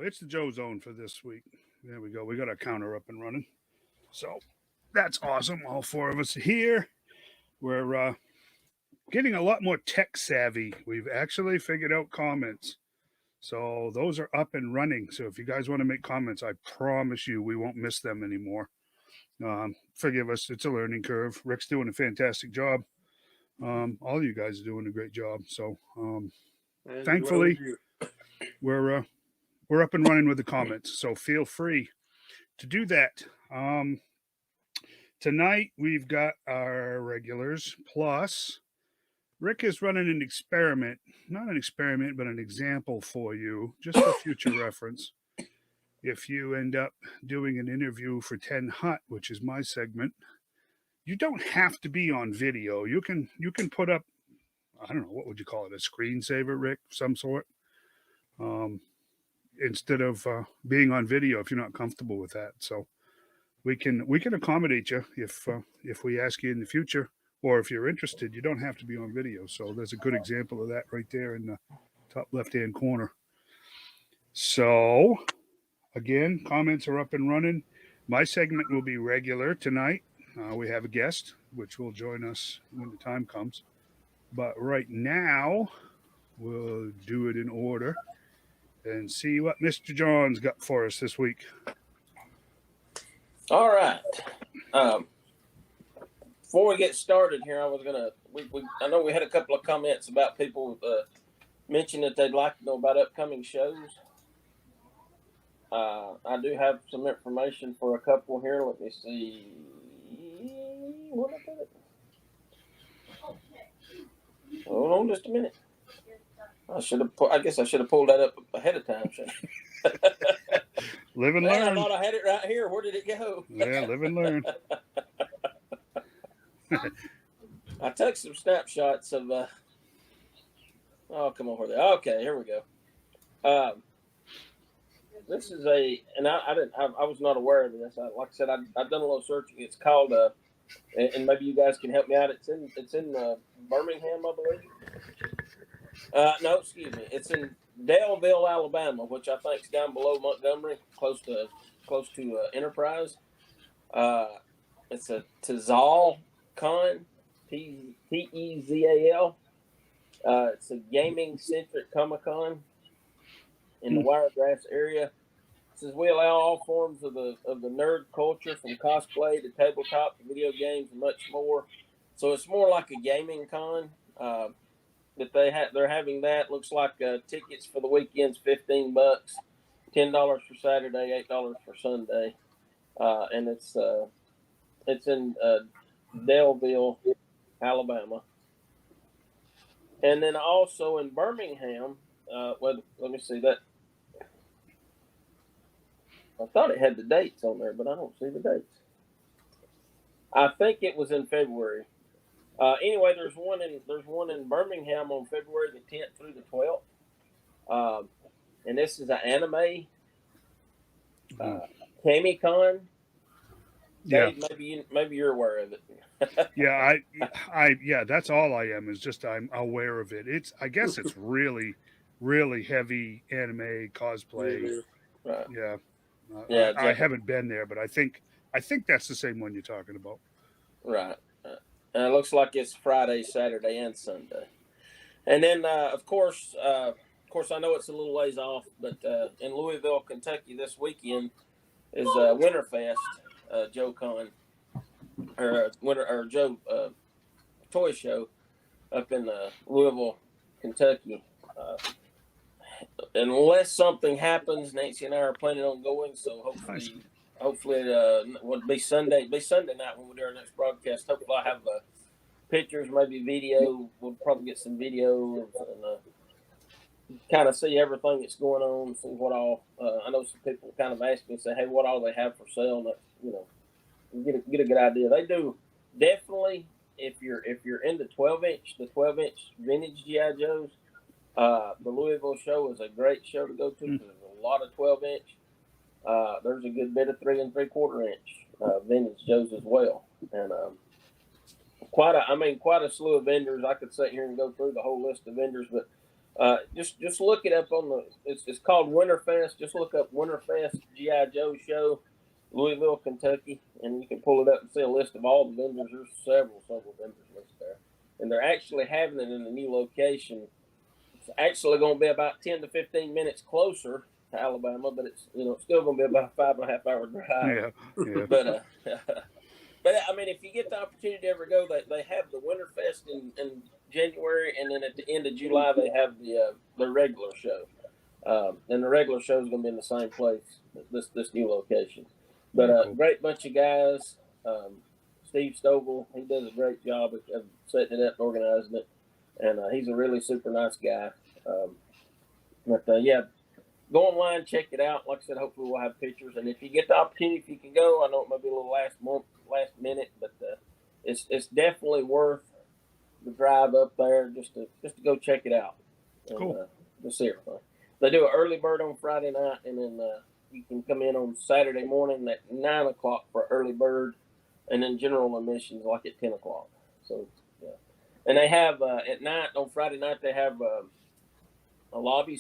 it's the Joe Zone for this week. There we go. We got our counter up and running. So that's awesome. All four of us here. We're getting a lot more tech savvy. We've actually figured out comments. So those are up and running. So if you guys want to make comments, I promise you we won't miss them anymore. Forgive us. It's a learning curve. Rick's doing a fantastic job. All of you guys are doing a great job. So thankfully, we're up and running with the comments. So feel free to do that. Tonight we've got our regulars plus Rick is running an experiment, not an experiment, but an example for you, just for future reference. If you end up doing an interview for 10 Hut, which is my segment, you don't have to be on video. You can put up, I don't know, what would you call it, a screensaver, Rick, some sort, instead of being on video if you're not comfortable with that. So we can accommodate you if we ask you in the future. Or if you're interested, you don't have to be on video. So there's a good example of that right there in the top left-hand corner. So, again, comments are up and running. My segment will be regular tonight. We have a guest, which will join us when the time comes. But right now, we'll do it in order and see what Mr. John's got for us this week. All right. Before we get started here, I was gonna. I know we had a couple of comments about people mentioning that they'd like to know about upcoming shows. I do have some information for a couple here. Let me see. Where did I put it? Hold on, just a minute. I guess I should have pulled that up ahead of time. Live and learn. I thought I had it right here. Where did it go? Yeah, live and learn. I took some snapshots of. Come over there. Okay, here we go. This is and I was not aware of this. Like I said, I've done a little searching. It's called and maybe you guys can help me out. It's in Birmingham, I believe. No, excuse me. It's in Daleville, Alabama, which I think is down below Montgomery, close to Enterprise. It's a Tezal Con, Tezal. It's a gaming-centric Comic-Con in the Wiregrass area. It says we allow all forms of the nerd culture, from cosplay to tabletop to video games and much more. So it's more like a gaming con. That they're having that. Looks like tickets for the weekend's $15, $10 for Saturday, $8 for Sunday, and it's in Daleville, Alabama. And then also in Birmingham, let me see that. I thought it had the dates on there, but I don't see the dates. I think it was in February. Anyway, there's one in Birmingham on February the 10th through the 12th. And this is an anime Comic-Con. Yeah, maybe you're aware of it. yeah, that's all I am, is just I'm aware of it. I guess it's really, really heavy anime cosplay. Right. Yeah. Yeah, exactly. I haven't been there, but I think that's the same one you're talking about. Right. And it looks like it's Friday, Saturday, and Sunday. And then, of course, I know it's a little ways off, but in Louisville, Kentucky, this weekend is Winterfest. Joe Con or Joe Toy Show up in Louisville, Kentucky. Unless something happens, Nancy and I are planning on going. So hopefully it would be Sunday. It'll be Sunday night when we do our next broadcast. Hopefully I have pictures, maybe video. We'll probably get some video and kind of see everything that's going on. See what all. I know some people kind of ask me and say, "Hey, what all they have for sale?" And get a good idea. They do definitely. If you're into the 12-inch vintage GI Joes, the Louisville show is a great show to go to. There's a lot of 12-inch. There's a good bit of 3 3/4-inch vintage Joes as well, and quite a slew of vendors. I could sit here and go through the whole list of vendors, but Just look it up on the. It's called Winterfest. Just look up Winterfest GI Joe show, Louisville, Kentucky, and you can pull it up and see a list of all the vendors. There's several vendors listed there, and they're actually having it in a new location. It's actually going to be about 10 to 15 minutes closer to Alabama, but it's it's still going to be about a 5.5 hour drive. Yeah. But but I mean, if you get the opportunity to ever go, they have the Winterfest in January, and then at the end of July they have the regular show. And the regular show is going to be in the same place, this new location. But Cool. great bunch of guys. Steve Stovall, he does a great job of setting it up and organizing it, and he's a really super nice guy. Yeah, go online, check it out. Like I said, hopefully we'll have pictures, and if you get the opportunity, if you can go, I know it might be a little last minute, but it's definitely worth the drive up there just to go check it out. And, Cool. to see everything. They do an early bird on Friday night, and then you can come in on Saturday morning at 9 o'clock for early bird, and then general admissions like at 10 o'clock. So yeah, and they have at night on Friday night they have a lobby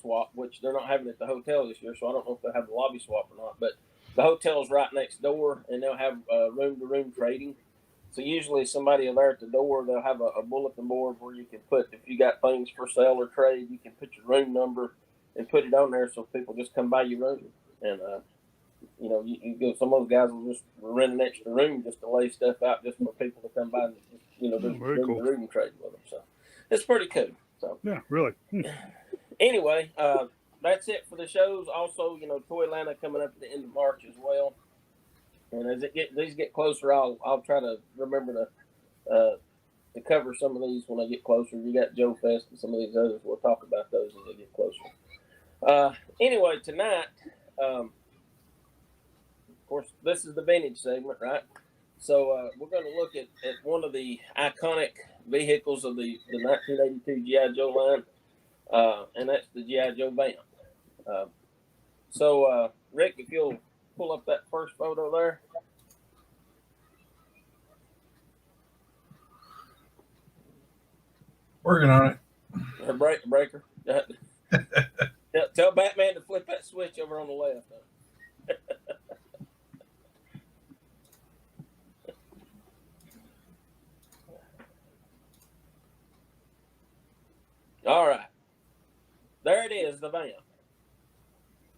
swap, which they're not having at the hotel this year, so I don't know if they'll have the lobby swap or not. But the hotel's right next door, and they'll have room-to-room trading. So usually somebody there at the door, they'll have a bulletin board where you can put, if you got things for sale or trade, you can put your room number and put it on there so people just come by your room. And, you go, some of those guys will just rent an extra room just to lay stuff out just for people to come by and, just very cool. room trade with them. So it's pretty cool. So yeah, really. Anyway, that's it for the shows. Also, Toy Atlanta coming up at the end of March as well. And as these get closer, I'll try to remember to cover some of these when I get closer. You got Joe Fest and some of these others. We'll talk about those as they get closer. Anyway, tonight, of course, this is the vintage segment, right? So we're going to look at one of the iconic vehicles of the 1982 GI Joe line, and that's the GI Joe Vamp. So Rick, if you'll pull up that first photo there. Working on it. Her breaker. Tell Batman to flip that switch over on the left. All right. There it is, the Vamp.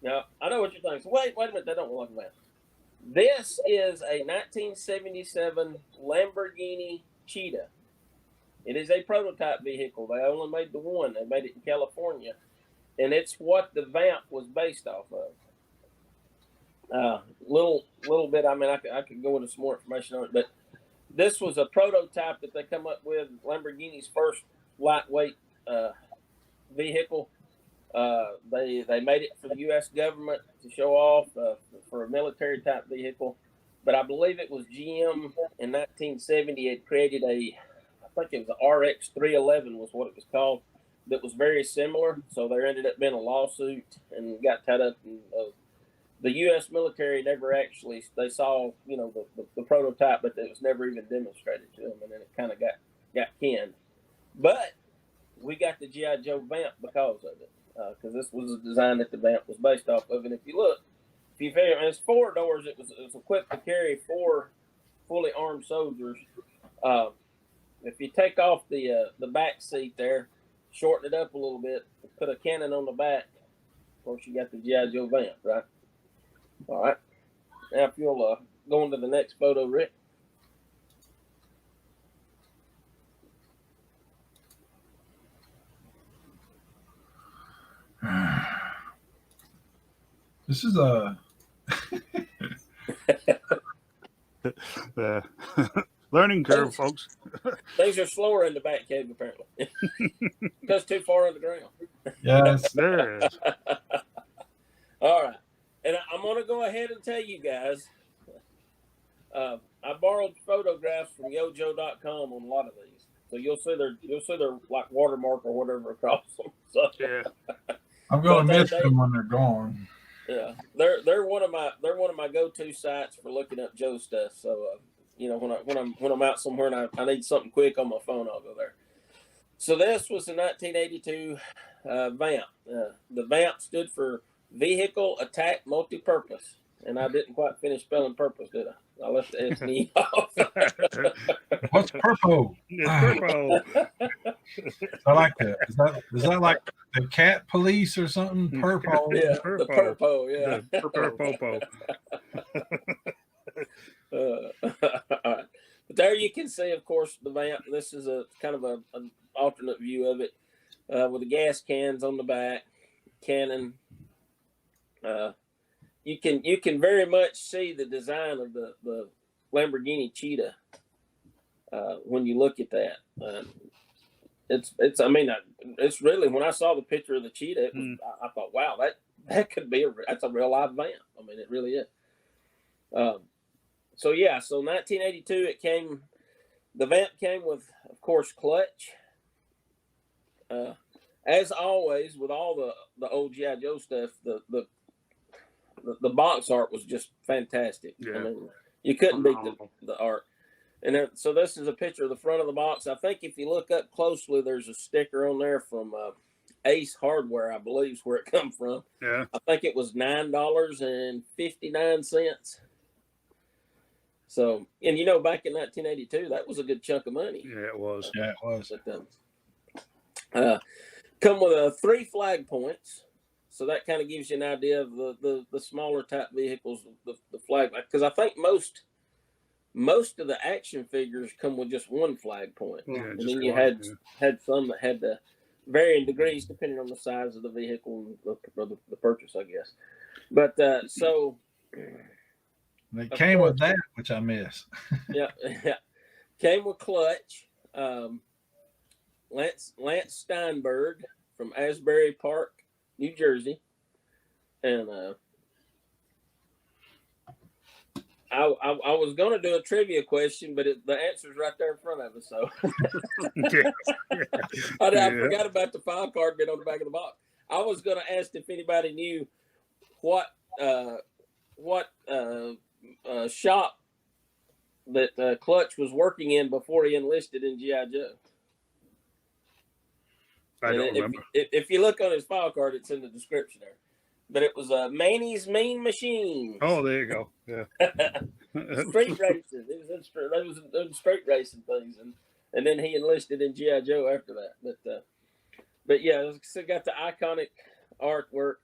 Now, I know what you're thinking. So wait a minute, that don't look like a Vamp. This is a 1977 Lamborghini Cheetah. It is a prototype vehicle. They only made the one. They made it in California. And it's what the Vamp was based off of. Little bit, I mean, I could go into some more information on it, but this was a prototype that they come up with, Lamborghini's first lightweight vehicle. They made it for the U.S. government to show off for a military type vehicle, but I believe it was GM in 1970 had created I think it was the RX 311 was what it was called, that was very similar. So there ended up being a lawsuit and got tied up. And the U.S. military never actually, they saw the prototype, but it was never even demonstrated to them, and then it kind of got canned. But we got the GI Joe Vamp because of it. Because this was a design that the Vamp was based off of. And if you look, it's 4 doors. It was equipped to carry 4 fully armed soldiers. If you take off the back seat there, shorten it up a little bit, put a cannon on the back, of course you got the GI Joe Vamp, right? All right. Now if you'll go into the next photo, Rick. This is a Learning curve, folks. Things are slower in the back cave, apparently. Because too far on the ground. yes. There it is. All right. And I'm going to go ahead and tell you guys, I borrowed photographs from yojo.com on a lot of these. So you'll see their like watermark or whatever across them. So Yeah. I'm gonna miss them when they're gone. Yeah, they're one of my go-to sites for looking up Joe stuff. So when I'm out somewhere and I need something quick on my phone, I'll go there. So this was a 1982 VAMP. The VAMP stood for Vehicle Attack Multipurpose, and I didn't quite finish spelling purpose, did I? I left the S and E off. What's purple? It's purple. I like that. Is that like the cat police or something? Purple. Yeah, Purpo. the purple. Yeah, The purpopo. Alright. But there you can see, of course, the VAMP. This is a kind of an alternate view of it with the gas cans on the back, cannon. You can very much see the design of the Lamborghini Cheetah when you look at that. It's really, when I saw the picture of the Cheetah, it was, I thought, wow, that could be that's a real live VAMP. I mean, it really is. So 1982, the VAMP came with, of course, clutch. As always, with all the old G.I. Joe stuff, the box art was just fantastic. Yeah. I mean, you couldn't beat the art. And so this is a picture of the front of the box. I think if you look up closely, there's a sticker on there from Ace Hardware, I believe is where it come from. Yeah. I think it was $9.59. So, and back in 1982, that was a good chunk of money. Yeah, it was. Yeah, it was. But, come with 3 flag points. So that kind of gives you an idea of the smaller type vehicles, the flag, because I think most of the action figures come with just 1 flag point. Yeah, and just then you one, had some that had the varying degrees depending on the size of the vehicle and the purchase, I guess. But so they came with that, which I miss. yeah, came with clutch. Lance Steinberg from Asbury Park, New Jersey, and I was going to do a trivia question, but the answer's right there in front of us. So I forgot about the file card bit on the back of the box. I was going to ask if anybody knew what shop that Clutch was working in before he enlisted in G.I. Joe. I don't remember. If you look on his file card, it's in the description there. But it was Manny's Mean Machines. Oh, there you go. Yeah. Street racing. It was in street racing things, and then he enlisted in G.I. Joe after that. But yeah, it's got the iconic artwork.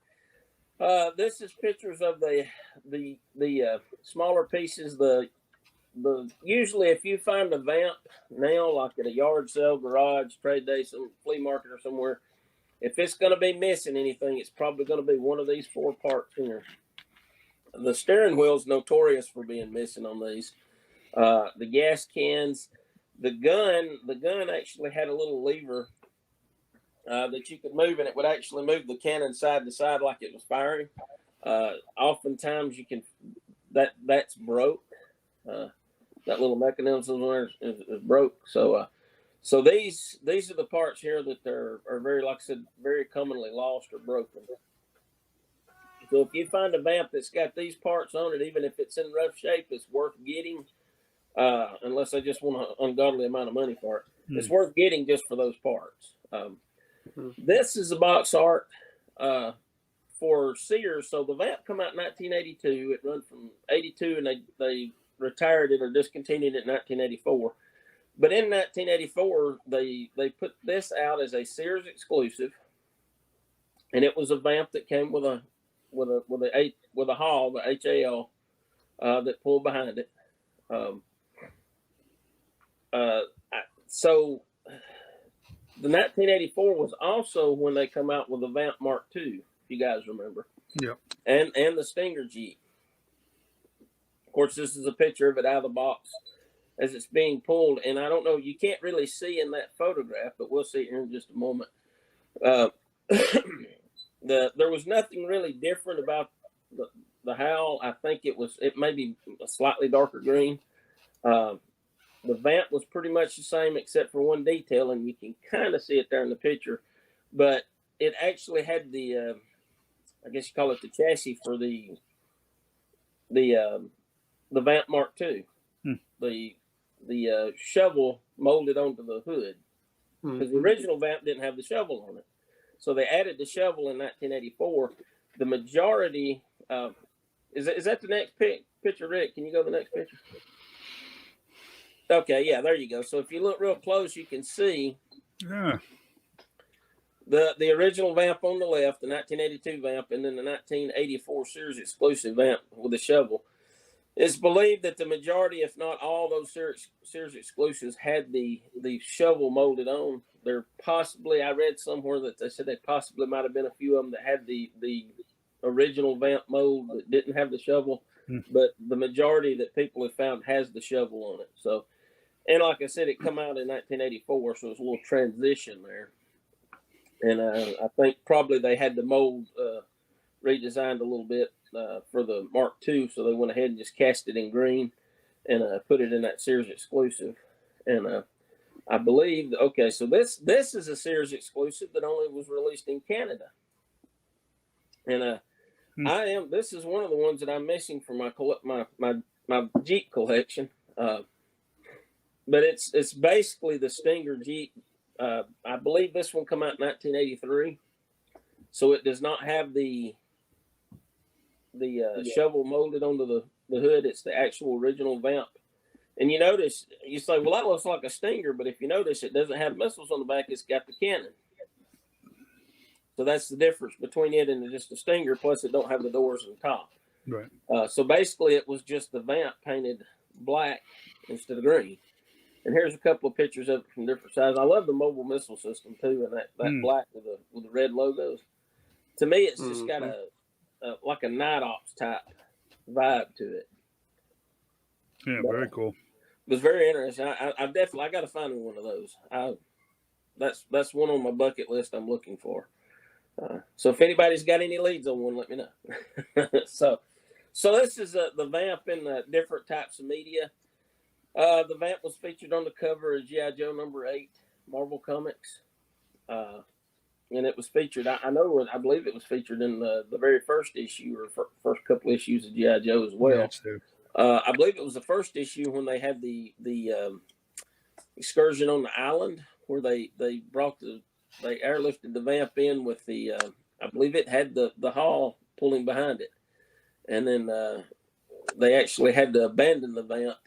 This is pictures of the smaller pieces. The usually if you find a VAMP now, like at a yard sale, garage, trade day, some flea market or somewhere, if it's going to be missing anything, it's probably going to be one of these 4 parts here. The steering wheel's notorious for being missing on these. The gas cans, the gun actually had a little lever that you could move, and it would actually move the cannon side to side like it was firing. Oftentimes you can, that's broke. That little mechanism there is broke. So these are the parts here that are very, like I said, very commonly lost or broken. So if you find a VAMP that's got these parts on it, even if it's in rough shape, it's worth getting. Unless they just want an ungodly amount of money for it, it's worth getting just for those parts. This is the box art for Sears. So the VAMP come out in 1982. It run from 82, and they retired it or discontinued it in 1984. But in 1984, they put this out as a Sears exclusive, and it was a VAMP that came with a Hall, the HAL, that pulled behind it. So the 1984 was also when they come out with the VAMP Mark II, if you guys remember. Yep. And the Stinger Jeep. Of course, this is a picture of it out of the box as it's being pulled. And I don't know, you can't really see in that photograph, but we'll see it here in just a moment. There was nothing really different about the Howl. I think it may be a slightly darker green. The VAMP was pretty much the same except for one detail, and you can kind of see it there in the picture. But it actually had the, I guess you call it the chassis for the VAMP Mark II. The shovel molded onto the hood. because the original vamp didn't have the shovel on it. So they added the shovel in 1984. The majority is that the next picture, Rick? Can you go to the next picture? Okay, yeah, there you go. So if you look real close, you can see the original vamp on the left, the 1982 vamp, and then the 1984 series exclusive vamp with a shovel. It's believed that the majority, if not all, those series exclusives had the shovel molded on. There possibly, I read somewhere that they said there possibly might have been a few of them that had the original vamp mold that didn't have the shovel, but the majority that people have found has the shovel on it. So, and like I said, it come out in 1984, so it's a little transition there. And I think probably they had the mold redesigned a little bit for the Mark II, so they went ahead and just cast it in green and put it in that series exclusive. And I believe, okay, so this is a series exclusive that only was released in Canada. And this is one of the ones that I'm missing from my Jeep collection. But it's basically the Stinger Jeep. I believe this one came out in 1983, so it does not have the shovel molded onto the hood. It's the actual original vamp. And you notice, you say, well, that looks like a Stinger, but if you notice, it doesn't have missiles on the back. It's got the cannon. So that's the difference between it and just a Stinger. Plus, it don't have the doors on top. Right. So basically, it was just the vamp painted black instead of green. And here's a couple of pictures of it from different sizes. I love the mobile missile system too, and that black with the red logos. To me, it's just got a like a night ops type vibe to it. Yeah, very cool. It was very interesting. I definitely got to find one of those. That's one on my bucket list I'm looking for. So if anybody's got any leads on one, let me know. so this is the vamp in different types of media. The vamp was featured on the cover of G.I. Joe #8, Marvel Comics. And it was featured, I believe it was featured in the very first issue or first couple issues of G.I. Joe as well. I believe it was the first issue when they had the excursion on the island where they airlifted the vamp in with the, I believe it had the hull pulling behind it. And then they actually had to abandon the vamp.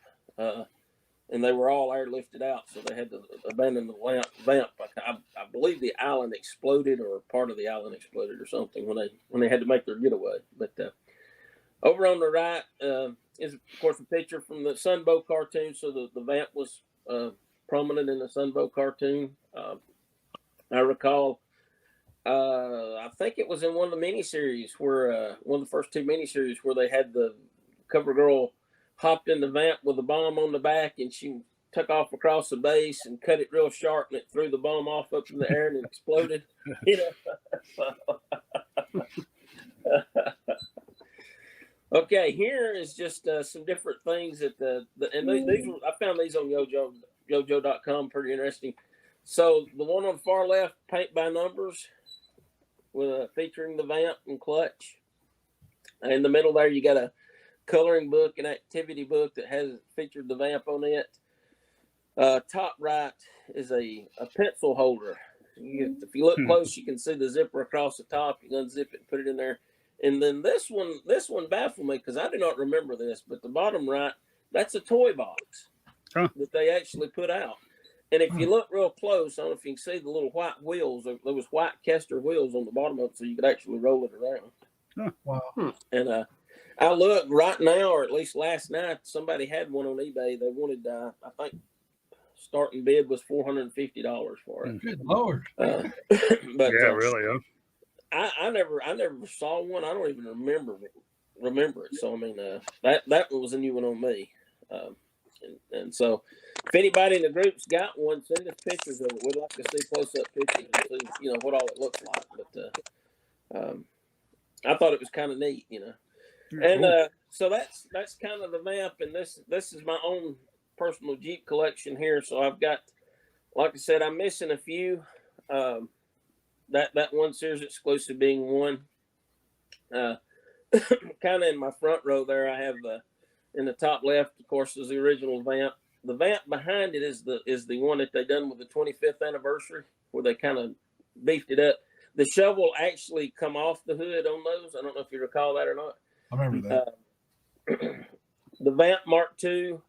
And they were all airlifted out, so they had to abandon the vamp. I believe the island exploded, or part of the island exploded, or something when they had to make their getaway. But over on the right is, of course, a picture from the Sunbow cartoon. So the vamp was prominent in the Sunbow cartoon. I recall, I think it was in one of the miniseries where one of the first two miniseries where they had the cover girl hopped in the vamp with a bomb on the back, and she took off across the base and cut it real sharp, and it threw the bomb off up in the air and it exploded. Okay, here is just some different things that I found these on yojo.com, pretty interesting. So the one on the far left, paint by numbers, with featuring the vamp and clutch. In the middle there, you got a coloring book, an activity book that has featured the vamp on it. Top right is a pencil holder. If you look close, you can see the zipper across the top. You unzip it and put it in there. And then this one baffled me because I do not remember this, but the bottom right, that's a toy box that they actually put out. And if you look real close, I don't know if you can see the little white wheels. There was white Kester wheels on the bottom of it, so you could actually roll it around. Wow. And I looked right now, or at least last night, somebody had one on eBay. They wanted, I think, starting bid was $450 for it. Good Lord. But yeah, really, huh? I never saw one. I don't even remember it. So I mean, that one was a new one on me. And so, if anybody in the group's got one, send us pictures of it. We'd like to see close-up pictures and see, what all it looks like. But I thought it was kind of neat, And so that's kind of the vamp, and this is my own personal Jeep collection here. So I've got, like I said, I'm missing a few. That one series exclusive being one. Kind of in my front row there, I have in the top left, of course, is the original vamp. the vamp behind it is the one that they done with the 25th anniversary, where they kind of beefed it up. The shovel actually come off the hood on those. I don't know if you recall that or not. I remember that. The Vamp Mark II,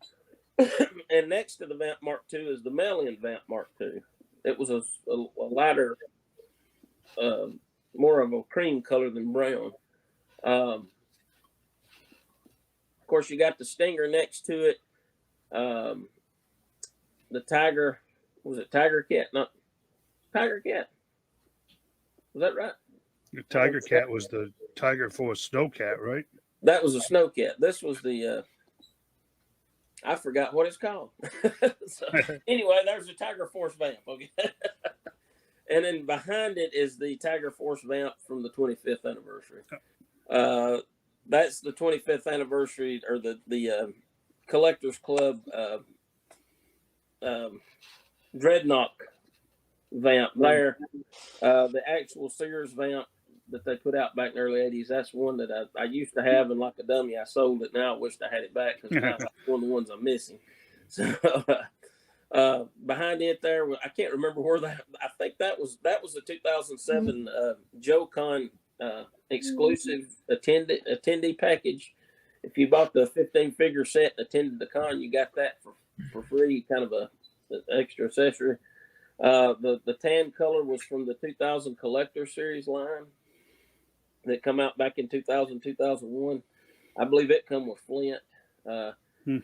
and next to the Vamp Mark II is the Melian Vamp Mark II. It was a lighter, more of a cream color than brown. Of course, you got the Stinger next to it. The Tiger, was it Tiger Cat? No, Tiger Cat. Was that right? The Tiger Cat was the Tiger Force Snowcat, right? That was a Snowcat. This was the, I forgot what it's called. So, anyway, there's the Tiger Force Vamp. Okay. And then behind it is the Tiger Force Vamp from the 25th anniversary. That's the 25th anniversary, or the Collectors Club Dreadnought Vamp there. The actual Sears Vamp that they put out back in the early 80s, that's one that I used to have, and like a dummy, I sold it. Now I wished I had it back, because now that's one of the ones I'm missing. So behind it there, I can't remember where that, I think that was the 2007 Joe Con exclusive attendee package. If you bought the 15-figure set and attended the con, you got that for free, kind of an extra accessory. The tan color was from the 2000 Collector Series line that come out back in 2000, 2001. I believe it come with Flint. Yeah, and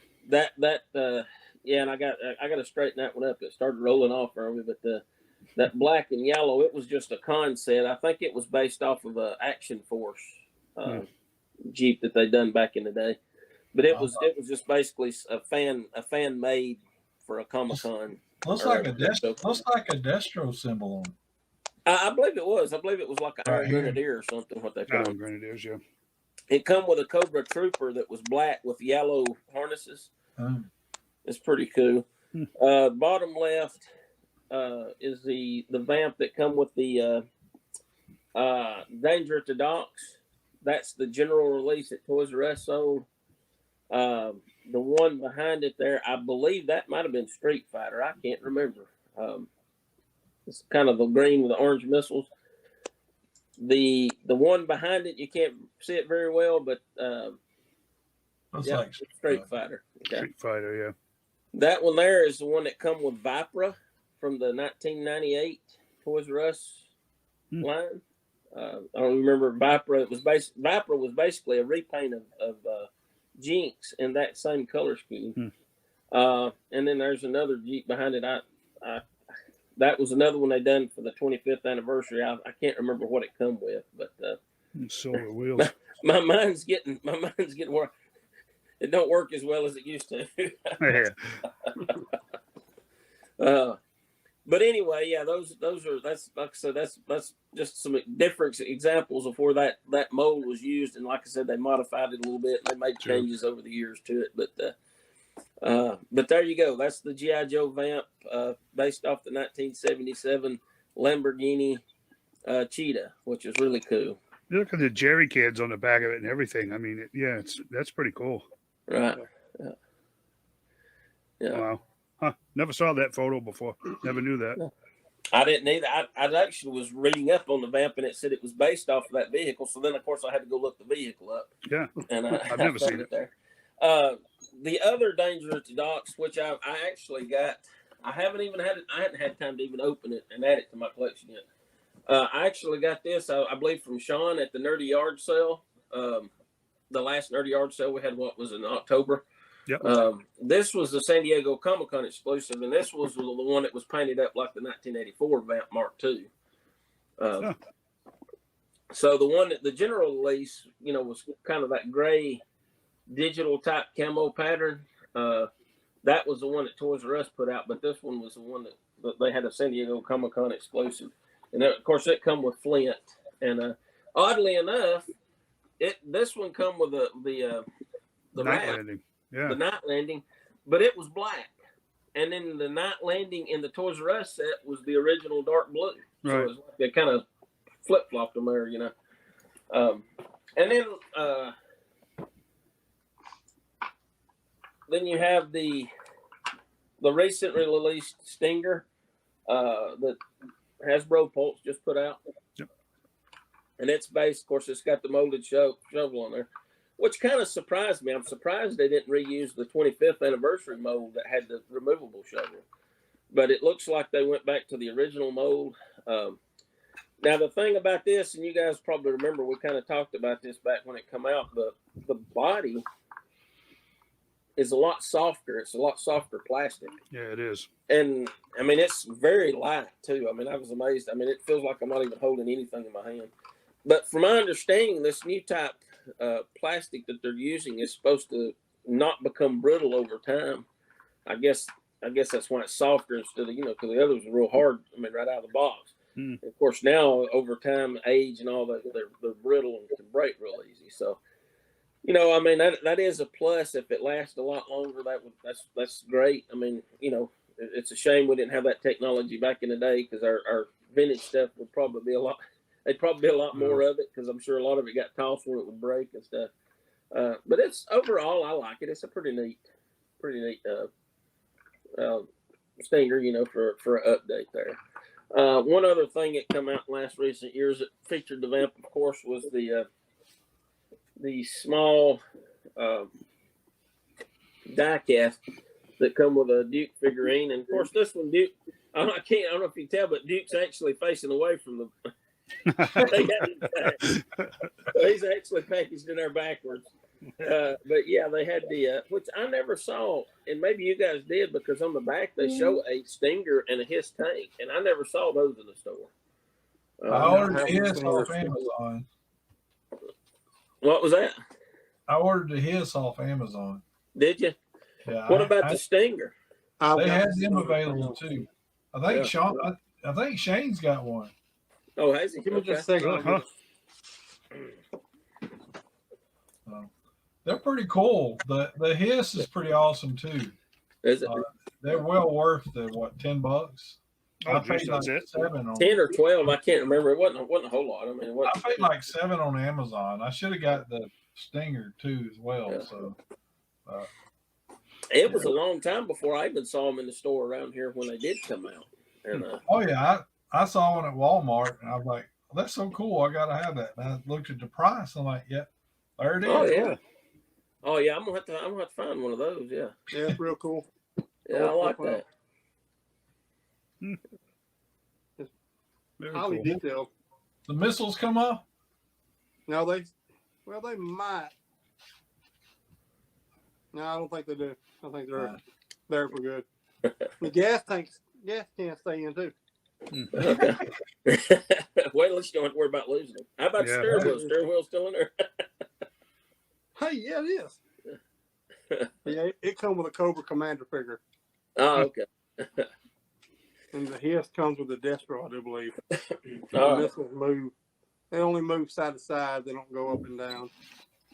I got to straighten that one up. It started rolling off early, but that black and yellow, it was just a concept. I think it was based off of a Action Force Jeep that they done back in the day. But it was just basically a fan made for a Comic-Con. Looks like a Destro symbol on it. I believe it was. I believe it was like an Iron Grenadier or something. What they call Iron Grenadiers, yeah. It come with a Cobra Trooper that was black with yellow harnesses. It's pretty cool. Bottom left is the Vamp that come with the Danger at the Docks. That's the general release that Toys R Us sold. The one behind it there, I believe that might have been Street Fighter. I can't remember. It's kind of the green with the orange missiles. The one behind it, you can't see it very well, but like Street Fighter. Okay. Street Fighter, yeah. That one there is the one that come with Vipra from the 1998 Toys R Us line. I don't remember Vipra. Vipra was basically a repaint of Jinx in that same color scheme. And then there's another Jeep behind it. That was another one they done for the 25th anniversary. I can't remember what it come with, but silver wheels. My mind's getting work. It don't work as well as it used to. But anyway, yeah, that's like I said, that's just some different examples of where that mold was used, and like I said, they modified it a little bit. And they made changes over the years to it, but there you go. That's the G.I. Joe Vamp, based off the 1977 Lamborghini Cheetah, which is really cool. You look at the jerry cans on the back of it and everything. I mean, that's pretty cool. Right. Yeah. Wow. Huh. Never saw that photo before. Never knew that. I didn't either. I actually was reading up on the Vamp, and it said it was based off of that vehicle. So then, of course, I had to go look the vehicle up. Yeah. And I've never seen it there. The other Danger at the Docks, which I actually got, I hadn't had time to even open it and add it to my collection yet. I actually got this, I believe, from Sean at the Nerdy Yard sale. The last Nerdy Yard sale we had, what was in October. Yep. This was the San Diego Comic-Con exclusive, and this was the one that was painted up like the 1984 Vamp Mark II. So the one that the general release, was kind of that gray digital type camo pattern. That was the one that Toys R Us put out, but this one was the one that they had a San Diego Comic-Con exclusive. And of course, it come with Flint. And oddly enough, this one come with the night landing. Yeah. The night landing, but it was black. And then the night landing in the Toys R Us set was the original dark blue. So it was like they kind of flip-flopped them there, and then you have the the recently released Stinger that Hasbro Pulse just put out. Yep. And it's based, of course, it's got the molded shovel on there, which kind of surprised me. I'm surprised they didn't reuse the 25th anniversary mold that had the removable shovel. But it looks like they went back to the original mold. Now, the thing about this, and you guys probably remember, we kind of talked about this back when it came out, the body is a lot softer. It's a lot softer plastic. Yeah, it is. And, I mean, it's very light, too. I mean, I was amazed. I mean, it feels like I'm not even holding anything in my hand. But from my understanding, this new type plastic that they're using is supposed to not become brittle over time. I guess that's why it's softer instead of, because the others are real hard, I mean, right out of the box. Of course, now over time, age and all that, they're brittle and can break real easy. So, I mean, that is a plus. If it lasts a lot longer, that's great. I mean, it's a shame we didn't have that technology back in the day, because our vintage stuff would probably be they'd probably be a lot more of it, because I'm sure a lot of it got tossed where it would break and stuff. But it's overall, I like it. It's a pretty neat Stinger, for an update there. One other thing that come out in last recent years that featured the vamp, of course, was the small die cast that come with a Duke figurine, and of course this one Duke. I don't know if you can tell, but Duke's actually facing away from the. He's actually packaged in there backwards. But yeah, they had the which I never saw, and maybe you guys did, because on the back they show a Stinger and a Hiss tank, and I never saw those in the store. I ordered the Hiss off Amazon. What was that? I ordered the Hiss off Amazon. Did you? Yeah. What about the Stinger? They had them available too. I think Shane's got one. Oh, has he? Give me just a second. They're pretty cool. The Hiss is pretty awesome too. Is it? They're well worth the $10. Oh, I paid that's like it. 7 on 10 or 12, I can't remember. It wasn't a whole lot. I mean, I paid like 7 on Amazon. I should have got the Stinger too as well. Yeah. So it was a long time before I even saw them in the store around here when they did come out. And oh yeah, I saw one at Walmart and I was like, well, that's so cool. I gotta have that. And I looked at the price. I'm like, yep, there it is. oh yeah, oh yeah. I'm gonna have to find one of those. Yeah, Yeah, it's real cool. yeah, I like that. Very Highly cool. detailed. The missiles come off. Now they might. No, I don't think they do. I think they're there for good. The gas can't stay in too. Okay. Well, at least you don't have to worry about losing them. How about the steering wheel? Steering wheel still in there? Hey, yeah, it is. Yeah, it comes with a Cobra Commander figure. Oh, okay. And the Hiss comes with the Destro, I do believe. All right. Missiles move. They only move side to side. They don't go up and down.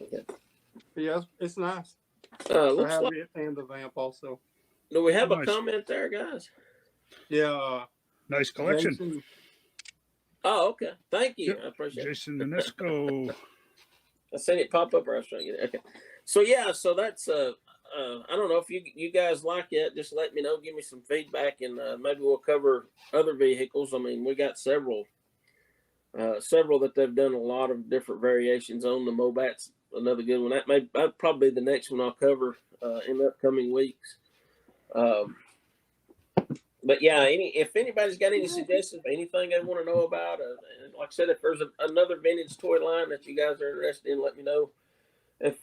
Okay. But yeah, it's nice. Looks have like, it and the vamp also. do we have a Nice. comment there, guys? Yeah. Nice collection. Jason, Oh, okay. Thank you. Yep. I appreciate it. Jason Minesco. I seen it pop up, or I was trying to get it. Okay. So yeah, so that's I don't know if you guys like it. Just let me know. Give me some feedback, and maybe we'll cover other vehicles. I mean, we got several that they've done a lot of different variations on. The Mobat's another good one. That'll probably be the next one I'll cover in the upcoming weeks. But yeah, if anybody's got any suggestions, anything they want to know about, like I said, if there's another vintage toy line that you guys are interested in, let me know.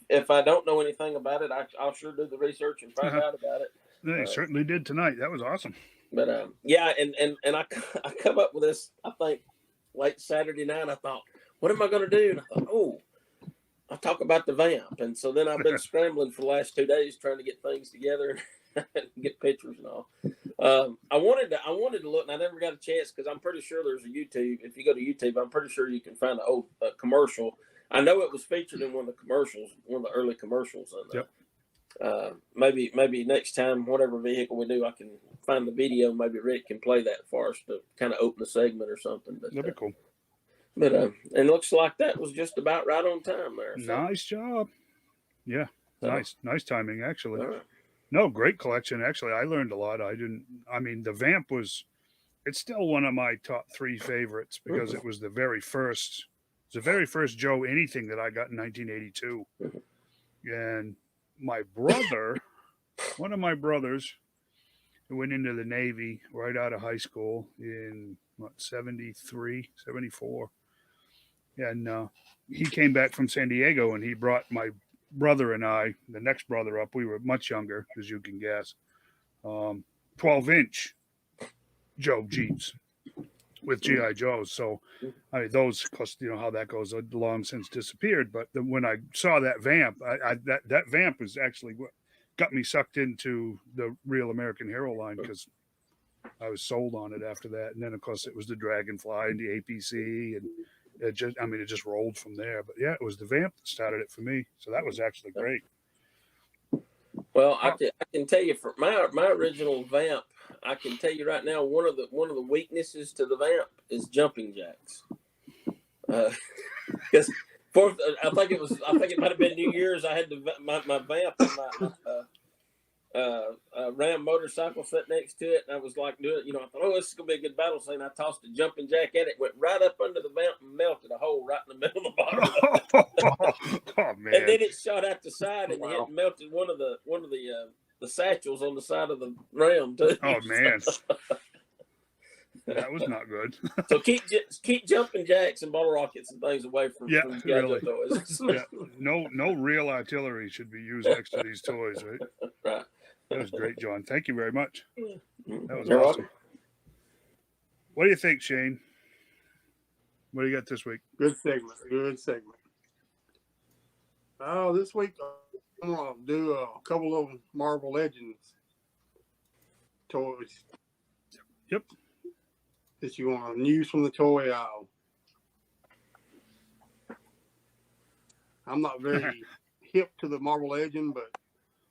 If I don't know anything about it, I'll sure do the research and find out about it. They certainly did tonight. That was awesome. But yeah, and I come up with this, I think, late Saturday night. I thought, what am I going to do? And I thought, I'll talk about the vamp. And so then I've been scrambling for the last 2 days trying to get things together and get pictures and all. I wanted to look, and I never got a chance because I'm pretty sure there's a YouTube. If you go to YouTube, I'm pretty sure you can find an old commercial. I know it was featured in one of the commercials, one of the early commercials. And, Yep. Maybe next time, whatever vehicle we do, I can find the video. Maybe Rick can play that for us to kind of open a segment or something. But, That'd be cool. But and it looks like that was just about right on time there. So, Nice job. Yeah. So, Nice timing, actually. all right. No, great collection. Actually, I learned a lot. I mean, the Vamp it's still one of my top 3 favorites because it was the very first, Joe anything that I got in 1982. And my brother, one of my brothers, who went into the Navy right out of high school in 73, 74. And he came back from San Diego and he brought my brother and I, the next brother up, we were much younger, as you can guess, 12-inch Joe Jeeps with GI Joes. So, I mean, those, cause you know how that goes, long since disappeared. But when I saw that Vamp, that Vamp was actually what got me sucked into the Real American Hero line because I was sold on it after that. And then, of course, it was the Dragonfly and the APC, and it just rolled from there. But yeah, it was the Vamp that started it for me. So that was actually great. Well, I can tell you for my original Vamp, I can tell you right now, one of the weaknesses to the Vamp is jumping jacks. Because I think it might have been New Year's. I had my Vamp and my Ram motorcycle sitting next to it, and I was like doing it. You know, I thought, oh, this is gonna be a good battle scene. I tossed a jumping jack at it, went right up under the Vamp and melted a hole right in the middle of the bottom. Oh man! And then it shot out the side and it melted one of the satchels on the side of the Ram too. Oh man, that was not good. So keep jumping jacks and bottle rockets and things away from really. toys. No real artillery should be used next to these toys, right? Right. That was great, John. Thank you very much. That was You're awesome. welcome. What do you think, Shane? What do you got this week? Good segment. Good segment. Oh, this week I'm gonna do a couple of Marvel Legends toys. Yep. That you want to use from the toy aisle. I'm not very hip to the Marvel Legend, but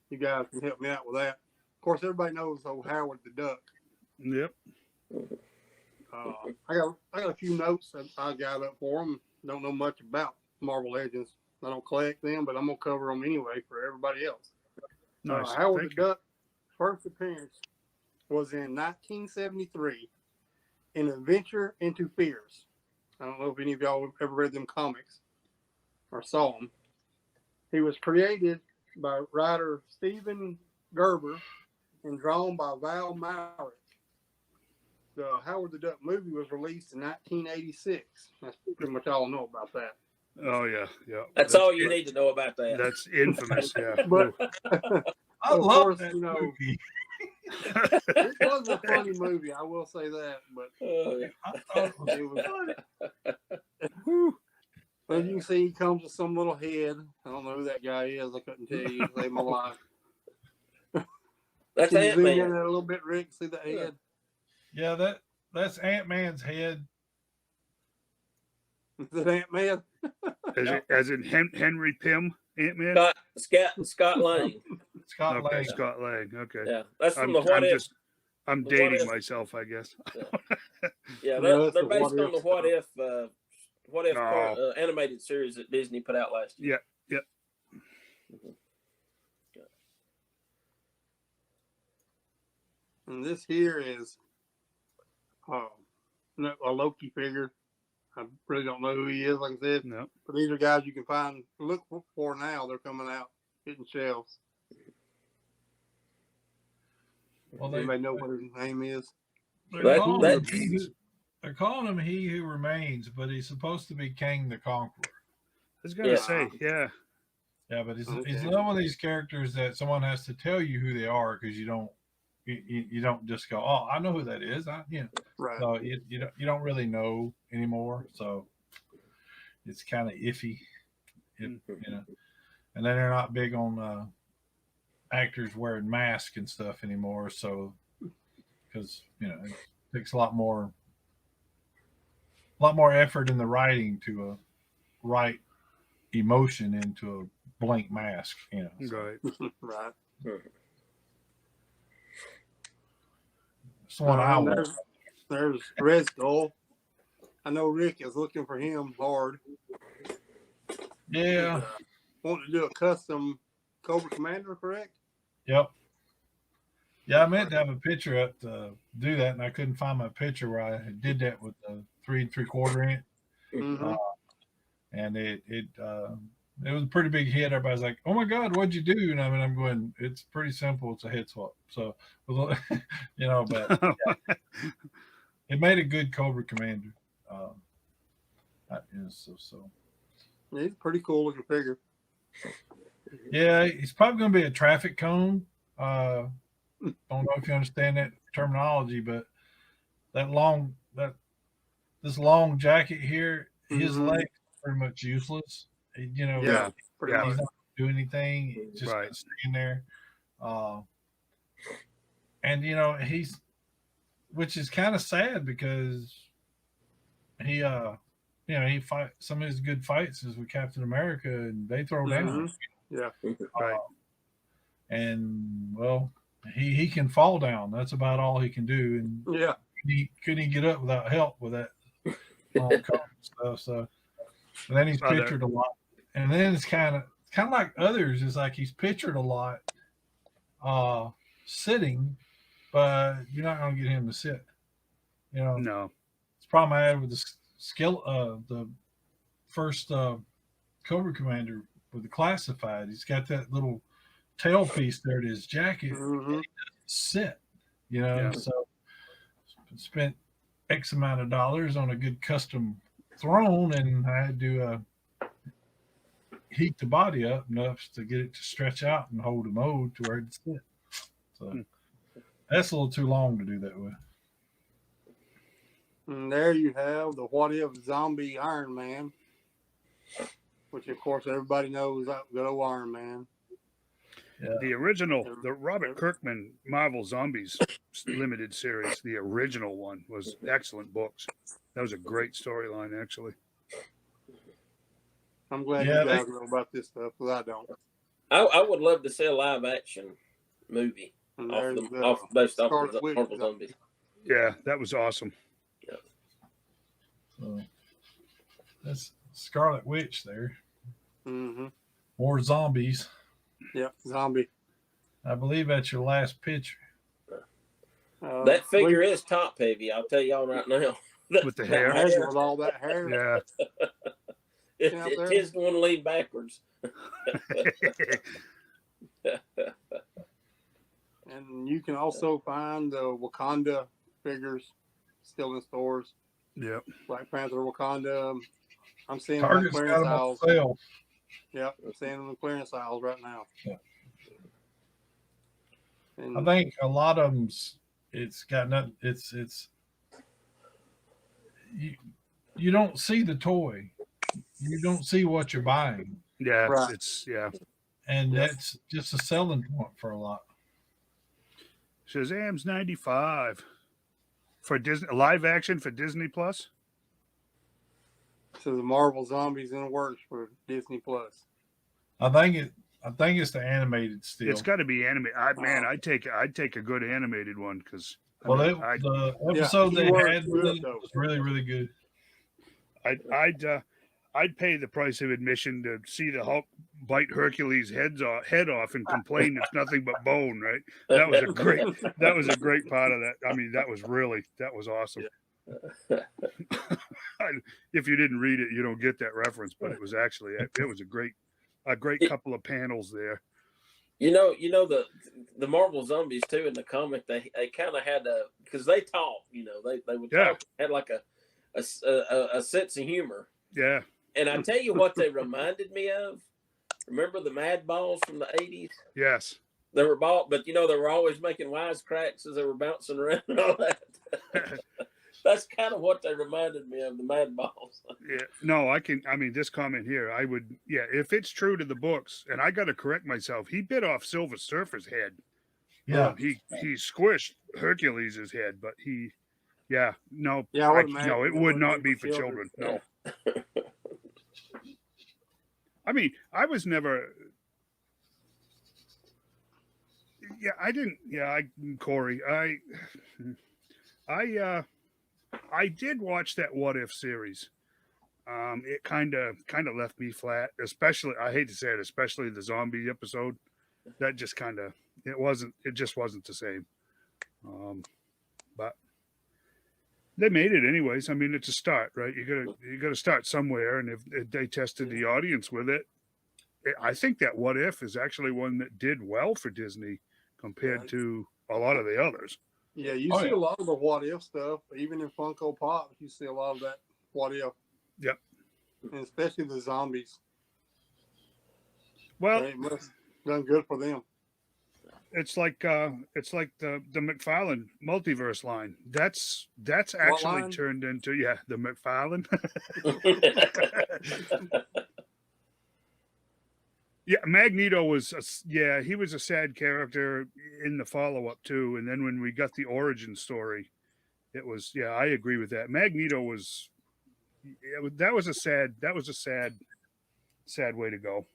you guys can help me out with that. Of course, everybody knows old Howard the Duck. Yep. I got a few notes that I got up for them. Don't know much about Marvel Legends. I don't collect them, but I'm gonna cover them anyway for everybody else. Nice. Howard the Duck first appearance was in 1973 in Adventure into Fears. I don't know if any of y'all have ever read them comics or saw them. He was created by writer Steven Gerber and drawn by Val Maurice. The Howard the Duck movie was released in 1986. That's pretty much all I know about that. Oh yeah. That's all you need to know about that. That's infamous. Yeah. But I of love course, that you know, movie. it was a funny movie. I will say that. But I thought it was funny. as you can see, he comes with some little head. I don't know who that guy is. I couldn't tell you. Saved my life. That's Can you zoom in Ant-Man. there a little bit, Rick? See the head? Yeah, that's Ant-Man's head. Is that Ant-Man? As in Henry Pym, Ant-Man? Scott Lang. Scott Okay, Lang. Scott Lang. Okay. Yeah, that's from the What If. I'm The dating What If. myself, I guess. Yeah, No, that's they're the based What on If the What If Oh. animated series that Disney put out last year. Yeah. And this here is a Loki figure. I really don't know who he is, like I said. No. But these are guys you can look for now. They're coming out, hitting shelves. Well, Anybody know what his name is? they're calling him He Who Remains, but he's supposed to be King the Conqueror. I was gonna say, yeah. Yeah, but he's Okay. one of these characters that someone has to tell you who they are because you don't just go, oh, I know who that is. Right. So you don't really know anymore. So it's kind of iffy, and then they're not big on actors wearing masks and stuff anymore. So because it takes a lot more effort in the writing to write emotion into a blank mask. Right. Right. It's the one I want. There's Red Skull. I know Rick is looking for him hard. Yeah. Wanting to do a custom Cobra Commander, correct? Yep. Yeah, I meant to have a picture up to do that, and I couldn't find my picture where I did that with the 3 3/4 inch, Mm-hmm. and it was a pretty big hit. Everybody's like, "Oh my God, what'd you do?" And I mean, I'm going, "It's pretty simple. It's a head swap." So, but it made a good Cobra Commander. So He's a pretty cool looking figure. yeah, he's probably going to be a traffic cone. Don't know if you understand that terminology, but that this long jacket here, his Mhm. legs are pretty much useless. Yeah, pretty He's much. not gonna do anything. He's just Right. gonna stand there. Uh, and he's, which is kind of sad because he he fight some of his good fights is with Captain America, and they throw down. Mhm. Yeah. Right. And well, he can fall down. That's about all he can do. And Yeah. he couldn't get up without help with that long coat and stuff. So and then he's Other- pictured a lot. And then it's kind of like others. It's like he's pictured a lot sitting, but you're not going to get him to sit. No. It's the problem I had with the first Cobra Commander with the classified. He's got that little tailpiece there to his jacket. Mhm. Sit, Yeah. so spent X amount of dollars on a good custom throne, and I had to heat the body up enough to get it to stretch out and hold a mode to where it'd sit. So that's a little too long to do that with. And there you have the What If Zombie Iron Man, which of course everybody knows that good old Iron Man. Yeah. The original, the Robert Kirkman Marvel Zombies limited series, the original one was excellent books. That was a great storyline, actually. I'm glad Yeah, you guys know about this stuff because I don't. I would love to see a live action movie And off there's the based off Scarlet the Witch Marvel zombie. Zombies. Yeah, that was awesome. So that's Scarlet Witch there. Mm-hmm. More zombies. Yep, zombie. I believe that's your last picture. That figure is top heavy. I'll tell y'all right now. With the hair. Imagine with all that hair. Yeah. It is going to lean backwards. And you can also find the Wakanda figures still in stores. Yep. Black Panther Wakanda. I'm seeing them at Target's got clearance them on aisles. sale. Yep, I'm seeing them in clearance aisles right now. Yeah. And I think a lot of them's. It's got nothing. It's you don't see the toy. You don't see what you're buying, Yeah. Right. It's yeah. and Yep. that's just a selling point for a lot. Shazam's 95 for Disney live action for Disney Plus. so the Marvel Zombies in the works for Disney Plus. I think it's the animated still. It's got to be animated. I'd take a good animated one because Well, I the episode they keywords had to with it, it though. was really, really good. I'd pay the price of admission to see the Hulk bite Hercules' head off and complain it's nothing but bone. Right? That was a great part of that. I mean, that was awesome. If you didn't read it, you don't get that reference, but it was a great couple of panels there. You know the Marvel Zombies too in the comic. They kind of had because they talk. They would talk, had like a sense of humor. Yeah. And I tell you what they reminded me of. Remember the Mad Balls from the 80s? Yes. They were ball, but they were always making wisecracks as they were bouncing around and all that. That's kind of what they reminded me of, the Mad Balls. Yeah. No, this comment here, if it's true to the books, and I got to correct myself, he bit off Silver Surfer's head. Yeah, He squished Hercules' head, but it would not be for children. No. I mean, I was never. Yeah, I didn't. Yeah, Corey, I did watch that What If series. It kind of left me flat. Especially, I hate to say it, especially the zombie episode. That just it just wasn't the same. But they made it anyways. I mean, it's a start, right? You gotta start somewhere, and if they tested the audience with it, I think that What If is actually one that did well for Disney compared to a lot of the others. Yeah, you see a lot of the What If stuff, even in Funko Pop. You see a lot of that What If. Yep. And especially the zombies. Well, it must have done good for them. it's like the McFarlane multiverse line. That's actually turned into the McFarlane. Yeah, Magneto was he was a sad character in the follow up too, and then when we got the origin story, it was I agree with that. Magneto was that was a sad way to go.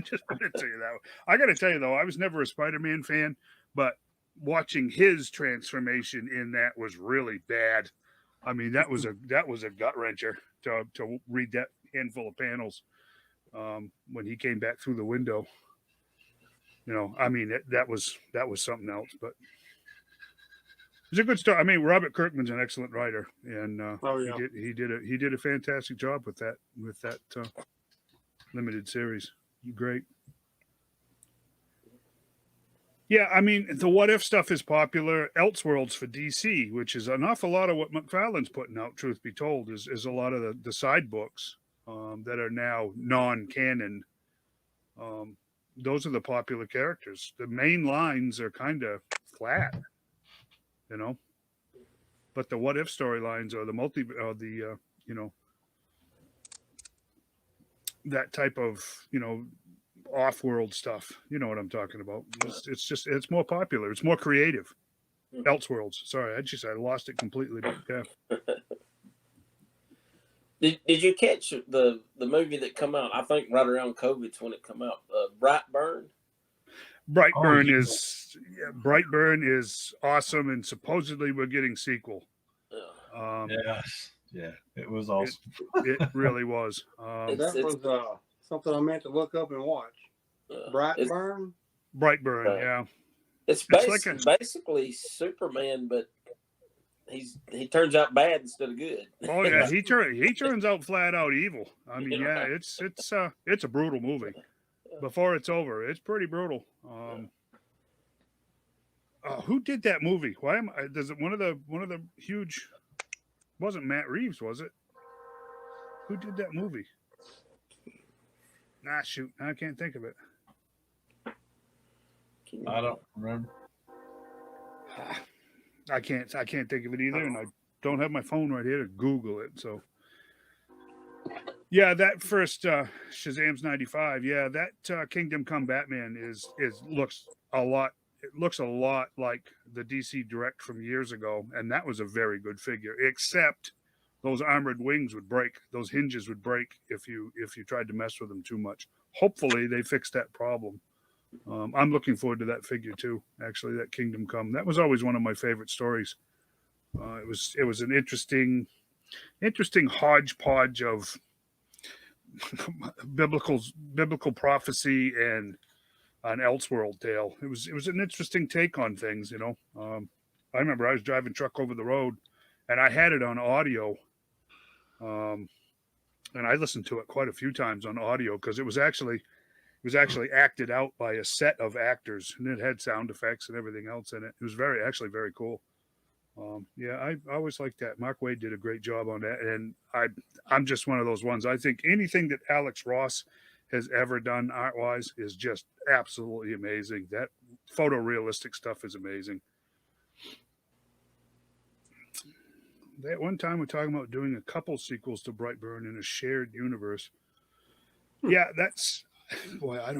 Just put it to you that way. I got to tell you though, I was never a Spider-Man fan, but watching his transformation in that was really bad. I mean, that was a gut wrencher to read that handful of panels when he came back through the window. I mean, that was something else, but it was a good start. I mean, Robert Kirkman's an excellent writer, and he did a fantastic job with that limited series. Great. Yeah, I mean, the What If stuff is popular. Elseworlds for DC, which is an awful lot of what McFarlane's putting out, truth be told, is a lot of the side books that are now non-canon. Those are the popular characters. The main lines are kind of flat, but the What If storylines or that type of, off-world stuff. You know what I'm talking about. It's more popular. It's more creative. Elseworlds. Sorry, I lost it completely. But yeah. Did you catch the movie that come out? I think right around COVID's when it come out. Brightburn. Brightburn is awesome, and supposedly we're getting sequel. Yes. Yeah, it was awesome. It really was. That was something I meant to look up and watch. Brightburn, yeah. It's basically Superman, but he turns out bad instead of good. Oh yeah, he turns out flat out evil. I mean, it's a brutal movie. Before it's over, it's pretty brutal. Who did that movie? Why am I? Does it one of the huge? Wasn't Matt Reeves, was it? Who did that movie? Shoot, I can't think of it. I don't remember. I can't think of it either, and I don't have my phone right here to Google it. So, yeah, that first Shazam's 95. Yeah, that Kingdom Come Batman looks a lot. It looks a lot like the DC Direct from years ago, and that was a very good figure. Except those armored wings would break; those hinges would break if you tried to mess with them too much. Hopefully, they fixed that problem. I'm looking forward to that figure too. Actually, that Kingdom Come. That was always one of my favorite stories. It was an interesting hodgepodge of biblical prophecy and an Elseworld tale. It was an interesting take on things, I remember I was driving truck over the road, and I had it on audio, and I listened to it quite a few times on audio because it was actually acted out by a set of actors, and it had sound effects and everything else in it. It was very cool. I always liked that. Mark Waid did a great job on that, and I'm just one of those ones. I think anything that Alex Ross has ever done art-wise is just absolutely amazing. That photorealistic stuff is amazing. That one time we're talking about doing a couple sequels to Brightburn in a shared universe. Yeah, that's boy, I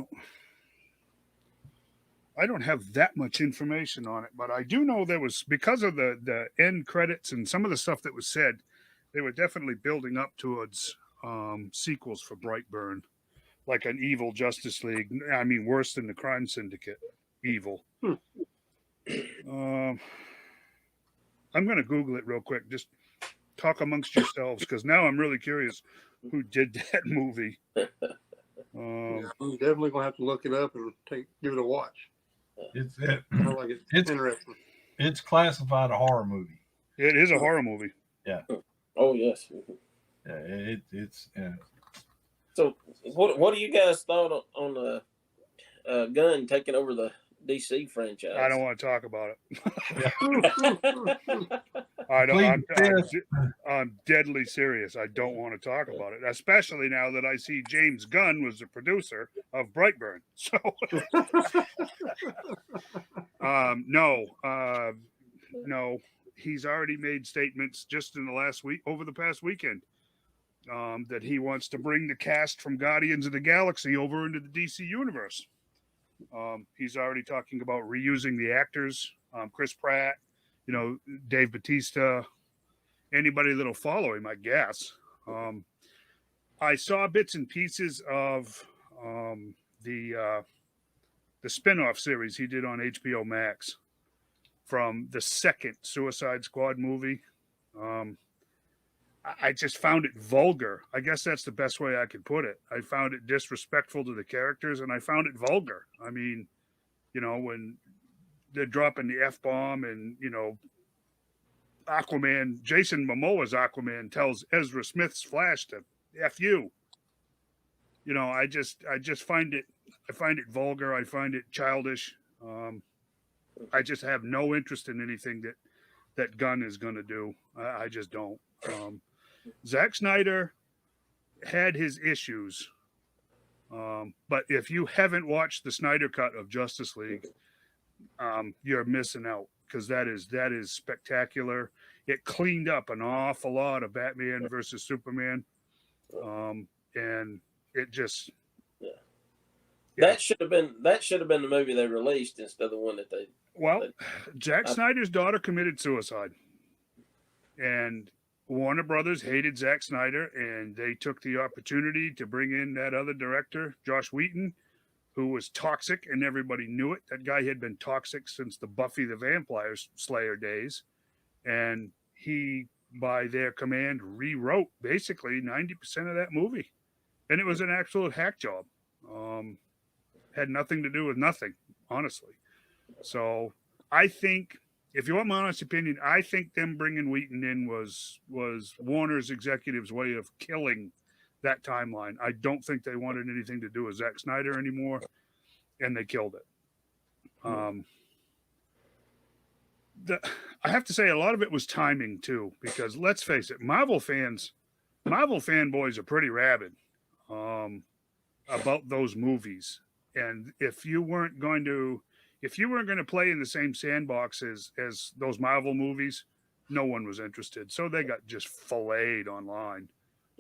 don't have that much information on it, but I do know there was, because of the end credits and some of the stuff that was said, they were definitely building up towards sequels for Brightburn, like an evil Justice League. I mean, worse than the Crime Syndicate evil. I'm going to Google it real quick. Just talk amongst yourselves, because now I'm really curious who did that movie. I'm definitely going to have to look it up and give it a watch. It's I like it. It's interesting. it's classified a horror movie. It is a horror movie. Oh yes. Yeah, it's So, what do you guys thought on the Gunn taking over the DC franchise? I don't want to talk about it. Please, I'm deadly serious. I don't want to talk about it, especially now that I see James Gunn was the producer of Brightburn. So, no, he's already made statements just in the last week, over the past weekend, that he wants to bring the cast from Guardians of the Galaxy over into the DC universe. He's already talking about reusing the actors, Chris Pratt, Dave Bautista, anybody that'll follow him, I guess. I saw bits and pieces of the spin-off series he did on HBO Max from the second Suicide Squad movie. I just found it vulgar. I guess that's the best way I could put it. I found it disrespectful to the characters, and I found it vulgar. I mean, when they're dropping the F-bomb and, Aquaman, Jason Momoa's Aquaman tells Ezra Smith's Flash to F you. I just find it vulgar. I find it childish. I just have no interest in anything that Gunn is going to do. I just don't. Zack Snyder had his issues, but if you haven't watched the Snyder cut of Justice League, you're missing out, because that is spectacular. It cleaned up an awful lot of Batman versus Superman, and it just that should have been the movie they released instead of the one that they. Well, Zack Snyder's daughter committed suicide, and Warner Brothers hated Zack Snyder, and they took the opportunity to bring in that other director, Joss Whedon, who was toxic, and everybody knew it. That guy had been toxic since the Buffy the Vampire Slayer days, and he, by their command, rewrote basically 90% of that movie, and it was an absolute hack job. Had nothing to do with nothing, honestly. So I think, if you want my honest opinion, I think them bringing Wheaton in was Warner's executives' way of killing that timeline. I don't think they wanted anything to do with Zack Snyder anymore, and they killed it. I have to say, a lot of it was timing too, because let's face it, Marvel fanboys are pretty rabid about those movies, and if you weren't going to play in the same sandbox as those Marvel movies, no one was interested. So they got just filleted online.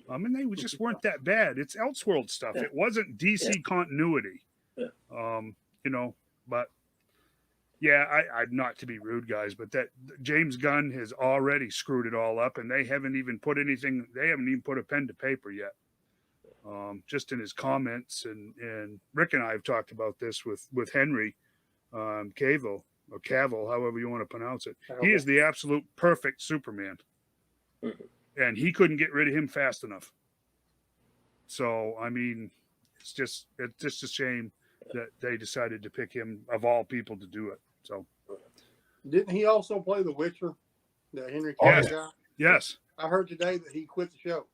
And they just weren't that bad. It's Elseworld stuff. Yeah. It wasn't DC continuity. Yeah. But yeah, I'm not to be rude, guys, but that James Gunn has already screwed it all up, and they haven't even put a pen to paper yet. Just in his comments, and Rick and I have talked about this with Henry Cavill, or Cavill, however you want to pronounce it. He is the absolute perfect Superman, and he couldn't get rid of him fast enough. So I mean, it's just a shame that they decided to pick him of all people to do it. So didn't he also play The Witcher, the Henry Cavill guy? Yes, I heard today that he quit the show.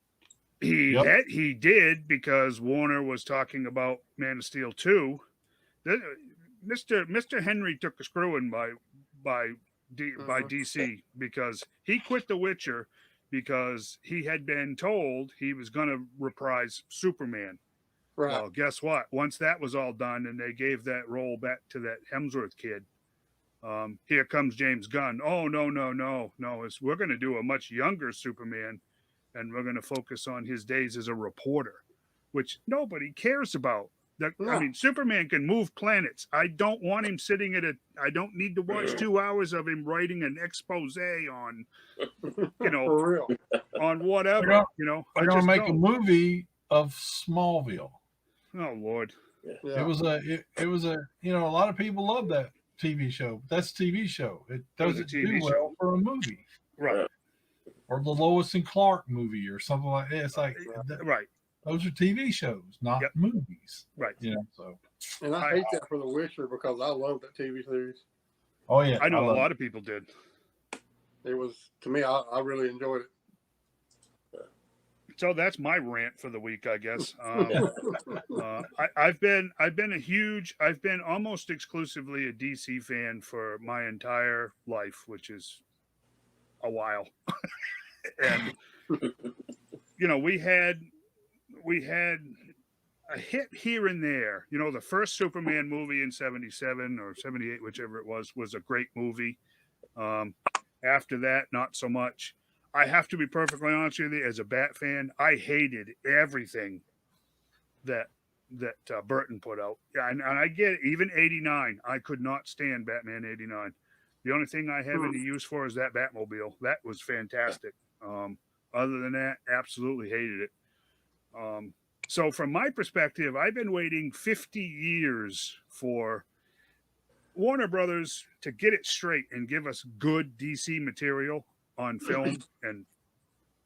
He did, because Warner was talking about Man of Steel 2. Mr. Henry took a screwing by DC, because he quit The Witcher because he had been told he was going to reprise Superman. Right. Well, guess what? Once that was all done and they gave that role back to that Hemsworth kid, here comes James Gunn. Oh, no. We're going to do a much younger Superman, and we're going to focus on his days as a reporter, which nobody cares about. I mean, Superman can move planets. I don't want him sitting I don't need to watch 2 hours of him writing an expose on, For real. on whatever, They're going to make a movie of Smallville. Oh, Lord. Yeah. It was a a lot of people love that TV show. That's a TV show. It doesn't do well for a movie. Right. Or the Lois and Clark movie or something like that. It's like, right. Those are TV shows, not movies. Right. So. And I hate that for The Witcher, because I love that TV series. Oh yeah, I know a love lot of people did. It was, to me, I really enjoyed it. So that's my rant for the week, I guess. I've been almost exclusively a DC fan for my entire life, which is a while. And you know, we had a hit here and there. You know, the first Superman movie in '77 or '78, whichever it was a great movie. After that, not so much. I have to be perfectly honest with you. As a Bat fan, I hated everything that Burton put out. Yeah, and I get it. Even '89, I could not stand Batman '89. The only thing I have any use for is that Batmobile. That was fantastic. Other than that, absolutely hated it. So from my perspective, I've been waiting 50 years for Warner Brothers to get it straight and give us good DC material on film, and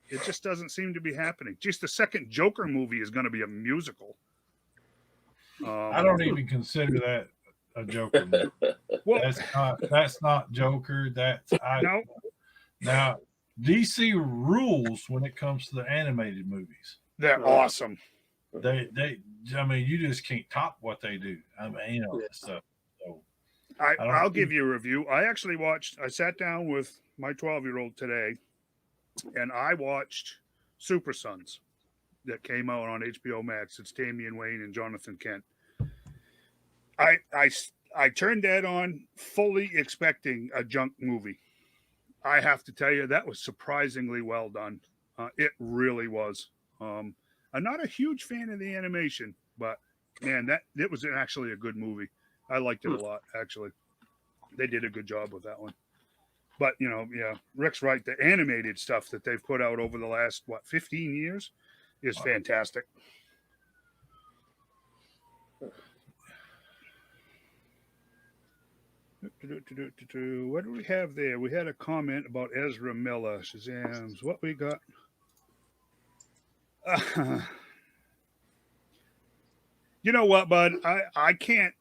it just doesn't seem to be happening. Just the second Joker movie is going to be a musical. I don't even consider that a Joker movie. Well, That's not Joker. no, Now DC rules when it comes to the animated movies. they're awesome. They I mean, you just can't top what they do. I mean, you know, so I'll give you a review. I sat down with my 12-year-old today, and I watched Super Sons that came out on HBO Max. It's Damian Wayne and Jonathan Kent. I turned that on fully expecting a junk movie. I have to tell you, that was surprisingly well done. It really was. I'm not a huge fan of the animation, but man, it was actually a good movie. I liked it a lot, actually. They did a good job with that one. But, you know, yeah, Rick's right. The animated stuff that they've put out over the last, 15 years is fantastic. What do we have there? We had a comment about Ezra Miller. Shazam's. What we got? You know what, bud? I can't.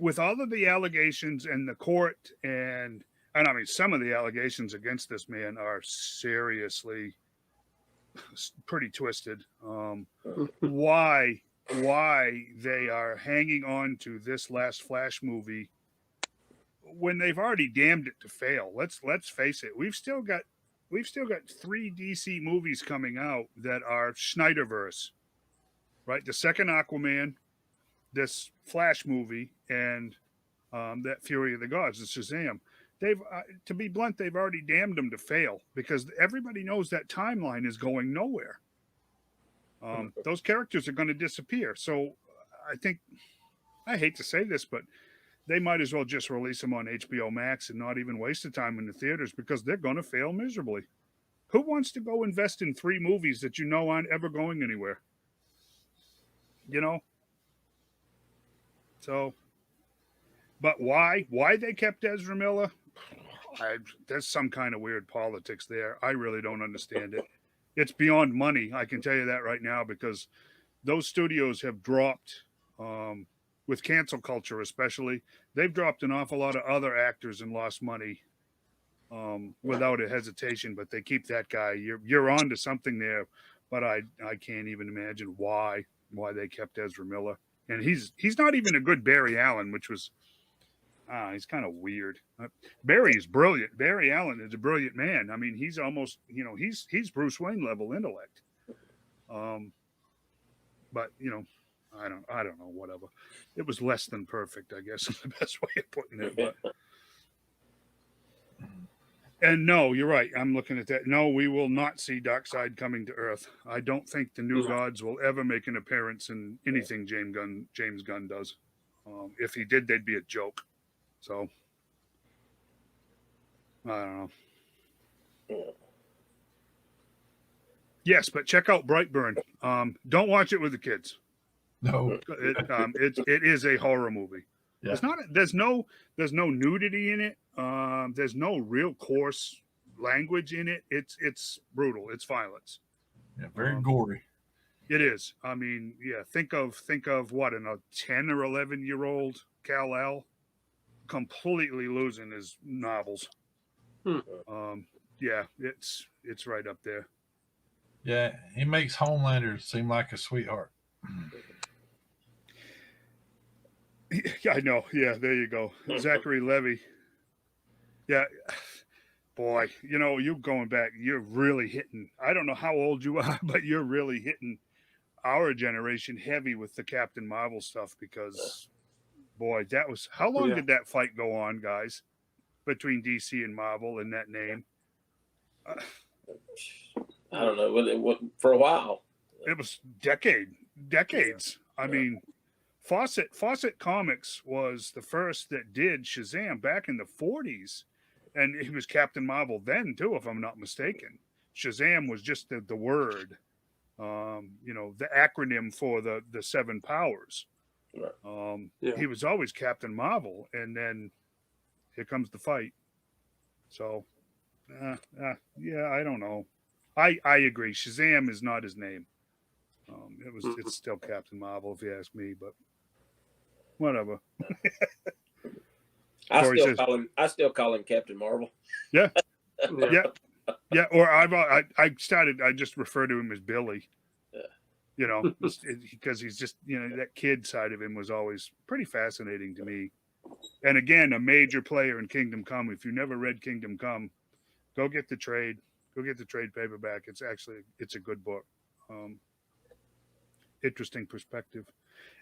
With all of the allegations in the court, and I mean, some of the allegations against this man are seriously pretty twisted. Why they are hanging on to this last Flash movie when they've already damned it to fail? Let's face it. We've still got 3 DC movies coming out that are Snyderverse, right? The second Aquaman, this Flash movie, and that Fury of the Gods, the Shazam. They've, to be blunt, they've already damned them to fail because everybody knows that timeline is going nowhere. Those characters are going to disappear. So I think, I hate to say this, but they might as well just release them on HBO Max and not even waste the time in the theaters because they're going to fail miserably. Who wants to go invest in 3 movies that you know aren't ever going anywhere? You know? So, but why they kept Ezra Miller? There's some kind of weird politics there. I really don't understand it. It's beyond money. I can tell you that right now because those studios have dropped, with cancel culture especially, they've dropped an awful lot of other actors and lost money without a hesitation. But they keep that guy. You're on to something there, but I can't even imagine why they kept Ezra Miller. And he's not even a good Barry Allen, which was he's kind of weird. Barry is brilliant. Barry Allen is a brilliant man. I mean, he's almost, he's Bruce Wayne level intellect. But I don't know, whatever. It was less than perfect, I guess is the best way of putting it. But and no, you're right. I'm looking at that. No, we will not see Darkseid coming to Earth. I don't think the New Gods will ever make an appearance in anything James Gunn does. If he did, they'd be a joke. So I don't know. Yes, but check out Brightburn. Don't watch it with the kids. No, it is a horror movie. Yeah. There's no nudity in it. There's no real coarse language in it. It's brutal. It's violence. Yeah, very gory. It is. I mean, yeah. Think of what, in a 10 or 11-year-old Kal-El completely losing his novels. Hmm. Yeah, it's right up there. Yeah, he makes Homelander seem like a sweetheart. Yeah, I know. Yeah, there you go. Zachary Levy. Yeah, boy, you going back, you're really hitting. I don't know how old you are, but you're really hitting our generation heavy with the Captain Marvel stuff because, boy, that was how long Yeah. did that fight go on, guys, between DC and Marvel in that name? I don't know. What for a while? It was decades. I mean, Fawcett Comics was the first that did Shazam back in the 40s, and he was Captain Marvel then too, if I'm not mistaken. Shazam was just the word, the acronym for the seven powers. He was always Captain Marvel, and then here comes the fight. So, yeah, I don't know. I agree. Shazam is not his name. It's still Captain Marvel if you ask me, but whatever. I Corey still call him Captain Marvel. Yeah. Yeah. Yeah. Or I just refer to him as Billy. Yeah. Because he's just that kid side of him was always pretty fascinating to me. And again, a major player in Kingdom Come. If you never read Kingdom Come, go get the trade. Go get the trade paperback. It's a good book. Interesting perspective.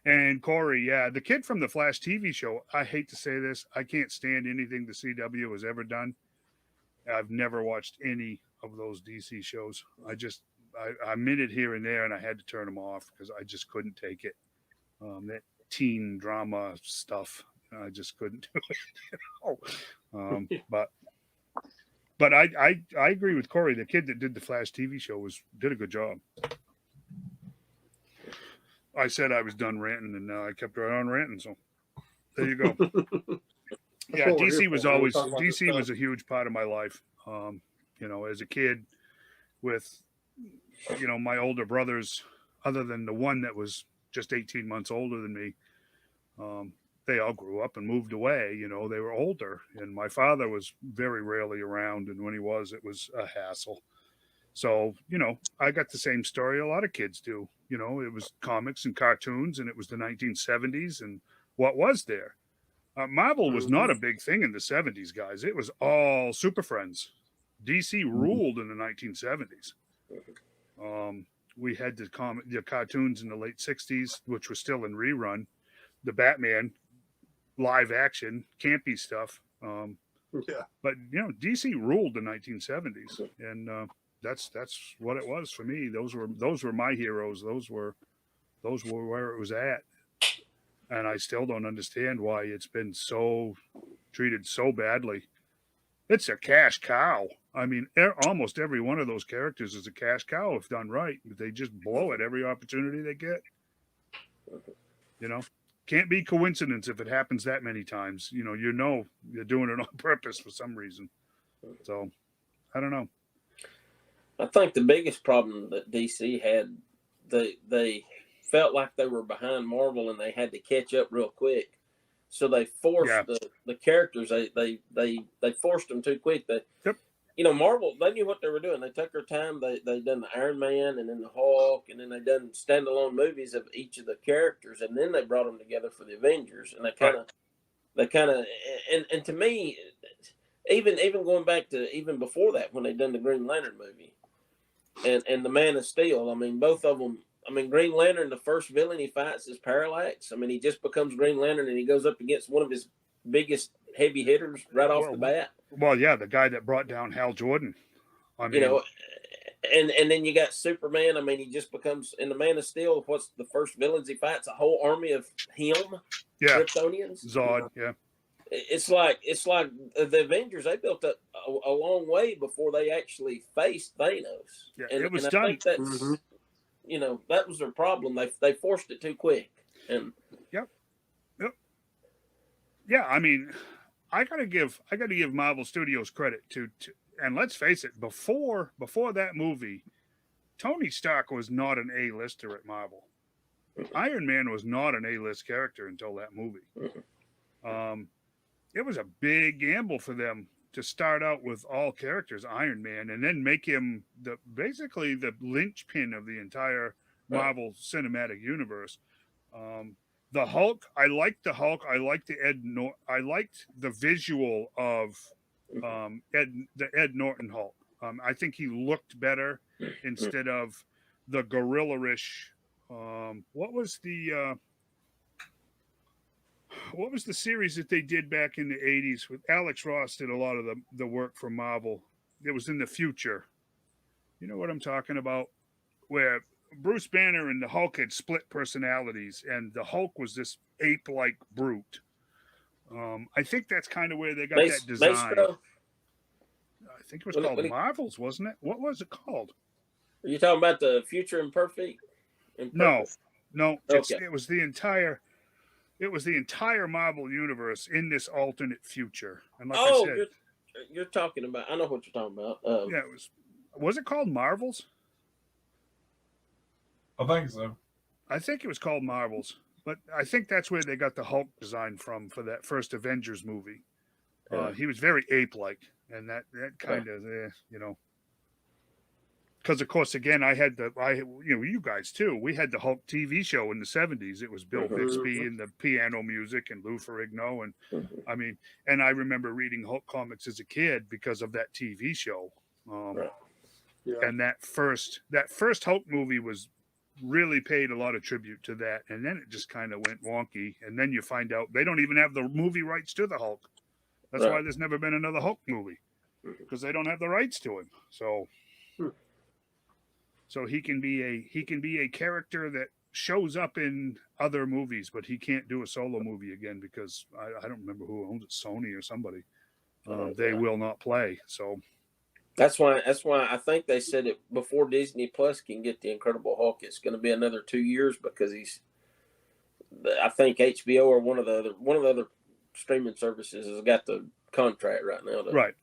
And Corey, yeah, the kid from the Flash TV show. I hate to say this, I can't stand anything the CW has ever done. I've never watched any of those DC shows. I'm in it here and there, and I had to turn them off because I just couldn't take it. That teen drama stuff, I just couldn't do it. But I agree with Corey. The kid that did the Flash TV show did a good job. I said I was done ranting, and I kept right on ranting. So there you go. Yeah, DC was a huge part of my life. As a kid, with my older brothers, other than the one that was just 18 months older than me, they all grew up and moved away. They were older, and my father was very rarely around, and when he was, it was a hassle. So, I got the same story a lot of kids do. It was comics and cartoons, and it was the 1970s, and what was there? Marvel was not a big thing in the 70s, guys. It was all Super Friends. DC ruled in the 1970s. We had the cartoons in the late 60s, which was still in rerun. The Batman live action, campy stuff. But DC ruled the 1970s, and that's what it was for me. Those were my heroes. Those were where it was at, and I still don't understand why it's been treated so badly. It's a cash cow. I mean, almost every one of those characters is a cash cow if done right. They just blow it every opportunity they get. Can't be coincidence if it happens that many times. You're doing it on purpose for some reason. So, I don't know. I think the biggest problem that DC had, they felt like they were behind Marvel and they had to catch up real quick. So they forced the characters. They forced them too quick. Marvel, they knew what they were doing. They took their time. They done the Iron Man and then the Hulk, and then they done standalone movies of each of the characters, and then they brought them together for the Avengers. And they kind of, and to me, even going back to even before that, when they done the Green Lantern movie, and the Man of Steel. I mean, both of them. I mean, Green Lantern, the first villain he fights is Parallax. I mean, he just becomes Green Lantern and he goes up against one of his biggest heavy hitters right off the bat. Well, yeah, the guy that brought down Hal Jordan. I mean, and then you got Superman. I mean, he just becomes in the Man of Steel. What's the first villains he fights? A whole army of him, Kryptonians. Zod, yeah. It's like the Avengers. They built up a long way before they actually faced Thanos. Yeah, and, it was and done. I think that's that was their problem. They forced it too quick. And yep. Yeah, I mean, I gotta give Marvel Studios credit to and let's face it, before that movie, Tony Stark was not an A-lister at Marvel. Iron Man was not an A-list character until that movie. a big gamble for them to start out with all characters Iron Man and then make him basically the linchpin of the entire Marvel Cinematic Universe. The Hulk, I liked the Hulk. I liked I liked the visual of the Ed Norton Hulk. I think he looked better instead of the gorilla-ish. What was the series that they did back in the 80s with Alex Ross did a lot of the work for Marvel. It was in the future. You know what I'm talking about? Where Bruce Banner and the Hulk had split personalities, and the Hulk was this ape-like brute. I think that's kind of where they got that design. I think it was called Marvels, wasn't it? What was it called? Are you talking about the Future Imperfect? No. Okay. It was the entire Marvel universe in this alternate future. And like I said, you're talking about. I know what you're talking about. Yeah, was it called Marvels? I think so. I think it was called Marvels, but I think that's where they got the Hulk design from for that first Avengers movie. He was very ape-like, and that kind of, because of course, again, you guys too. We had the Hulk TV show in the 70s. It was Bill Bixby and the piano music and Lou Ferrigno, and and I remember reading Hulk comics as a kid because of that TV show. And that first Hulk movie really paid a lot of tribute to that, and then it just kind of went wonky. And then you find out they don't even have the movie rights to the Hulk. That's why there's never been another Hulk movie, because they don't have the rights to him. So he can be a character that shows up in other movies, but he can't do a solo movie again because I don't remember who owns it, Sony or somebody. They will not play. So that's why I think they said it before Disney Plus can get the Incredible Hulk. It's going to be another 2 years because I think HBO or one of the other streaming services has got the contract right now to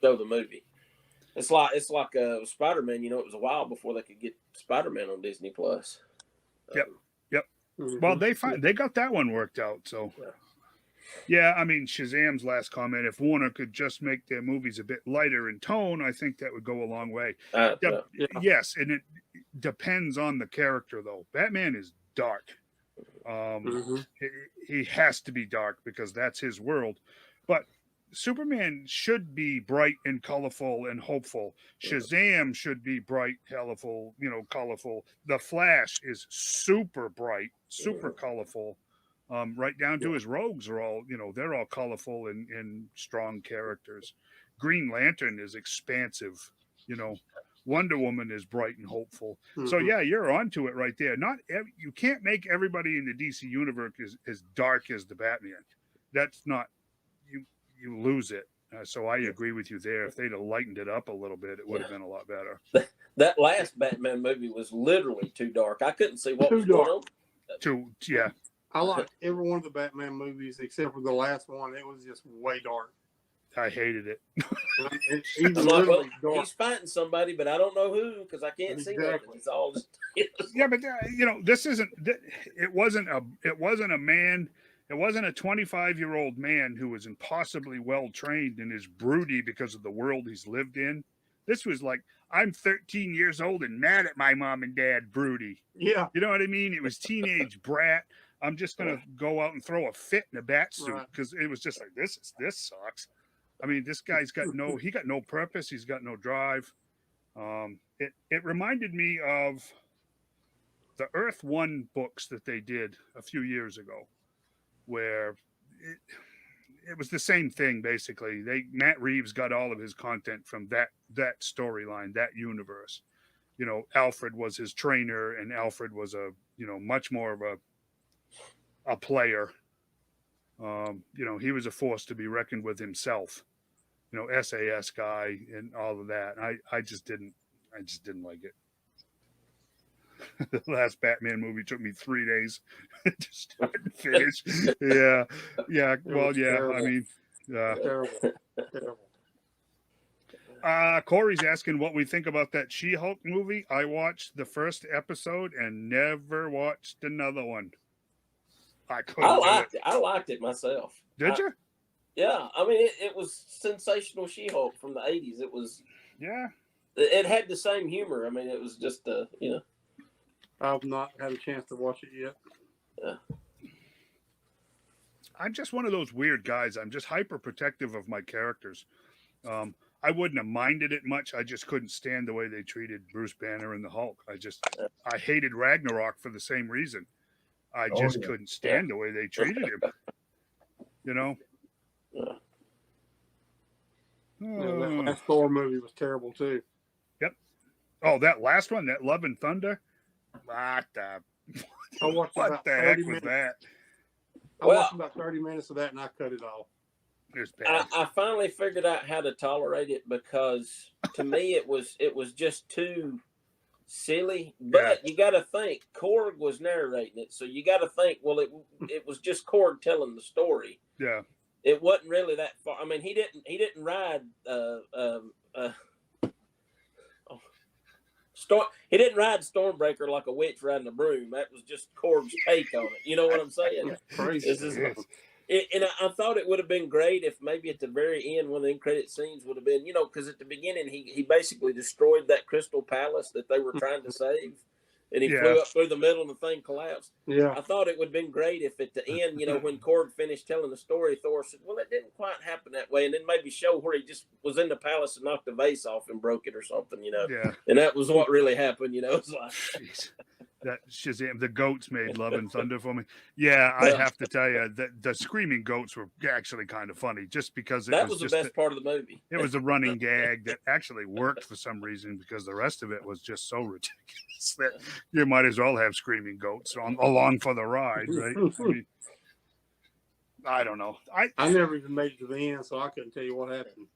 show the movie. It's like Spider-Man. It was a while before they could get Spider-Man on Disney Plus. Yep. Well, they got that one worked out. So, yeah, I mean, Shazam's last comment: if Warner could just make their movies a bit lighter in tone, I think that would go a long way. Yes, and it depends on the character, though. Batman is dark. He has to be dark because that's his world. But Superman should be bright and colorful and hopeful. Shazam should be bright, colorful. The Flash is super bright, super colorful. Right down to his rogues are all, they're all colorful and strong characters. Green Lantern is expansive. Wonder Woman is bright and hopeful. So yeah, you're onto it right there. You can't make everybody in the DC universe as dark as the Batman. That's not you lose it. So I agree with you there. If they'd have lightened it up a little bit, it would have been a lot better. That last Batman movie was literally too dark. I couldn't see what was going on. I liked every one of the Batman movies except for the last one. It was just way dark. I hated it. He's fighting somebody, but I don't know who because I can't see nothing. It's all just yeah, but this isn't. It wasn't a man. It wasn't a 25-year-old man who was impossibly well trained and is broody because of the world he's lived in. This was like, I'm 13 years old and mad at my mom and dad, broody. Yeah, you know what I mean. It was teenage brat. I'm just gonna go out and throw a fit in a bat suit because it was just like this sucks. I mean, this guy's got no purpose. He's got no drive. It reminded me of the Earth One books that they did a few years ago, where it was the same thing basically. Matt Reeves got all of his content from that storyline, that universe. Alfred was his trainer, and Alfred was much more of a player. He was a force to be reckoned with himself. SAS guy and all of that. I just didn't like it. The last Batman movie took me 3 days to start and finish. Yeah. Well, yeah. Terrible. I mean, terrible. Corey's asking what we think about that She-Hulk movie. I watched the first episode and never watched another one. I liked it myself. Did you? Yeah, I mean, it was sensational She-Hulk from the 80s. Yeah. It had the same humor. I mean, it was just, I've not had a chance to watch it yet. I'm just one of those weird guys. I'm just hyper protective of my characters. I wouldn't have minded it much. I just couldn't stand the way they treated Bruce Banner and the Hulk. I hated Ragnarok for the same reason. I Oh, just yeah. couldn't stand the way they treated him. You know? Yeah. That last Thor movie was terrible too. Yep. Oh, that last one, that Love and Thunder. What the? I watched What about the 30 heck was minutes. that? I watched about 30 minutes of that and I cut it off. It was bad. I finally figured out how to tolerate it because to me it was just too silly. But you got to think Korg was narrating it, so you got to think. Well, it was just Korg telling the story. Yeah. It wasn't really that far. I mean, he didn't ride he didn't ride Stormbreaker like a witch riding a broom. That was just Korg's take on it. You know what I'm saying? Crazy. And I thought it would have been great if maybe at the very end, one of the end credit scenes would have been, because at the beginning he basically destroyed that Crystal Palace that they were trying to save, and he flew up through the middle and the thing collapsed. Yeah. I thought it would have been great if at the end, when Korg finished telling the story, Thor said, "Well, it didn't quite happen that way," and then maybe show where he just was in the palace and knocked the vase off and broke it or something, Yeah. And that was what really happened, It's like, jeez. That Shazam, the goats made Love and Thunder for me. Yeah, I have to tell you that the screaming goats were actually kind of funny, just because that was the just best part of the movie. It was a running gag that actually worked for some reason, because the rest of it was just so ridiculous that you might as well have screaming goats along for the ride, right? I mean, I don't know. I never even made it to the end, so I couldn't tell you what happened.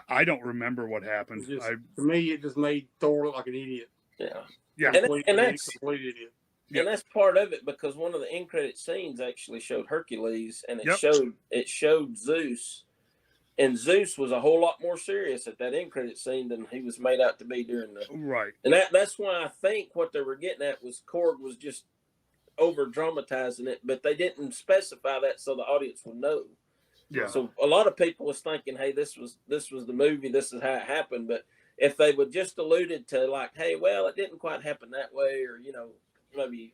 I don't remember what happened. For me, it just made Thor look like an idiot. Yeah. Yeah. And that's complete idiot. And that's part of it, because one of the end credit scenes actually showed Hercules, and it showed Zeus, and Zeus was a whole lot more serious at that end credit scene than he was made out to be during the right. And that's why I think what they were getting at was Korg was just over dramatizing it, but they didn't specify that so the audience would know. Yeah. So a lot of people was thinking, hey, this was the movie, this is how it happened. But if they would just alluded to like, hey, well, it didn't quite happen that way, or maybe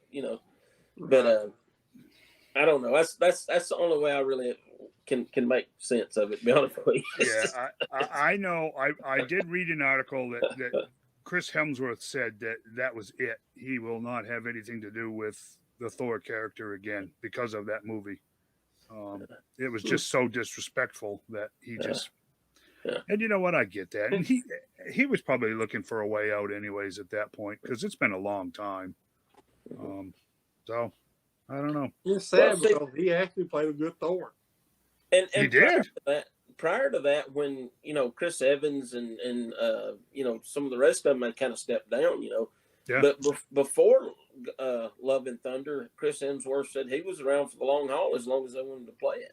but I don't know. That's the only way I really can make sense of it. Be honest with you. Yeah, I know. I did read an article that Chris Hemsworth said that was it. He will not have anything to do with the Thor character again because of that movie. It was just so disrespectful that he just. Yeah. And you know what? I get that. And he was probably looking for a way out anyways at that point, because it's been a long time. So I don't know. It's sad because he actually played a good Thor. And he did. Prior to that, when Chris Evans and some of the rest of them had kind of stepped down, Yeah. But before Love and Thunder, Chris Hemsworth said he was around for the long haul as long as they wanted to play it.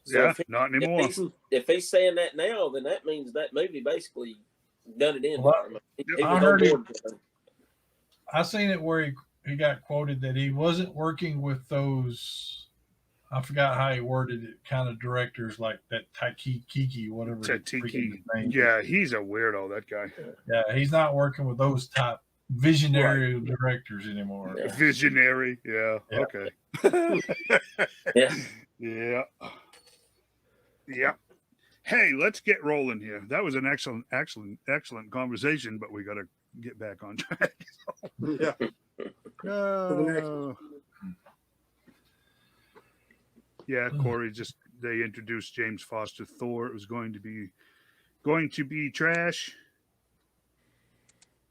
So not anymore. If he's saying that now, then that means that movie basically done it in. I seen it where he got quoted that he wasn't working with those. I forgot how he worded it. Kind of directors like that Kiki, whatever. Tiki. Yeah, he's a weirdo. That guy. Yeah, he's not working with those type visionary directors anymore. Yeah. Visionary. Yeah. Okay. Yeah. Yeah. Hey, let's get rolling here. That was an excellent conversation, but we got to get back on track. Yeah. Yeah, Corey, they introduced James Foster Thor. It was going to be trash.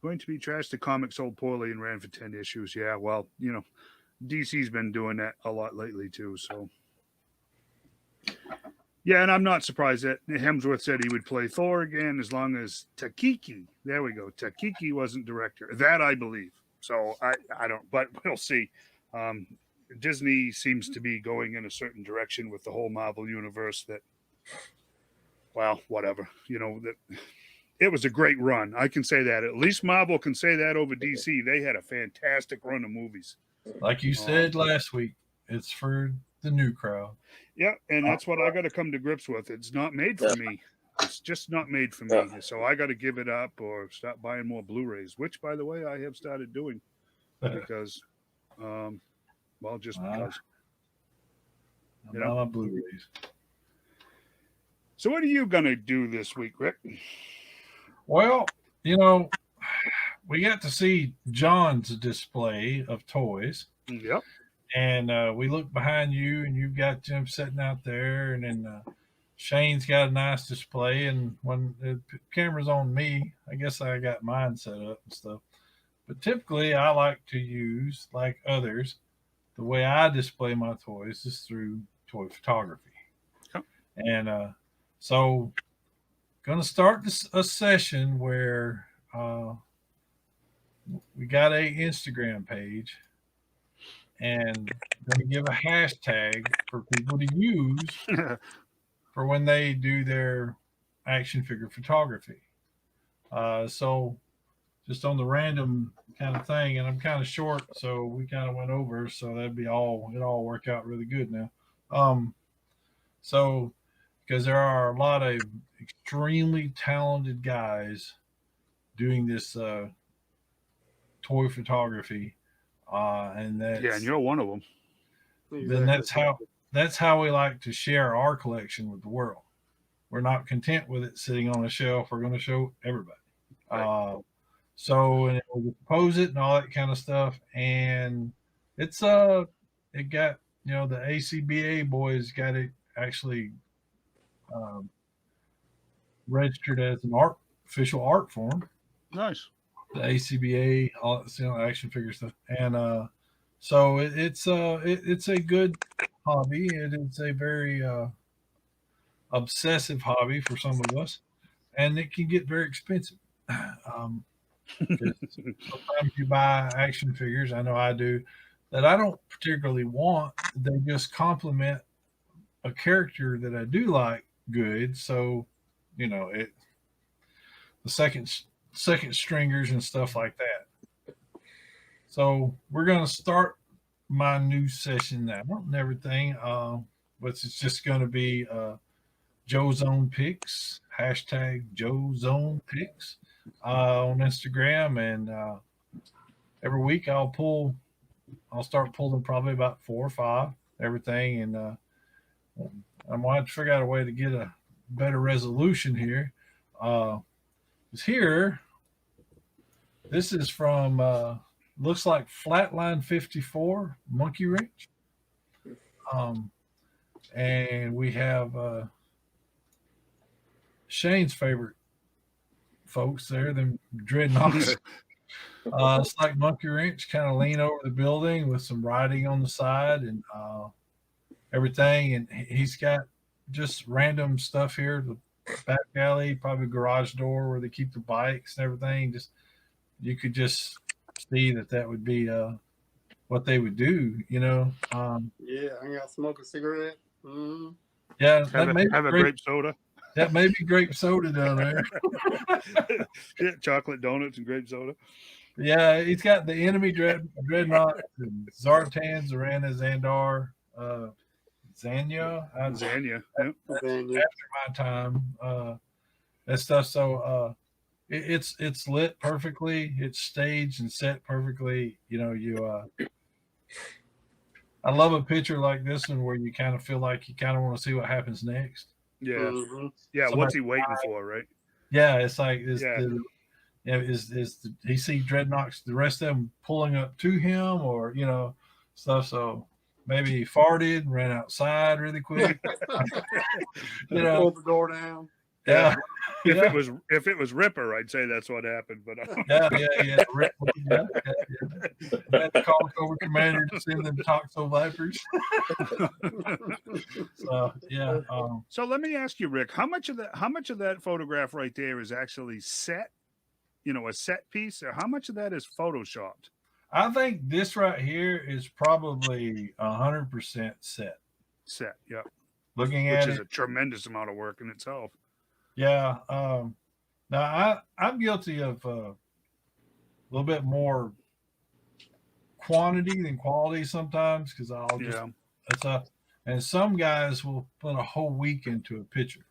Going to be trash. The comic sold poorly and ran for 10 issues. Yeah, well, DC's been doing that a lot lately too, so. Yeah, and I'm not surprised that Hemsworth said he would play Thor again as long as Takiki, there we go, Takiki wasn't director. That I believe. So I don't, but we'll see. Disney seems to be going in a certain direction with the whole Marvel universe that, well, whatever. It was a great run. I can say that. At least Marvel can say that over DC. They had a fantastic run of movies. Like you said last week, it's for the new crowd. Yeah, and that's what I got to come to grips with. It's not made for me. It's just not made for me. So I got to give it up or stop buying more Blu-rays, which, by the way, I have started doing because, well, just because. I'm not on Blu-rays. So what are you going to do this week, Rick? Well, we got to see John's display of toys. Yep. And we look behind you, and you've got Jim sitting out there, and then Shane's got a nice display. And when the camera's on me, I guess I got mine set up and stuff. But typically, I like to use, like others, the way I display my toys is through toy photography. Yep. And so, going to start a session where we got a Instagram page. And going to give a hashtag for people to use for when they do their action figure photography. So just on the random kind of thing, and I'm kind of short, so we kind of went over, so it all worked out really good now. So because there are a lot of extremely talented guys doing this toy photography. And and you're one of them. Then that's how we like to share our collection with the world. We're not content with it sitting on a shelf. We're going to show everybody. Right. And we'll pose it and all that kind of stuff. And it got the ACBA boys got it actually registered as an official art form. Nice. The ACBA, action figure stuff, and so it's a good hobby. It's a very obsessive hobby for some of us, and it can get very expensive. Sometimes you buy action figures, I know I do, that I don't particularly want. They just complement a character that I do like good. So, the second stringers and stuff like that. So we're going to start my new session now and everything. But it's just going to be Joe's Own Picks, hashtag Joe's Own Picks on Instagram. And every week I'll start pulling probably about 4 or 5, everything. And I'm going to have to figure out a way to get a better resolution here. Here, this is from looks like Flatline 54 Monkey Wrench, and we have Shane's favorite folks there, them dreadnoughts. It's like Monkey Wrench, kind of lean over the building with some writing on the side and everything, and he's got just random stuff here. The back alley, probably garage door where they keep the bikes and everything. Just you could just see that would be what they would do, Yeah, I got smoke a cigarette. Mm-hmm. Yeah, have a grape soda. That may be grape soda down there. Yeah, chocolate donuts and grape soda. Yeah, he's got the enemy dreadnought, and Zartan, Zorana, Xandar, Zanya. Zanya. After my time, that stuff. So it's lit perfectly. It's staged and set perfectly. I love a picture like this one where you kind of feel like you kind of want to see what happens next. Yeah, yeah. What's he waiting for, right? Yeah, it's like is he see dreadnoughts, the rest of them pulling up to him, or stuff. So maybe he farted and ran outside really quick. Pulled the door down. Yeah. If it was Ripper, I'd say that's what happened. But yeah. Ripper, yeah. Had to call Cobra Commander to send them Toxo Vipers. So yeah. So let me ask you, Rick, how much of that photograph right there is actually set? A set piece, or how much of that is photoshopped? I think this right here is probably 100% set. Set, yeah. Looking at it, which is a tremendous amount of work in itself. Yeah. Now I'm guilty of a little bit more quantity than quality sometimes, because I'll just and some guys will put a whole week into a picture.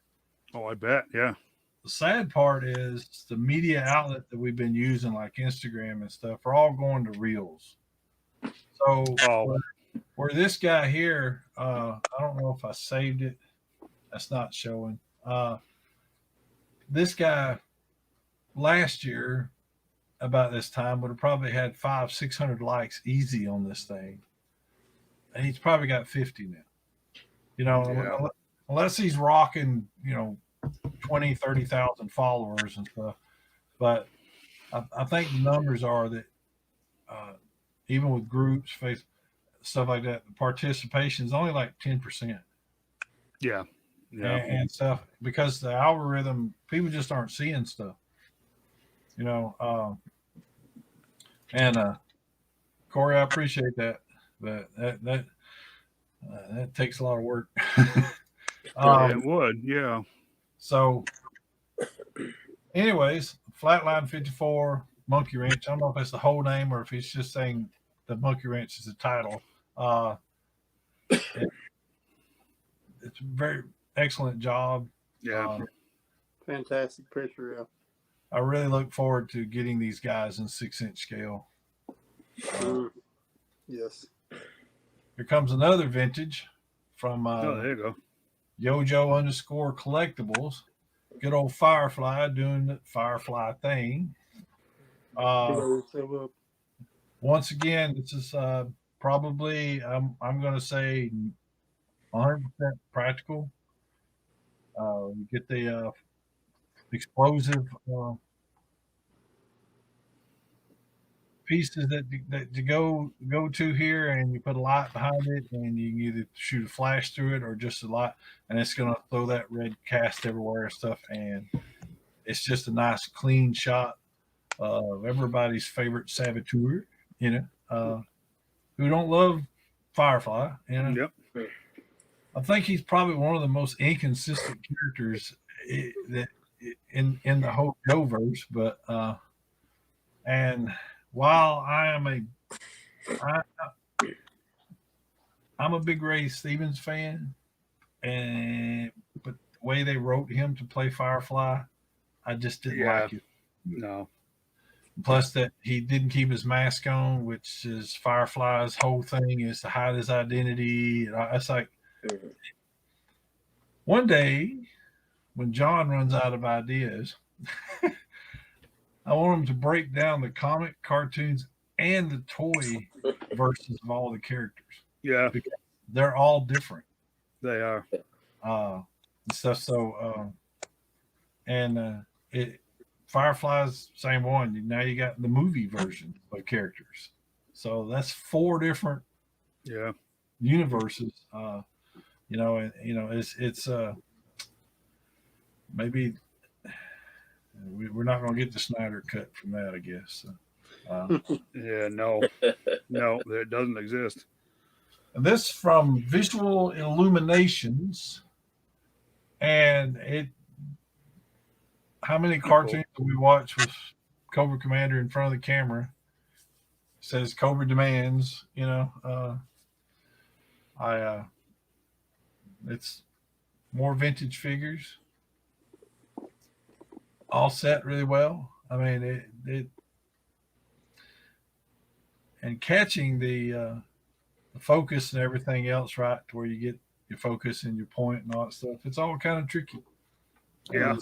Oh, I bet. Yeah. The sad part is the media outlet that we've been using, like Instagram and stuff, are all going to Reels. So Oh, where this guy here, I don't know if I saved it. That's not showing. This guy last year about this time would have probably had 500-600 likes easy on this thing. And he's probably got 50 now. You know, Yeah. unless he's rocking, 20-30,000 followers and stuff. But I think the numbers are that even with groups, face stuff like that, the participation is only like 10%. Yeah. Yeah. And stuff, because the algorithm, people just aren't seeing stuff. And Corey, I appreciate that, but that takes a lot of work. It would. Yeah. So, anyways, Flatline 54 Monkey Wrench. I don't know if that's the whole name or if he's just saying the Monkey Wrench is the title. It's a very excellent job. Yeah. Fantastic picture. Yeah. I really look forward to getting these guys in 6-inch scale. Yes. Here comes another vintage from Oh, there you go. Yojo_collectibles. Good old Firefly doing the Firefly thing. Once again, this is probably, I'm going to say 100% practical. You get the explosive pieces that you go to here, and you put a light behind it, and you can either shoot a flash through it or just a light, and it's going to throw that red cast everywhere and stuff, and it's just a nice clean shot of everybody's favorite saboteur, who don't love Firefly. Yep. I think he's probably one of the most inconsistent characters that in the whole Joe-verse, but and while I'm a big Ray Stevens fan, but the way they wrote him to play Firefly, I just didn't like it. No. Plus that he didn't keep his mask on, which is Firefly's whole thing is to hide his identity. It's like one day when John runs out of ideas, I want him to break down the comic, cartoons, and the toy versions of all the characters. Yeah. Because they're all different. They are. And stuff. So, Firefly's same one. Now you got the movie version of characters. So that's 4 different universes. It's maybe we're not going to get the Snyder cut from that, I guess. Yeah, no, it doesn't exist. And this from Visual Illuminations, and how many cartoons do we watch with Cobra Commander in front of the camera? It says Cobra Demands, it's more vintage figures, all set really well. I mean, it and catching the focus and everything else right to where you get your focus and your point and all that stuff. It's all kind of tricky. Yeah.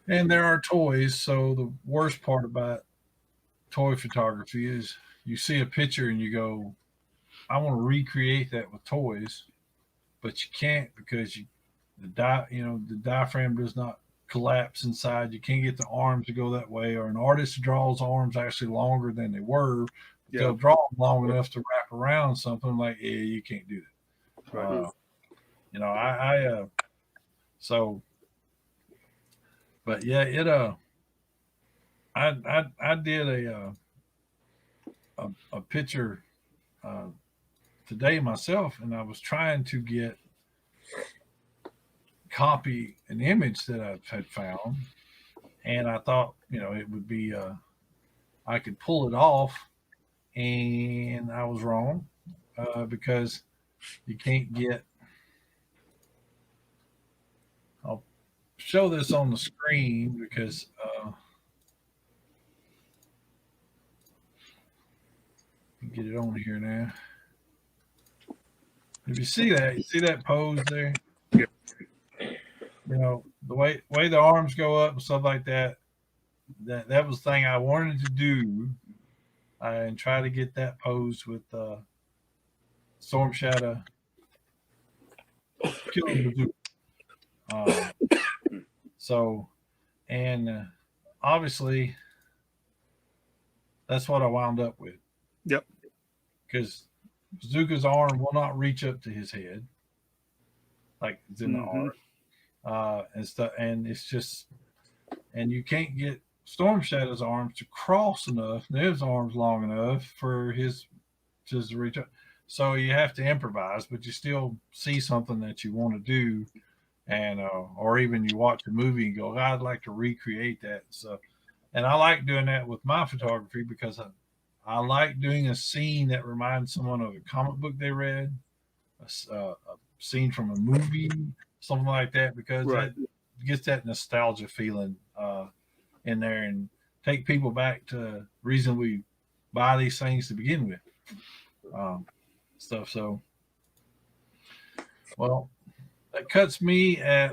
And there are toys. So the worst part about toy photography is you see a picture and you go, I want to recreate that with toys, but you can't because the diaphragm does not collapse inside. You can't get the arms to go that way, or an artist draws arms actually longer than they were. Yeah. They'll draw them long enough to wrap around something like, you can't do that. Right. But yeah, I did a picture today myself, and I was trying to copy an image that I had found, and I thought, it would be I could pull it off and I was wrong because you can't get. I'll show this on the screen because get it on here now. If you see that pose there. Yep. You know the way the arms go up and stuff like that. That was the thing I wanted to do, and try to get that pose with Storm Shadow killing Bazooka. So, and obviously, that's what I wound up with. Yep. Because Bazooka's arm will not reach up to his head, like it's in the art, and stuff. And it's just, and you can't get Storm Shadow's arms to cross enough, his arms long enough for his just to reach up. So you have to improvise, but you still see something that you want to do, and or even you watch a movie and go, I'd like to recreate that. So, and I like doing that with my photography because I like doing a scene that reminds someone of a comic book they read, a scene from a movie, something like that, because that gets that nostalgia feeling in there and take people back to the reason we buy these things to begin with. Stuff. So, well, that cuts me at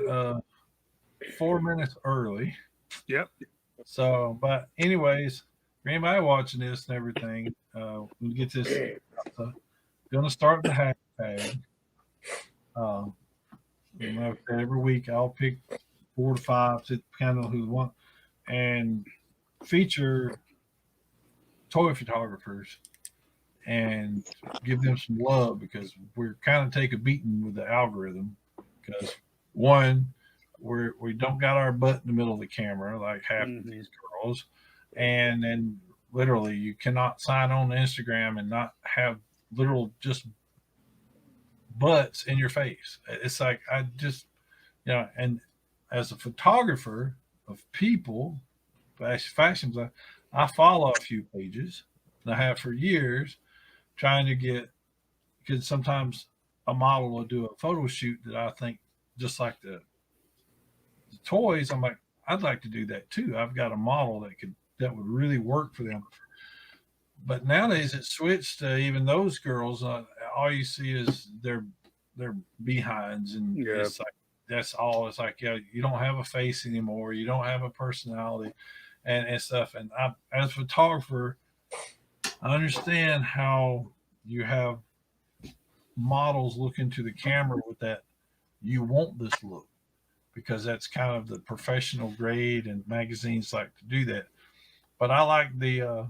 4 minutes early. Yep. So, but anyways, for anybody watching this and everything, we'll get this. Gonna start the hashtag. Every week I'll pick 4 to 5, kind of who want, and feature toy photographers and give them some love because we're kind of take a beating with the algorithm because one, we don't got our butt in the middle of the camera like half of these girls, and then literally you cannot sign on to Instagram and not have literal just butts in your face. It's like I just and as a photographer of people, fashions, I follow a few pages and I have for years trying to get, because sometimes a model will do a photo shoot that I think just like the toys, I'm like, I'd like to do that too. I've got a model that would really work for them. But nowadays it switched to even those girls, all you see is their behinds, and it's like that's all. It's like you don't have a face anymore, you don't have a personality and stuff. And I, as a photographer, I understand how you have models look into the camera with that you want this look because that's kind of the professional grade and magazines like to do that. But I like the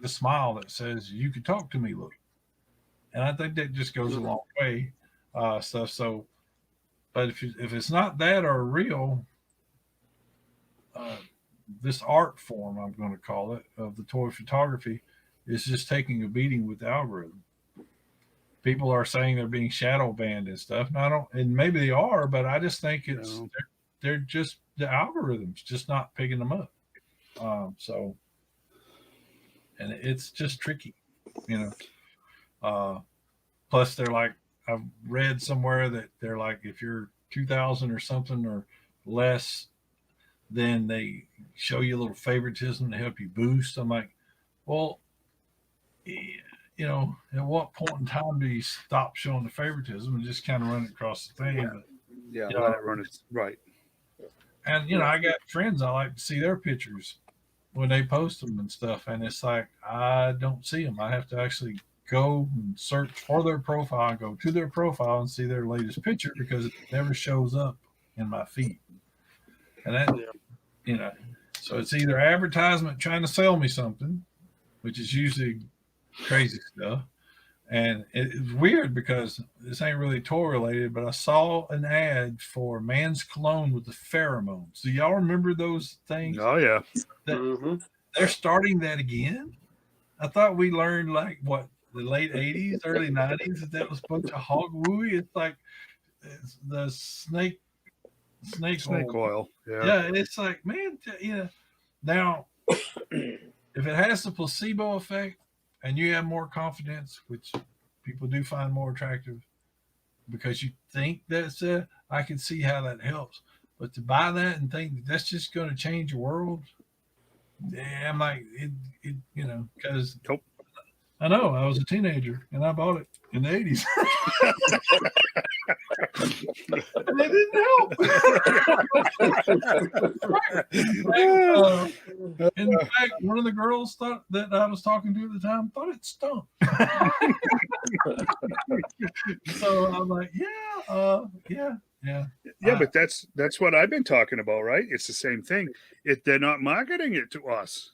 smile that says you can talk to me look. And I think that just goes a long way. Stuff. So but if it's not that or real, this art form, I'm going to call it, of the toy photography is just taking a beating with the algorithm. People are saying they're being shadow banned and stuff. And I don't, and maybe they are, but I just think they're just the algorithms just not picking them up. So, and it's just tricky, plus they're like, I've read somewhere that they're like, if you're 2,000 or something or less, then they show you a little favoritism to help you boost. I'm like, well, at what point in time do you stop showing the favoritism and just kind of run it across the thing? Let it run it right. And I got friends, I like to see their pictures when they post them and stuff, and it's like I don't see them. I have to actually go and search for their profile, go to their profile and see their latest picture because it never shows up in my feed. And that, so it's either advertisement trying to sell me something, which is usually crazy stuff. And it's weird because this ain't really toy related, but I saw an ad for Man's Cologne with the pheromones. Do y'all remember those things? Oh, yeah. They're starting that again. I thought we learned like what, the late 80s, early 90s, that was a bunch of hog wooey. It's like the snake oil. Yeah, it's like, man, now if it has the placebo effect and you have more confidence, which people do find more attractive because you think that's it, I can see how that helps. But to buy that and think that that's just going to change your world, yeah, I'm like, because Nope. I know I was a teenager and I bought it in the 80s. And it didn't help. In fact, one of the girls thought that I was talking to at the time thought it stunk. So I'm like, yeah. Yeah, but that's what I've been talking about, right? It's the same thing. They're not marketing it to us.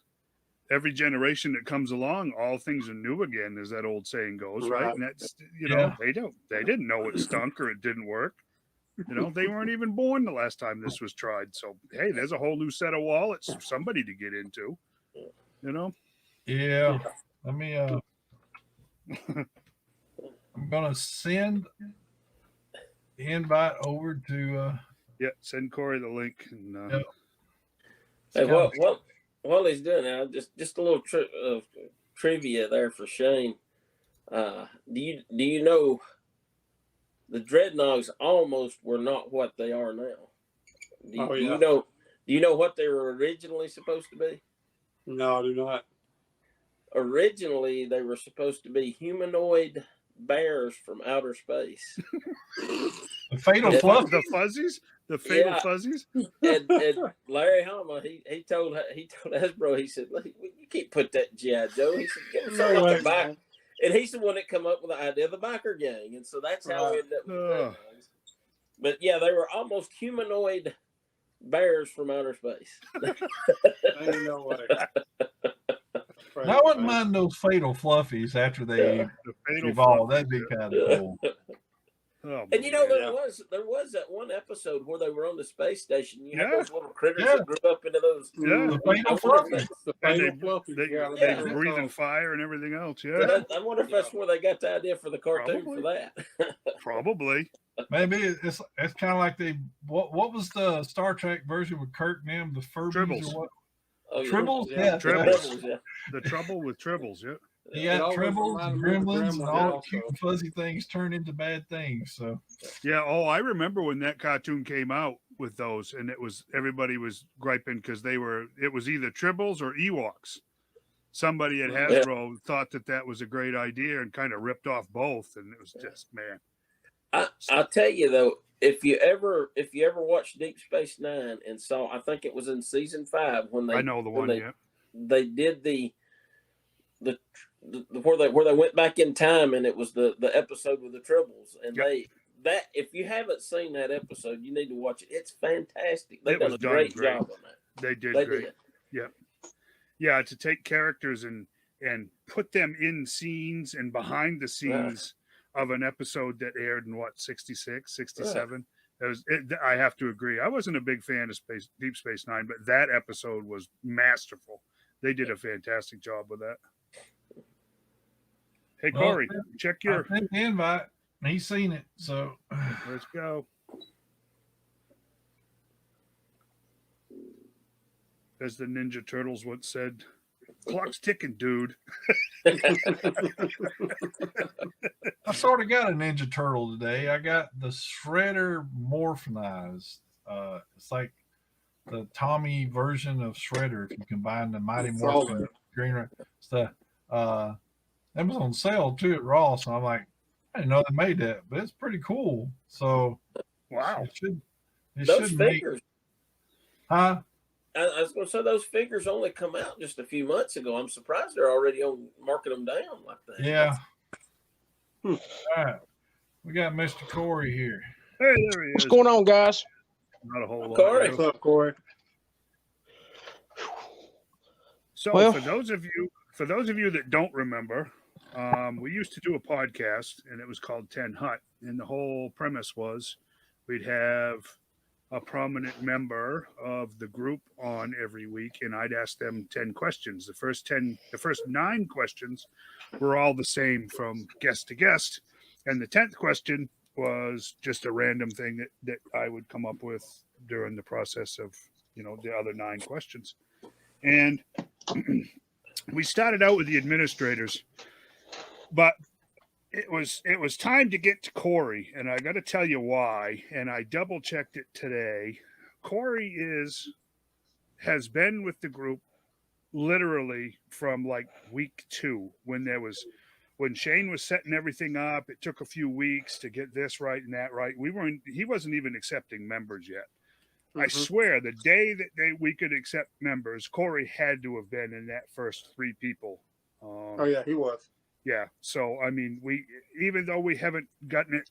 Every generation that comes along, all things are new again, as that old saying goes, right? And that's they didn't know it stunk or it didn't work. They weren't even born the last time this was tried. So hey, there's a whole new set of wallets for somebody to get into. Yeah. Let me I'm gonna send the invite over to send Corey the link and yep. Hey, while he's doing that, just a little trivia there for Shane. Do you know the Dreadnoks almost were not what they are now? Do you know what they were originally supposed to be? No, I do not. Originally, they were supposed to be humanoid bears from outer space. The fatal the fluff. fuzzies, the fatal fuzzies. And Larry Hama, he told Hasbro, he said, "You can't put that in G.I. Joe." He said, "Get him something like a bike." And he's the one that come up with the idea of the biker gang, and so that's how we ended up with that. But yeah, they were almost humanoid bears from outer space. Ain't no way. I wouldn't mind those fatal fluffies after they evolve. That'd be kind of cool. And there was that one episode where they were on the space station. You had those little critters that grew up into those. The fatal fluffies. They were breathing fire and everything else. Yeah. I wonder if that's where they got the idea for the cartoon for that. Probably. Maybe it's kind of like what was the Star Trek version with Kirk and them, the Furbies or what? Oh, Tribbles? Yeah. Tribbles, yeah. The trouble with Tribbles, yeah. Yeah, Tribbles, Gremlins, and all cute and fuzzy things turn into bad things. So yeah. Oh, I remember when that cartoon came out with those, and everybody was griping because it was either Tribbles or Ewoks. Somebody at Hasbro thought that was a great idea and kind of ripped off both, and it was just man. I'll tell you though, if you ever watched Deep Space Nine and saw, I think it was in season 5 when I know the one. They did the where they went back in time, and it was the episode with the Tribbles, and if you haven't seen that episode, you need to watch it. It's fantastic. They've done a great job on that. They did great. Yeah, to take characters and put them in scenes and behind the scenes of an episode that aired in 66, 67. I have to agree. I wasn't a big fan of Deep Space Nine, but that episode was masterful. They did a fantastic job with that. Hey, Corey, check your invite. He's seen it, so let's go. As the Ninja Turtles once said, "Clock's ticking, dude." I sort of got a Ninja Turtle today. I got the Shredder Morphinized. It's like the Tommy version of Shredder. If you combine the Mighty Morphin Green stuff, that was on sale too at Ross. And I'm like, I didn't know they made that, but it's pretty cool. So wow, those figures, huh? I was going to say those figures only come out just a few months ago. I'm surprised they're already marking them down like that. Yeah. All right, we got Mr. Corey here. Hey, there he is. What's going on, guys? Not a whole lot. Corey. What's up, Corey? So, for those of you that don't remember, we used to do a podcast, and it was called 10 Hut, and the whole premise was we'd have a prominent member of the group on every week, and I'd ask them 10 questions. The first 9 questions were all the same from guest to guest, and the 10th question was just a random thing that I would come up with during the process of the other 9 questions. And we started out with the administrators, but it was time to get to Corey, and I got to tell you why. And I double checked it today. Corey has been with the group literally from like week 2 when Shane was setting everything up. It took a few weeks to get this right and that right. He wasn't even accepting members yet. I swear the day that we could accept members, Corey had to have been in that first 3 people. Oh yeah, he was. Yeah. So, I mean, even though we haven't gotten it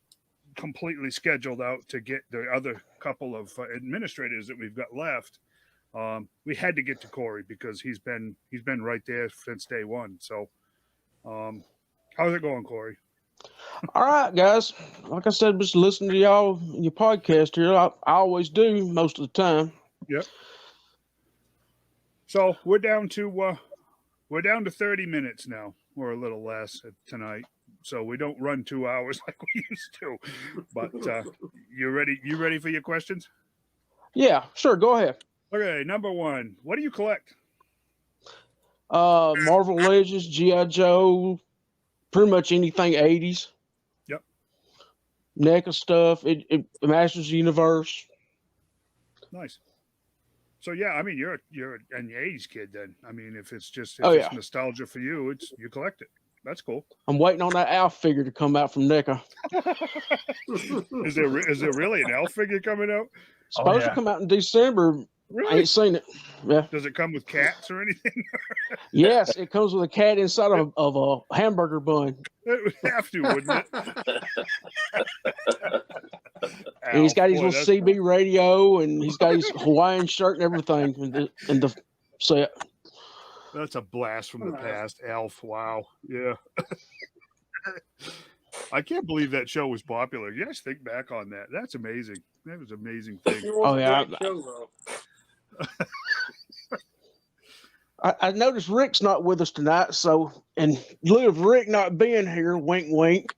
completely scheduled out to get the other couple of administrators that we've got left, we had to get to Corey because he's been right there since day one. So, how's it going, Corey? All right, guys. Like I said, just listening to y'all, your podcast here. I always do most of the time. Yep. So we're down to 30 minutes now, or a little less tonight. So we don't run 2 hours like we used to. But you ready? You ready for your questions? Yeah, sure. Go ahead. Okay, number 1. What do you collect? Marvel Legends, G.I. Joe, pretty much anything 80s. Yep. NECA stuff, Masters of the Universe. Nice. So yeah, I mean you're an 80s kid then. I mean if it's nostalgia for you, you collect it. That's cool. I'm waiting on that Alf figure to come out from NECA. Is there really an Alf figure coming out? Supposed to come out in December. Really? I ain't seen it. Yeah. Does it come with cats or anything? Yes, it comes with a cat inside of a hamburger bun. It would have to, wouldn't it? And he's got his little CB radio, and he's got his Hawaiian shirt and everything in the set. That's a blast from the past, Alf. Wow. Yeah. I can't believe that show was popular. You guys think back on that. That's amazing. That was an amazing thing. Oh, yeah. I noticed Rick's not with us tonight, so in lieu of Rick not being here, wink, wink.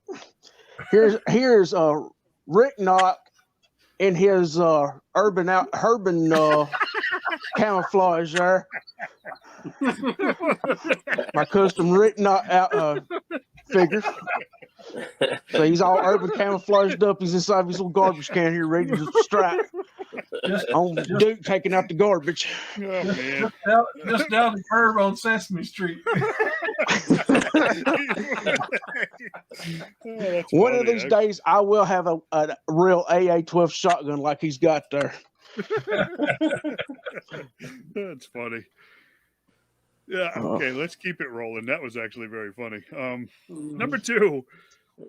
Here's Rick Knock in his urban camouflage there. My custom Rick Knock out figure. So he's all urban camouflaged up. He's inside his little garbage can here, ready to strike. On Duke taking out the garbage. Oh, man. Just down the curb on Sesame Street. One of these days, I will have a real AA-12 shotgun like he's got there. That's funny. Yeah. Okay. Let's keep it rolling. That was actually very funny. Number 2.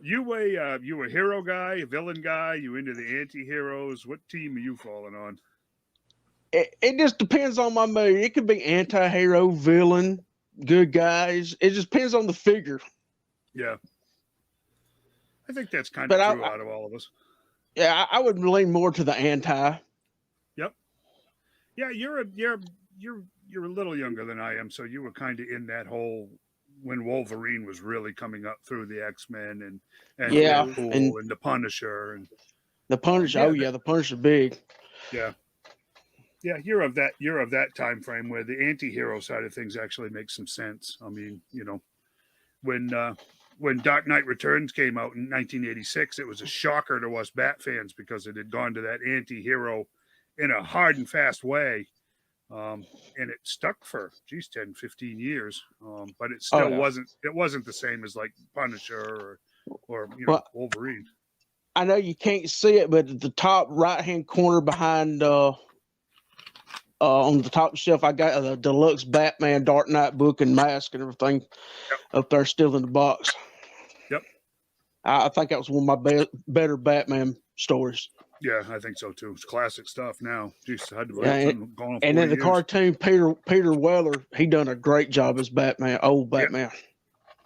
You a hero guy, a villain guy? You into the anti-heroes? What team are you falling on? It just depends on my mood. It could be anti-hero, villain, good guys. It just depends on the figure. Yeah, I think that's kind of true out of all of us. Yeah, I would lean more to the anti. Yep. Yeah, you're a little younger than I am, so you were kind of in that whole when Wolverine was really coming up through the X-Men and Deadpool and the Punisher and the Punisher. Oh yeah, the Punisher big. Yeah. Yeah, you're of that time frame where the anti-hero side of things actually makes some sense. I mean, when Dark Knight Returns came out in 1986, it was a shocker to us Bat fans because it had gone to that anti-hero in a hard and fast way. And it stuck for 10, 15 years. But it still wasn't the same as like Punisher or Wolverine. I know you can't see it, but at the top right-hand corner behind on the top shelf, I got the deluxe Batman Dark Knight book and mask and everything up there still in the box. Yep. I think that was one of my better Batman stories. Yeah, I think so too. It's classic stuff now. Jeez, I had to and in the cartoon, Peter Weller, he done a great job as Batman, old Batman.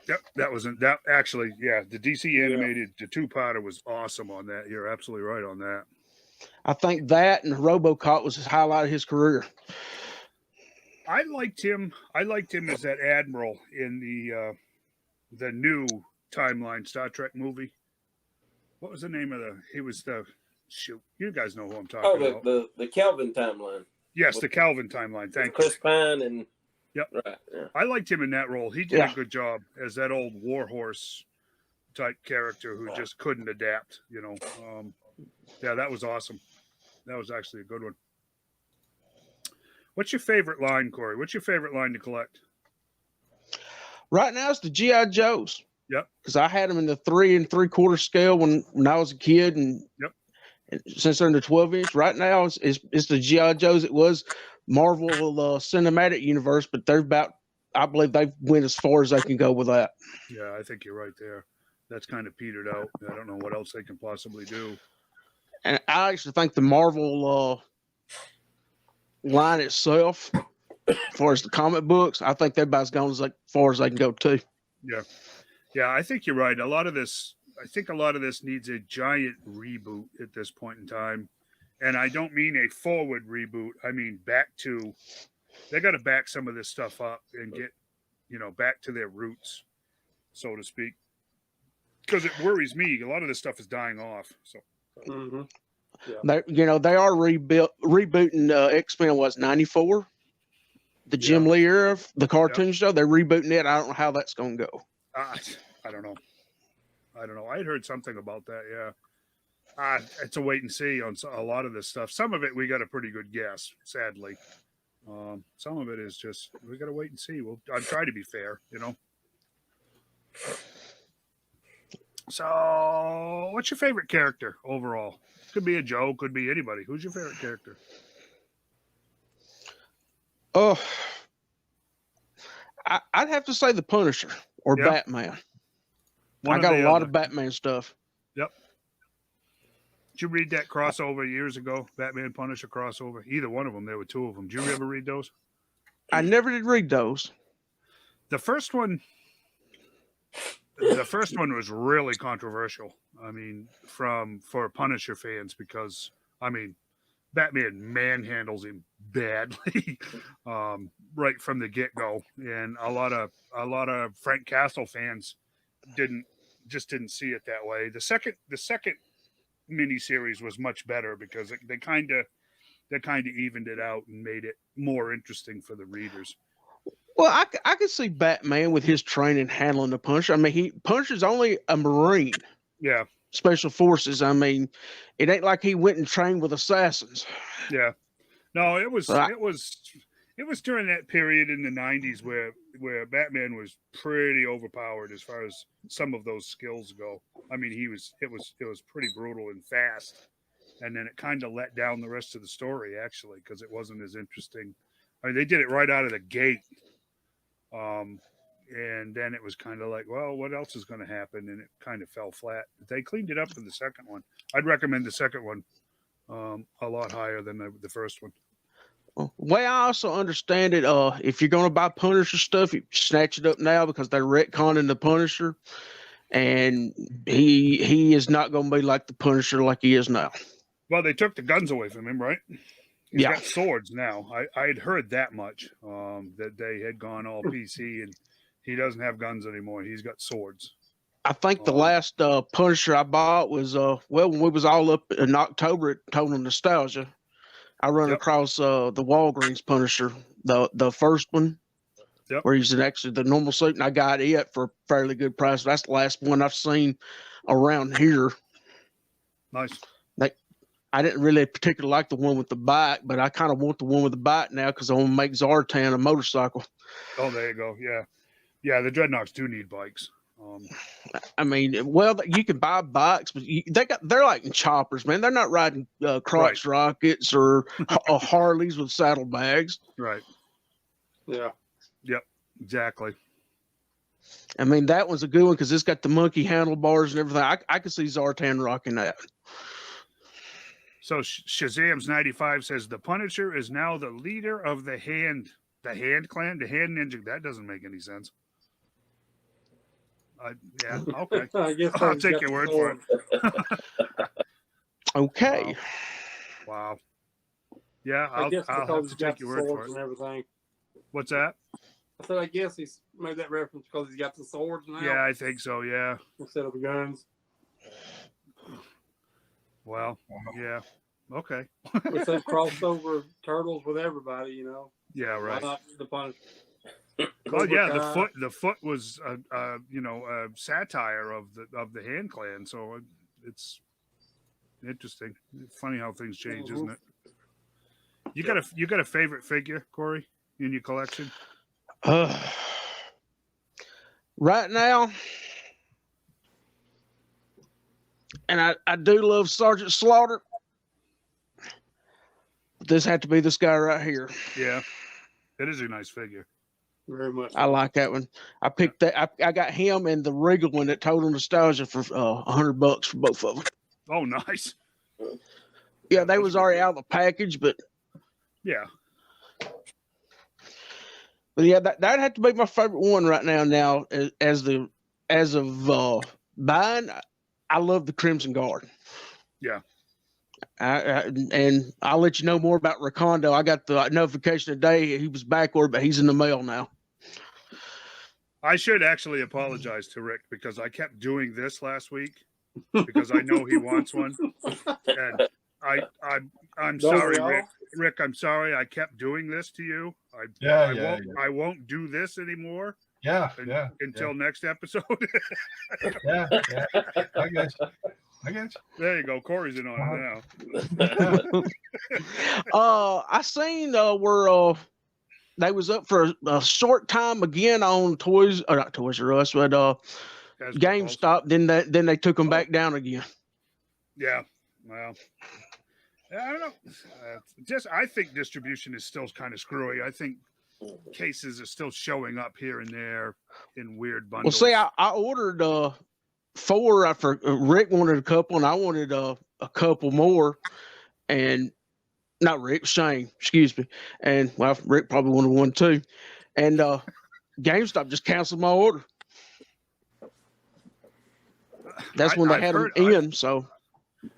Yep, that actually, yeah, the DC animated, the 2-parter was awesome on that. You're absolutely right on that. I think that and RoboCop was his highlight of his career. I liked him as that admiral in the new timeline Star Trek movie. What was the name of he was the shoot. You guys know who I'm talking about. The Kelvin timeline. Yes, the Kelvin timeline. Thank you. Chris Pine and Right. Yeah. I liked him in that role. He did Yeah. a good job as that old warhorse type character who just couldn't adapt. Yeah, that was awesome. That was actually a good one. What's your favorite line, Corey? What's your favorite line to collect? Right now, it's the GI Joes. Yep. Because I had them in the 3 3/4 scale when I was a kid, and Yep. since they're in the 12-inch, right now it's the GI Joes. It was Marvel Cinematic Universe, but I believe they've went as far as they can go with that. Yeah, I think you're right there. That's kind of petered out. I don't know what else they can possibly do. And I actually think the Marvel line itself, as far as the comic books, I think they're about as gone as far as they can go too. Yeah, I think you're right. I think a lot of this needs a giant reboot at this point in time. And I don't mean a forward reboot. I mean they got to back some of this stuff up and get, back to their roots, so to speak. Because it worries me. A lot of this stuff is dying off. So Mm-hmm. They are rebooting X-Men. Was 94, the Jim Lee era, the cartoon show. They're rebooting it. I don't know how that's going to go. I don't know. I had heard something about that. Yeah. It's a wait and see on a lot of this stuff. Some of it we got a pretty good guess, sadly. Some of it is just we got to wait and see. I'll try to be fair, So, what's your favorite character overall? Could be a Joe, could be anybody. Who's your favorite character? Oh, I'd have to say the Punisher or Batman. I got a lot of Batman stuff. Yep. Did you read that crossover years ago? Batman Punisher crossover? Either one of them. There were two of them. Did you ever read those? I never did read those. The first one was really controversial. I mean, for Punisher fans, because Batman manhandles him badly right from the get-go, and a lot of Frank Castle fans didn't see it that way. The second miniseries was much better because they kind of evened it out and made it more interesting for the readers. Well, I could see Batman with his training handling the Punisher. I mean, Punisher's only a Marine. Yeah. Special Forces. I mean, it ain't like he went and trained with assassins. Yeah. No, it was during that period in the 90s where Batman was pretty overpowered as far as some of those skills go. I mean, it was pretty brutal and fast. And then it kind of let down the rest of the story, actually, because it wasn't as interesting. I mean, they did it right out of the gate. And then it was kind of like, well, what else is going to happen? And it kind of fell flat. They cleaned it up in the second one. I'd recommend the second one a lot higher than the first one. Well, I also understand it. If you're going to buy Punisher stuff, you snatch it up now because they're retconning the Punisher. And he is not going to be like the Punisher like he is now. Well, they took the guns away from him, right? He's got swords now. I had heard that much, that they had gone all PC and he doesn't have guns anymore. He's got swords. I think the last Punisher I bought was, when we was all up in October at Total Nostalgia. I run across the Walgreens Punisher, the first one, where he's in actually the normal suit, and I got it for a fairly good price. That's the last one I've seen around here. Nice. I didn't really particularly like the one with the bike, but I kind of want the one with the bike now because I want to make Zartan a motorcycle. Oh, there you go. Yeah. Yeah, the Dreadnoughts do need bikes. I mean, well, you can buy bikes, but they're like in choppers, man. They're not riding crotch rockets or Harleys with saddlebags. Right. Yeah. Yep. Exactly. I mean, that one's a good one because it's got the monkey handlebars and everything. I could see Zartan rocking that. So Shazam's 95 says the Punisher is now the leader of the Hand Clan, the Hand Ninja. That doesn't make any sense. Yeah, okay. I guess I'll take your word for it. Okay. Wow. Yeah, I guess I'll have to take your word for it. And everything. What's that? I said I guess he's made that reference because he's got the swords now. Yeah, I think so. Yeah. Instead of the guns. Well, yeah. Okay. We said crossover Turtles with everybody, Yeah, right. Why not the Punisher? Well, yeah, Cobra Kai. the foot was a satire of the Hand Clan, so it's interesting. It's funny how things change, isn't it? You got a favorite figure, Corey, in your collection? Right now, and I do love Sergeant Slaughter, but this had to be this guy right here. Yeah, it is a nice figure. Very much. I like that one. I picked that. I got him and the Regal one at Total Nostalgia for $100 for both of them. Oh, nice. Yeah, they was already out of the package, but Yeah. yeah, that'd have to be my favorite one right now. Now, as of buying, I love the Crimson Guard. Yeah. And I'll let you know more about Recondo. I got the notification today he was backward, but he's in the mail now. I should actually apologize to Rick because I kept doing this last week because I know he wants one, and I'm sorry, Rick. Rick, I'm sorry. I kept doing this to you. I won't do this anymore. Until next episode. Yeah. I got you. There you go. Corey's in on it now. I seen where they was up for a short time again on not Toys R Us, but GameStop. Then they took them back down again. Yeah. Well, I don't know. I think distribution is still kind of screwy. I think cases are still showing up here and there in weird bundles. Well, see, I ordered 4 for Rick wanted a couple, and I wanted a couple more, and not Rick, Shane, excuse me, and well, Rick probably wanted one too, and GameStop just canceled my order. That's when they had them in. So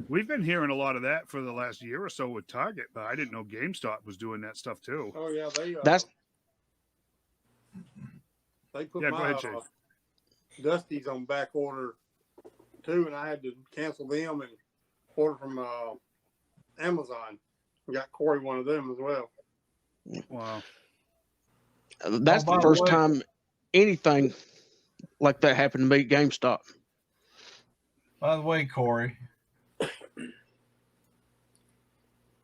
we've been hearing a lot of that for the last year or so with Target, but I didn't know GameStop was doing that stuff too. Oh yeah, they put my Dusties on back order too, and I had to cancel them and order from Amazon. Got Corey one of them as well. Wow, that's the first time anything like that happened to me at GameStop. By the way, Corey,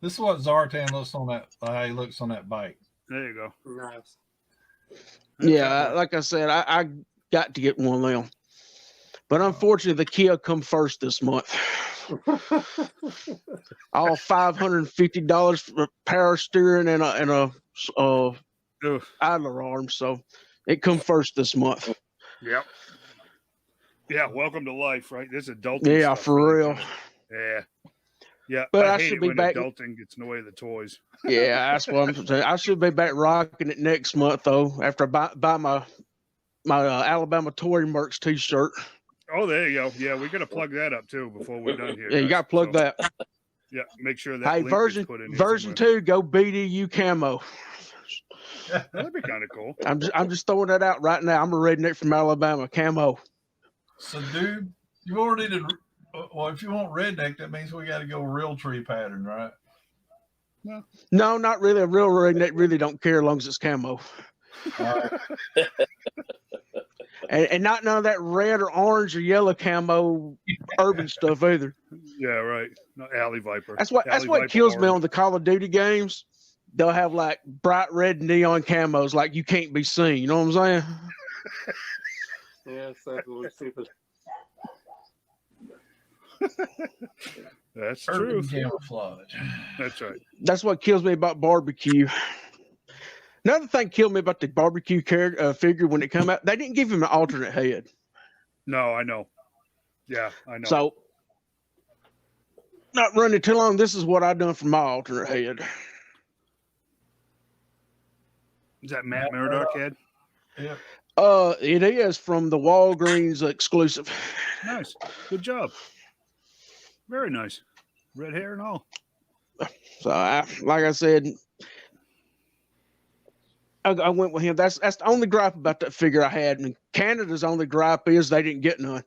this is what Zartan looks on that. How he looks on that bike. There you go. Nice. Yeah, like I said, I got to get one of them, but unfortunately, the Kia come first this month. All $550 for power steering and a idler arm, so it come first this month. Yep. Yeah, welcome to life, right? This adulting. Yeah, stuff, for real. Yeah. Yeah, but I I hate should it be when back. Adulting gets in the way of the toys. Yeah, that's what I'm saying. I should be back rocking it next month though. After I buy my Alabama Tory Mercs T-shirt. Oh, there you go. Yeah, we got to plug that up too before we're done here. Yeah, you got to plug that. Yeah, make sure that. Hey, link put in version 2, go BDU camo. That'd be kind of cool. I'm just throwing that out right now. I'm a redneck from Alabama, camo. So, dude, you already did. Well, if you want redneck, that means we got to go real tree pattern, right? No, not really. A real redneck really don't care as long as it's camo. And not none of that red or orange or yellow camo urban stuff either. Yeah, right. No, Alley Viper. That's what kills me on the Call of Duty games. They'll have like bright red neon camos, like you can't be seen. You know what I'm saying? Yeah, it's absolutely stupid. That's urban true. Camouflage. That's right. That's what kills me about barbecue. Another thing killed me about the barbecue figure when it come out. They didn't give him an alternate head. No, I know. Yeah, I know. So, not running too long. This is what I done for my alternate head. Is that Matt Murdock head? Yeah. It is from the Walgreens exclusive. Nice. Good job. Very nice. Red hair and all. So, like I said, I went with him. That's the only gripe about that figure I had. And Canada's only gripe is they didn't get none.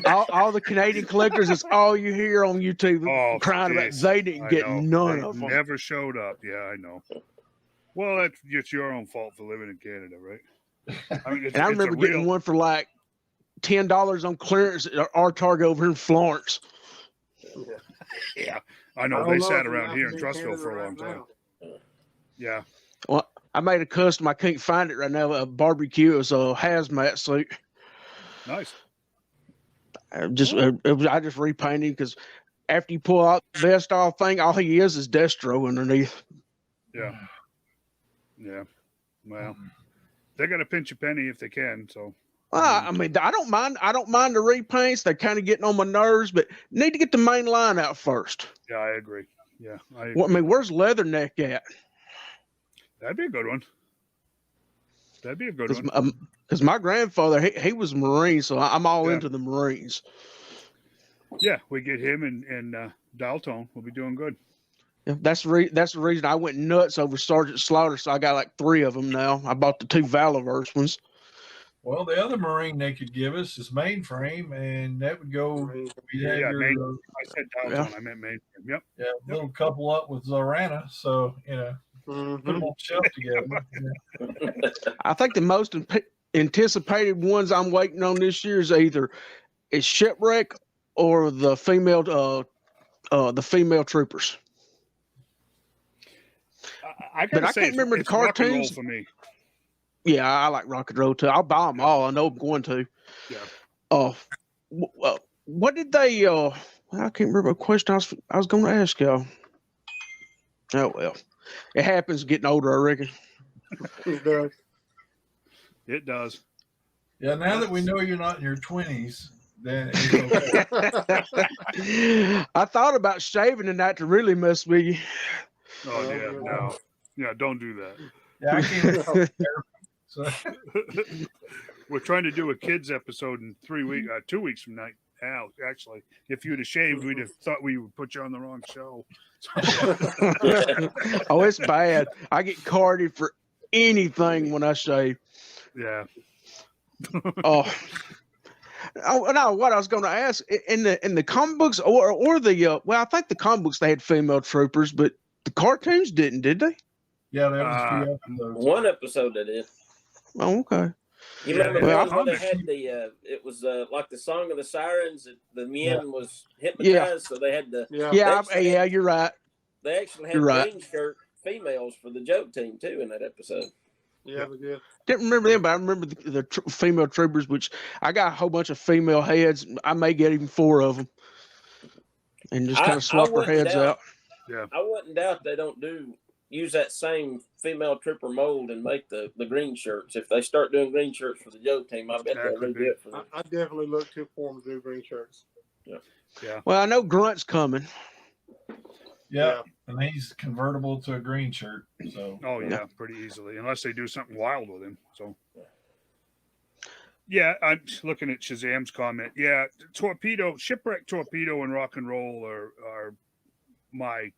all the Canadian collectors, it's all you hear on YouTube crying about they didn't get none of them. Never showed up. Yeah, I know. Well, it's your own fault for living in Canada, right? I mean, And I remember getting one for like $10 on clearance at our Target over here in Florence. Yeah, I know. I don't They know sat if you around have here to in be Trussville Canada for a right long time. now. Yeah. Well, I made a custom. I can't find it right now. A barbecue. It was a hazmat suit. Nice. I just repainted because after you pull out the vest off thing, all he is Destro underneath. Yeah. Yeah. Well, they got to pinch a penny if they can. So. I mean, I don't mind the repaints. They're kind of getting on my nerves, but need to get the main line out first. Yeah, I agree. Yeah, I agree. Well, I mean, where's Leatherneck at? That'd be a good one. That'd be a good one. Because my grandfather, he was a Marine, so I'm all into the Marines. Yeah, we get him and Dalton. We'll be doing good. Yeah, that's the reason I went nuts over Sergeant Slaughter. So I got like 3 of them now. I bought the 2 Valorverse ones. Well, the other Marine they could give us is mainframe, and that would go. I said Dalton. I meant mainframe. Yep. Yeah, little couple up with Zorana, so put them on the shelf together. Yeah. I think the most anticipated ones I'm waiting on this year is either Shipwreck or the female troopers. I can't remember the cartoons for me. Yeah, I like rock and roll too. I'll buy them all. I know I'm going to. Yeah. What did they? I can't remember a question I was going to ask y'all. Oh well, it happens getting older, I reckon. It does. It does. Yeah. Now that we know you're not in your 20s, then it's okay. I thought about shaving tonight to really mess with you. Oh yeah, no, yeah, don't do that. Yeah, I can't. So. We're trying to do a kids episode in 2 weeks from now. Actually, if you'd have shaved, we'd have thought we would put you on the wrong show. Oh, it's bad. I get carded for anything when I shave. Yeah. Oh no! What I was going to ask in the comic books or the I think the comic books they had female troopers, but the cartoons didn't, did they? Yeah, there was 2 episodes. One episode that did. Oh, okay. You remember when they had it was like the Song of the Sirens. The men was hypnotized, so they had the you're right. They actually had green shirt females for the joke team too in that episode. Yeah, they did. Didn't remember them, but I remember the female troopers, which I got a whole bunch of female heads. I may get even 4 of them, and just kind of swap their heads out. Yeah, I wouldn't doubt they don't use that same female trooper mold and make the green shirts. If they start doing green shirts for the joke team, I bet they'll redo it for them. I definitely look for them to do green shirts. Yeah. Well, I know Grunt's coming. Yeah, and he's convertible to a green shirt. So. Oh yeah, pretty easily, unless they do something wild with him. So. Yeah, I'm looking at Shazam's comment. Yeah, Shipwreck, Torpedo, and Rock and Roll are my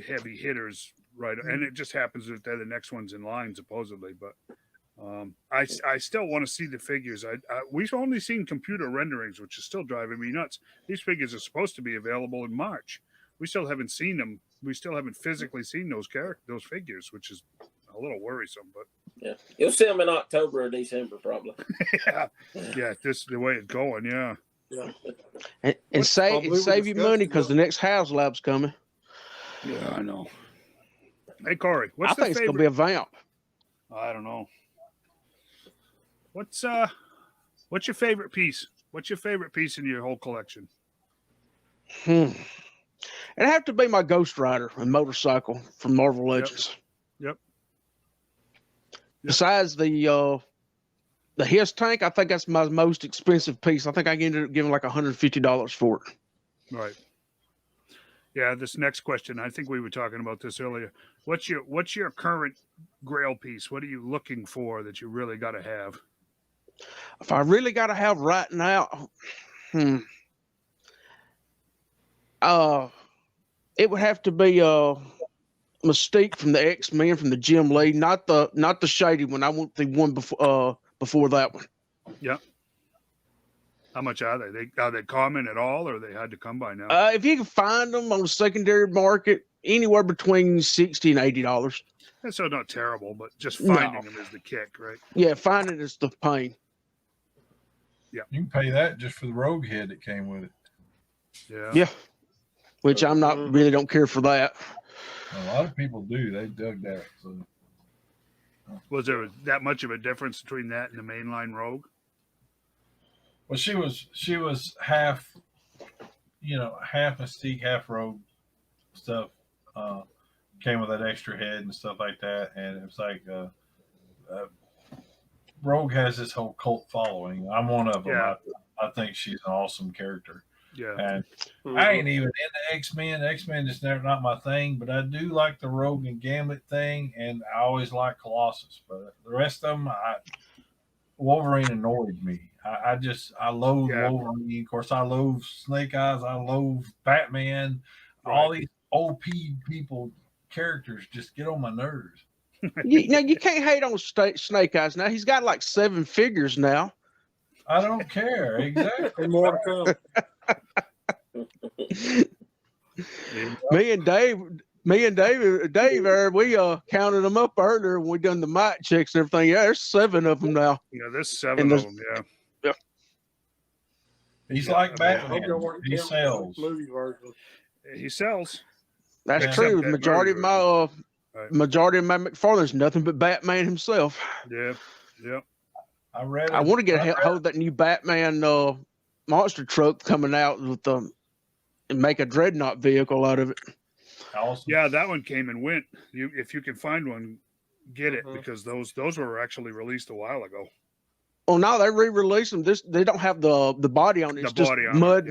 heavy hitters, right? And it just happens that they're the next ones in line, supposedly. But I still want to see the figures. We've only seen computer renderings, which is still driving me nuts. These figures are supposed to be available in March. We still haven't seen them. We still haven't physically seen those figures, which is a little worrisome. But yeah, you'll see them in October or December, probably. yeah, this is the way it's going. Yeah. And save you money because the next House Lab's coming. Yeah, I know. Hey, Corey, I think it's gonna be a vamp. I don't know. What's your favorite piece? What's your favorite piece in your whole collection? It'd have to be my Ghost Rider, a motorcycle from Marvel Legends. Yep. Besides the Hiss tank, I think that's my most expensive piece. I think I ended up giving like $150 for it. Right. Yeah, this next question, I think we were talking about this earlier. What's your current Grail piece? What are you looking for that you really got to have? If I really got to have right now, it would have to be Mystique from the X-Men from the Jim Lee, not the shady one. I want the one before that one. Yeah. How much are they? Are they common at all, or are they hard to come by now? If you can find them on the secondary market, anywhere between $60 and $80. And so not terrible, but just No. finding them is the kick, right? Yeah, finding is the pain. You can pay that just for the rogue head that came with it. Yeah. Yeah. Which I'm not really don't care for that. A lot of people do. They dug that. So Was there that much of a difference between that and the mainline Rogue? well, she was half, half Mystique, half Rogue stuff. Came with that extra head and stuff like that, and it was like Rogue has this whole cult following. I'm one of them. Yeah. I think she's an awesome character. Yeah. And I ain't even into X-Men. X-Men is never not my thing, but I do like the Rogue and Gambit thing, and I always like Colossus. But the rest of them, Wolverine annoyed me. I loathe Wolverine. Of course, I loathe Snake Eyes. I loathe Batman. Right. All these OP people characters just get on my nerves. Now you can't hate on Snake Eyes. Now he's got like 7 figures now. I don't care. Exactly. And more to come. Me and Dave, we counted them up earlier when we done the mic checks and everything. Yeah, there's 7 of them now. Yeah, there's 7 And of them. Yeah. He's Yeah, like I mean, I hope Batman. y'all weren't He counting sells. the movie version. He sells. That's Yeah. true. Except that Majority of my Right. majority of my McFarlane's nothing but Batman himself. Yeah. Yeah. I read it. I want to get a hold of that new Batman monster truck coming out with and make a dreadnought vehicle out of it. Awesome. Yeah, that one came and went. If you can find one, get it, Mhm. because those were actually released a while ago. Oh no, they re-released them. They don't have the body on it. It's The just body on it, mud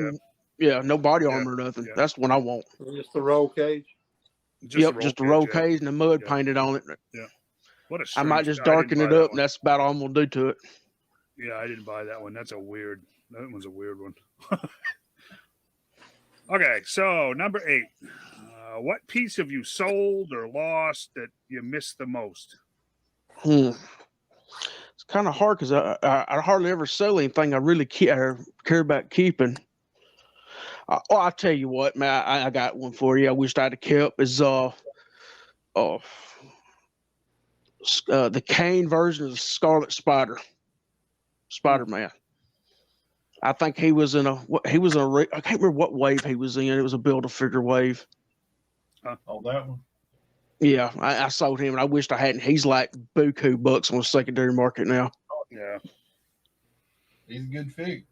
yeah. and no body Yeah, armor or nothing. yeah. That's what I want. Just the roll cage. Just a roll yeah. case and the mud Yeah. painted on it. What a I might strange- just I didn't darken buy it that up, one. and that's about all I'm gonna do to it. Yeah, I didn't buy that one. That one's a weird one. Okay, so number 8. What piece have you sold or lost that you miss the most? It's kind of hard because I hardly ever sell anything I really care about keeping. I'll tell you what, man. I got one for you. I wished I'd have kept is the Kane version of Scarlet Spider-Man. I think he was in I can't remember what wave he was in. It was a Build-A-Figure wave. Oh, that one. Yeah, I sold him, and I wished I hadn't. He's like buku bucks on the secondary market now. Yeah. He's a good fig.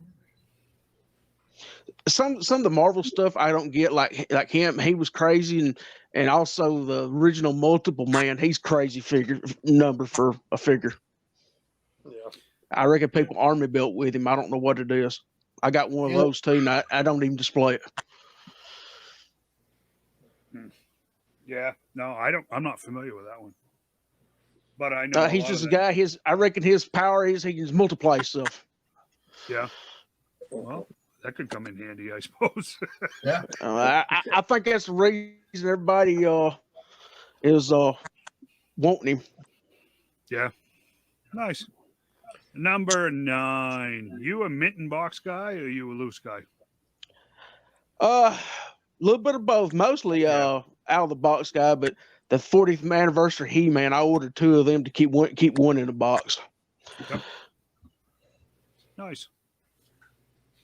Some of the Marvel stuff I don't get, like him. He was crazy, and also the original Multiple Man. He's crazy number for a figure. Yeah. I reckon people army built with him. I don't know what it is. I got one of those too, and I don't even display it. Yeah. No, I'm not familiar with that one. But I know He's just a guy. I reckon his power is he can multiply stuff. Yeah. Well, that could come in handy, I suppose. Yeah. I think that's the reason everybody is wanting him. Yeah. Nice. Number 9. You a mint and box guy or you a loose guy? A little bit of both. Mostly out of the box guy, but the 40th anniversary He-Man, I ordered 2 of them to keep one in a box. Okay. Nice.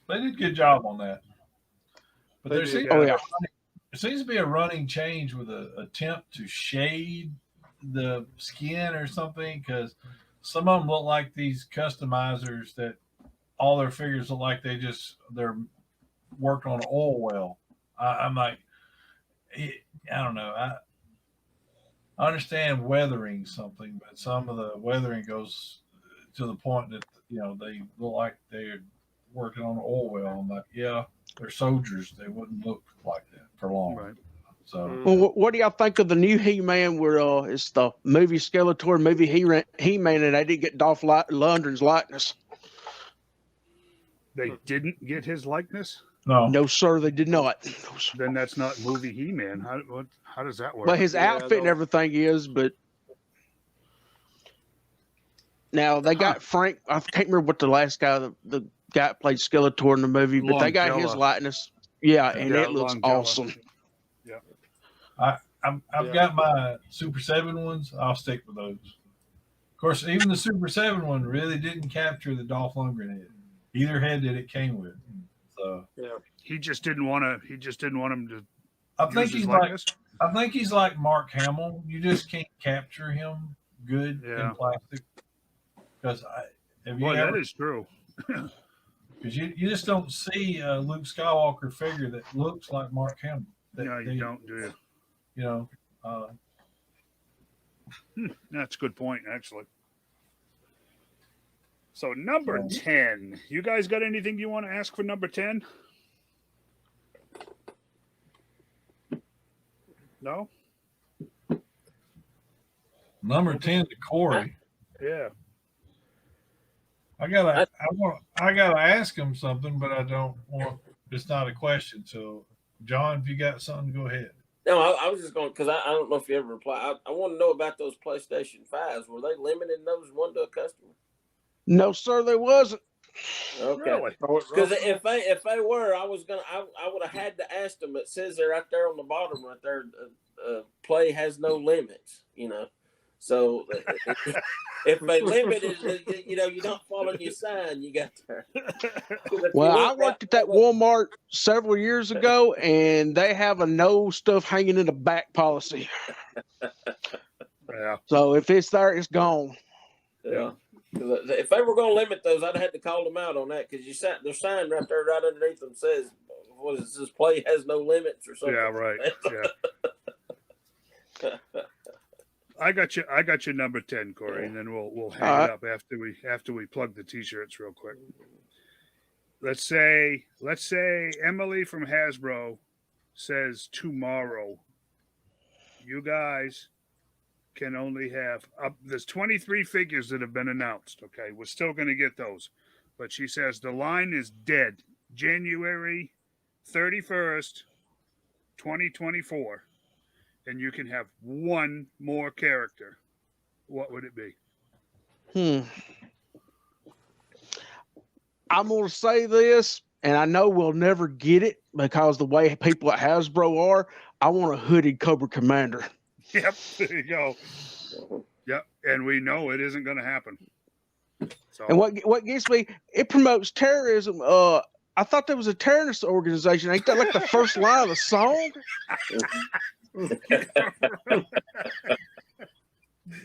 They did a good job on that. But They there did, seems, Oh yeah. there seems to be a running change with an attempt to shade the skin or something, because some of them look like these customizers that all their figures look like they're worked on an oil well. I'm like, I don't know. I understand weathering something, but some of the weathering goes to the point that they look like they're working on an oil well. I'm like, yeah, they're soldiers. They wouldn't look like that for long. Right. So Well, what do y'all think of the new He-Man where it's the movie Skeletor, movie He-Man, and they didn't get Dolph Lundgren's likeness? They didn't get his likeness? no, No, sir, they did not. Then that's not movie He-Man. How does that work? But his Yeah, outfit and everything is, but now they got Frank. I can't remember what the last guy, the guy that played Skeletor in the movie, but they got his Longella. likeness. Yeah, and Yeah, it looks Longella. awesome. I I've got my Super 7 ones. I'll stick with those. Of course, even the Super 7 one really didn't capture the Dolph Lundgren head. Either head that it came with. So He just didn't want to. He just didn't want him to. I think use his he's likeness. I think he's like Mark Hamill. You just can't capture him good in plastic. Because that is true. Because you just don't see a Luke Skywalker figure that looks like Mark Hamill. No, you don't, do you? You know, that's a good point, actually. So number 10. You guys got anything you want to ask for number 10? No? number 10 to Corey. Yeah. I gotta ask him something, but I don't want. It's not a question. So, John, if you got something, go ahead. No, I was just going because I don't know if you ever replied. I want to know about those PlayStation 5s. Were they limiting those one to a customer? No, sir, there wasn't. Okay. Really? Because if they were, I would have had to ask them. It says they're right there on the bottom, right there. Play has no limits. You know, so if they limited, you know, you don't follow your sign. You got there. Well, I worked at that Walmart several years ago, and they have a no stuff hanging in the back policy. Yeah. So if it's there, it's gone. Yeah. If they were going to limit those, I'd have to call them out on that because their sign right there, right underneath them says, "What is this? Play has no limits" or something. Yeah, right. Yeah. I got you number 10, Corey, and then we'll hang it up after we plug the t-shirts real quick. Let's say Emily from Hasbro says tomorrow, you guys can only have there's 23 figures that have been announced. Okay, we're still going to get those, but she says the line is dead January 31st, 2024, and you can have one more character. What would it be? I'm going to say this, and I know we'll never get it because the way people at Hasbro are. I want a hooded Cobra Commander. Yep, there you go. Yep, and we know it isn't going to happen. So. And what gets me, it promotes terrorism. I thought there was a terrorist organization. Ain't that like the first line of the song?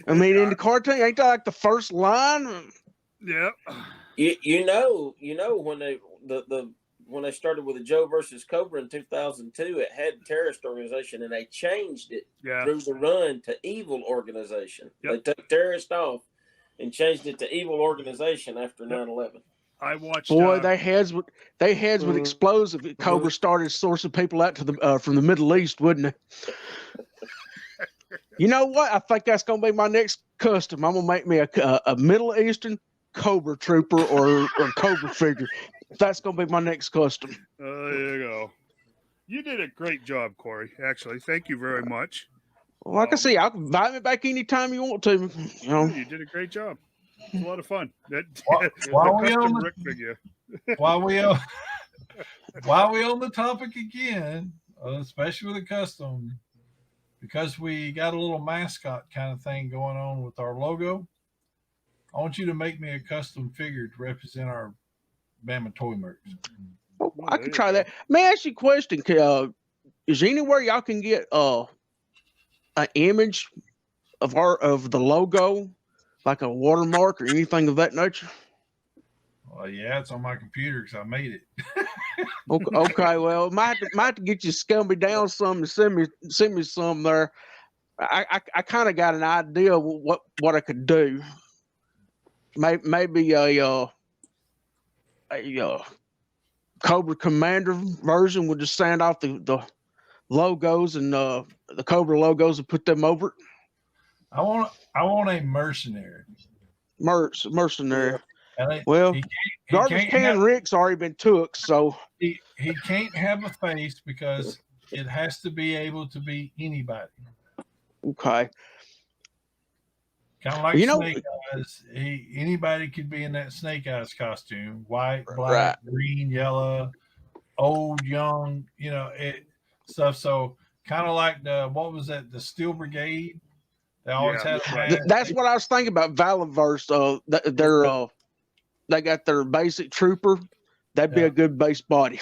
I mean, in the cartoon, ain't that like the first line? Yep. You know when they started with the Joe versus Cobra in 2002, it had terrorist organization, and they changed it through the run to evil organization. Yep. They took terrorist off and changed it to evil organization after 9/11. I watched. Boy, they heads would explosive. Cobra started sourcing people out to the from the Middle East, wouldn't it? You know what? I think that's gonna be my next custom. I'm gonna make me a Middle Eastern Cobra trooper or Cobra figure. That's gonna be my next custom. There you go. You did a great job, Corey. Actually, thank you very much. Well, like I say, I'll invite me back anytime you want to. You know, you did a great job. It's a lot of fun. While we on the topic again, especially with a custom, because we got a little mascot kind of thing going on with our logo. I want you to make me a custom figure to represent our Bama Toy Mercs. Oh, I could try that. May I ask you a question? Is there anywhere y'all can get an image of the logo, like a watermark or anything of that nature? Well, yeah, it's on my computer because I made it. Okay, well, might have to get you scale me down some and send me some there. I kind of got an idea of what I could do. Maybe a Cobra Commander version would just sand off the logos and the Cobra logos and put them over it. I want a mercenary. Mercenary. Yeah. Well, Garbage Can Rick's already been took, so he can't have a face because it has to be able to be anybody. Okay. Kind of like Snake Eyes. Anybody could be in that Snake Eyes costume. White, black, green, yellow, old, young, stuff. So kind of like what was that? The Steel Brigade. They always Yeah, had that's a right. mask. That's what I was thinking about Valiverse. They got their basic trooper. That'd be Yeah. a good base body.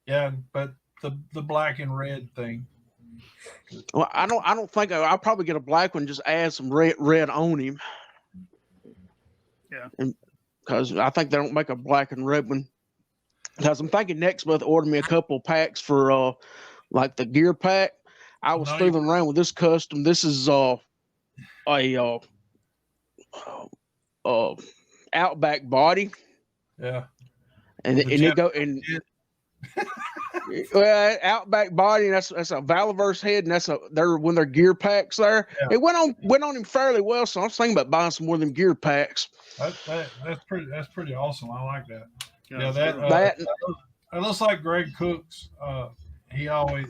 Yeah, but the black and red thing. Well, I don't think I'll probably get a black one. Just add some red on him. Yeah. Because I think they don't make a black and red one. Because I'm thinking next month order me a couple packs for like the gear pack. I was No, fooling around with this custom. This is a Outback body, Yeah. and With the it go and well, Outback body, and that's a Valiverse head, and that's when their gear packs there. Yeah. It went on him fairly well, so I was thinking about buying some more of them gear packs. That's pretty awesome. I like that. Yeah, That it looks like Greg Cooks. He's a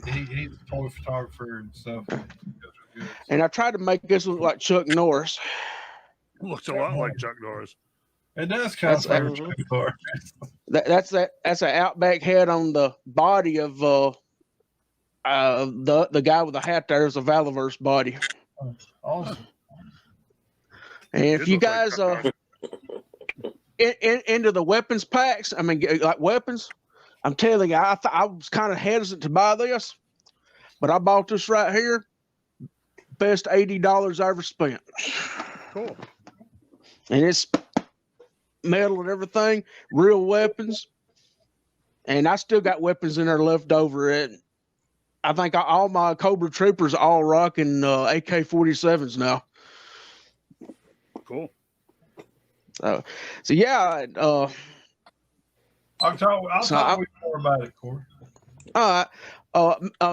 toy photographer and stuff. and I tried to make this look like Chuck Norris. Looks a lot like Chuck Norris. It does kind of favor Mhm. Chuck Norris. That's an Outback head on the body of the guy with the hat. There is a Valiverse body. Awesome. And if Did you look like guys Chuck Norris. into the weapons packs, I mean, like weapons, I'm telling you, I was kind of hesitant to buy this, but I bought this right here. Best $80 I ever spent. Cool. And it's metal and everything, real weapons. And I still got weapons in there left over. I think all my Cobra Troopers are all rocking AK-47s now. Cool. So yeah. I'll talk with you more about it, Corey.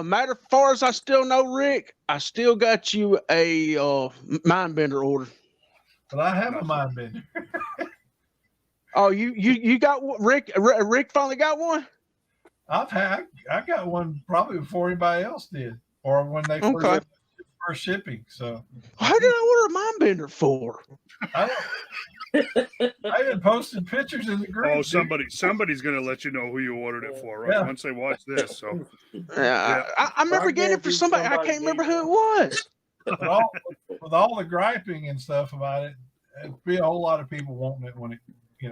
Matter as far as I still know, Rick, I still got you a mind bender order. But I have a mind bender. Oh, you got one? Rick finally got one? I got one probably before anybody else did, or when they first shipping. So How did I order a mind bender for? I even posted pictures in the group. Oh, somebody's gonna let you know who you ordered it for, right? Yeah. Once they watch this. So Yeah. I remember getting it for somebody. I can't remember who it was. With all the griping and stuff about it, it'd be a whole lot of people wanting it when it,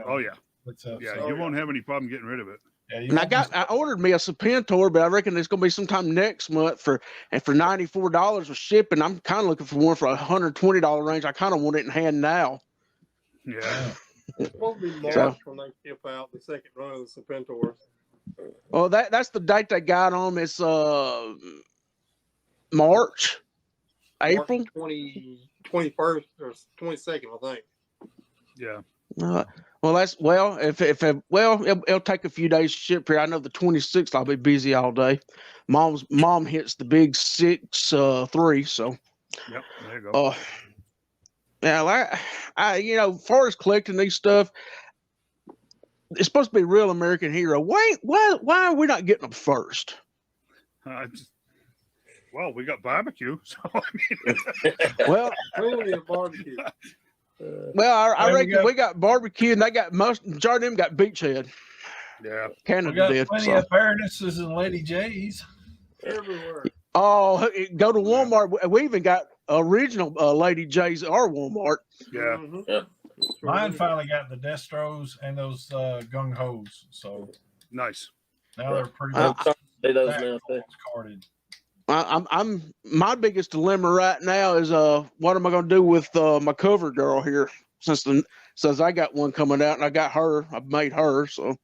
oh yeah. It's up. Yeah, So, you won't have any problem getting rid of it. yeah, you And won't I ordered me a Serpentor, but I reckon it's gonna be sometime next month for $94 with shipping. I'm kind of looking for one for $120 range. I kind of want it in hand now. Yeah. It's supposed to be March So- when they ship out the second run of the Serpentors. Well, that's the date they got on. It's March, April. 21st or 22nd, I think. Yeah. Well, it'll take a few days to ship here. I know the 26th I'll be busy all day. Mom hits the big 6-3, so Yep. There you go. yeah, as far as collecting these stuff, it's supposed to be real American hero. Why are we not getting them first? Well, we got barbecue, so I mean, Well, Clearly a barbecue. I There we reckon go. we got barbecue, and they got majority of them got beachhead. yeah. We Canada got did. plenty So. of Baronesses and Lady J's. Everywhere. Oh, go to Walmart. We even got original Lady J's at our Walmart. Yeah. Mhm. Mine finally got the Destros and those gung hos. So Nice. now they're pretty Uh, much See those now too. carded. I'm my biggest dilemma right now is what am I going to do with my cover girl here since I got one coming out and I got her. I've made her, so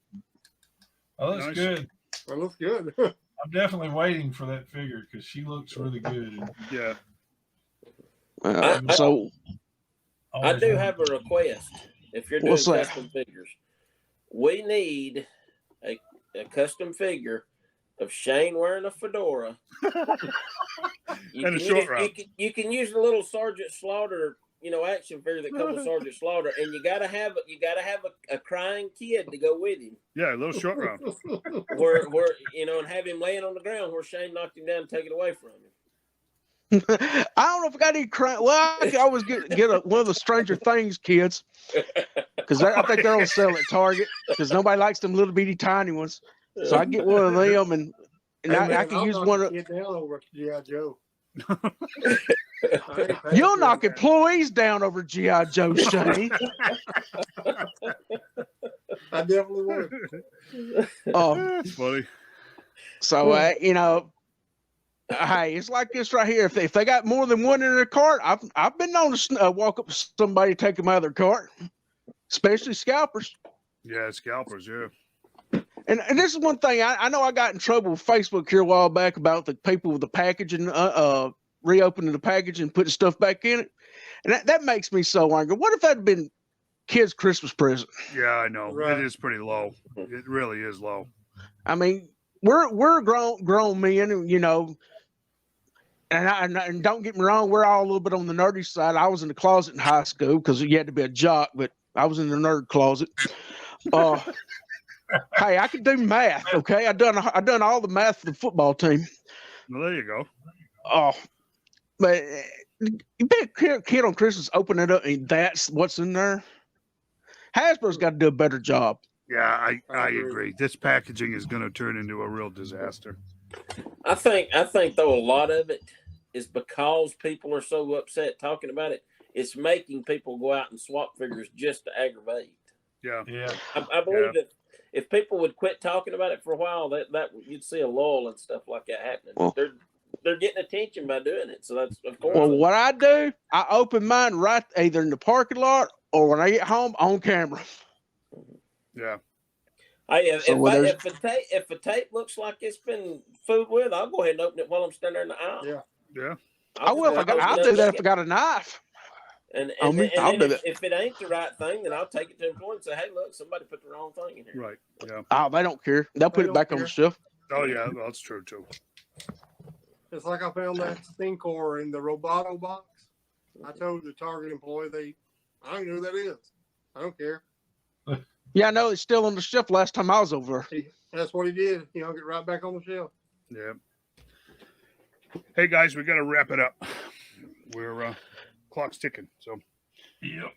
Oh, that's Nice. good. That looks good. I'm definitely waiting for that figure because she looks really good. And Yeah. so I do have a request. If you're doing What's that? custom figures, we need a custom figure of Shane wearing a fedora. And a short round. You can use the little Sergeant Slaughter, action figure that comes with Sergeant Slaughter, and you gotta have a crying kid to go with him. Yeah, a little short round. Where and have him laying on the ground where Shane knocked him down and take it away from him. I don't know if I got any crying. Well, I can always get one of the Stranger Things kids because I think they're on sale at Target because nobody likes them little bitty tiny ones. So I get one of them and and Hey, I man, can I'll use knock one a of. kid down over G.I. Joe. You'll knock employees down over GI Joe, Shane. I definitely would. That's funny. So hey, it's like this right here. If they got more than one in their cart, I've been known to walk up to somebody, take them out of their cart, especially scalpers. Yeah, scalpers. Yeah. And this is one thing I know I got in trouble with Facebook here a while back about the people with the packaging, reopening the package and putting stuff back in it, and that makes me so angry. What if that had been kids' Christmas present? Yeah, I know. Right. It is pretty low. It really is low. I mean, we're grown men, and don't get me wrong, we're all a little bit on the nerdy side. I was in the closet in high school because you had to be a jock, but I was in the nerd closet. Hey, I could do math. Okay, I done all the math for the football team. Well, there you go. But you bet a kid on Christmas open it up and that's what's in there. Hasbro's got to do a better job. Yeah, I I agree. agree. This packaging is going to turn into a real disaster. I think though a lot of it is because people are so upset talking about it. It's making people go out and swap figures just to aggravate. Yeah. Yeah. I believe that if people would quit talking about it for a while, that you'd see a lull and stuff like that happening. Well, they're getting attention by doing it, so that's of course. Well, what I do, I open mine right either in the parking lot or when I get home on camera. Yeah. Hey, if So a tape looks like it's been fooled with, I'll go ahead and open it while I'm standing there in the aisle. Yeah. Yeah. I'll do that if I got a knife. And I'll do that. if it ain't the right thing, then I'll take it to employee and say, "Hey, look, somebody put the wrong thing in here." Right. Yeah. Oh, they don't care. They'll put it back on the shelf. Oh, yeah. Well, that's true, too. It's like I found that Stinkor in the Roboto box. I told the Target employee, I don't know who that is. I don't care. Yeah, I know it's still on the shelf last time I was over. That's what he did. Get right back on the shelf. Yeah. Hey, guys, we got to wrap it up. We're clock's ticking. So, Yep.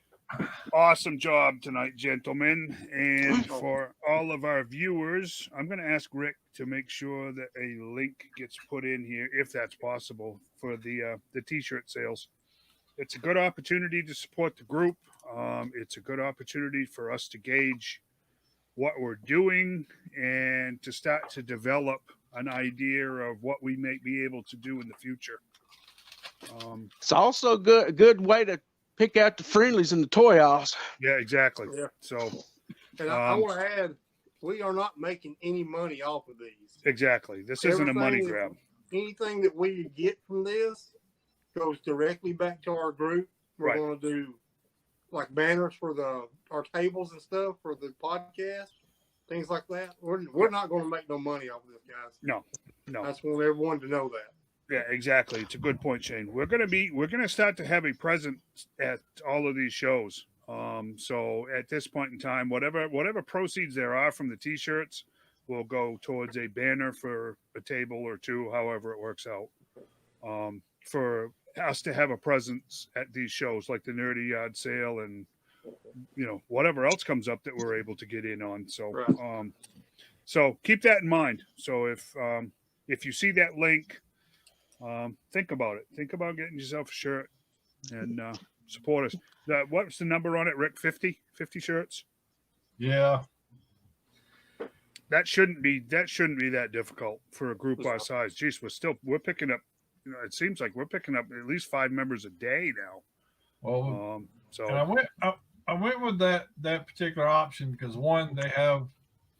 awesome job tonight, gentlemen. And for all of our viewers, I'm going to ask Rick to make sure that a link gets put in here, if that's possible, for the T-shirt sales. It's a good opportunity to support the group. It's a good opportunity for us to gauge what we're doing and to start to develop an idea of what we may be able to do in the future. It's also a good way to pick out the friendlies in the toy aisles. Yeah, exactly. Yeah. So, And I want to add, we are not making any money off of these. exactly. This isn't a money grab. Anything that we get from this goes directly back to our group. We're going to do like banners for our tables and stuff for the podcast, things like that. We're not going to make no money off of this, guys. No. I just want everyone to know that. Yeah, exactly. It's a good point, Shane. We're gonna start to have a presence at all of these shows. So at this point in time, whatever proceeds there are from the T-shirts will go towards a banner for a table or two, however it works out. For us to have a presence at these shows like the Nerdy Yard Sale and whatever else comes up that we're able to get in on. So so keep that in mind. So if you see that link, think about it. Think about getting yourself a shirt and support us. What's the number on it, Rick? 50 shirts? Yeah. That shouldn't be that difficult for a group our size. Geez, we're picking up, it seems like we're picking up at least 5 members a day now. Well, so and I went with that particular option because one, they have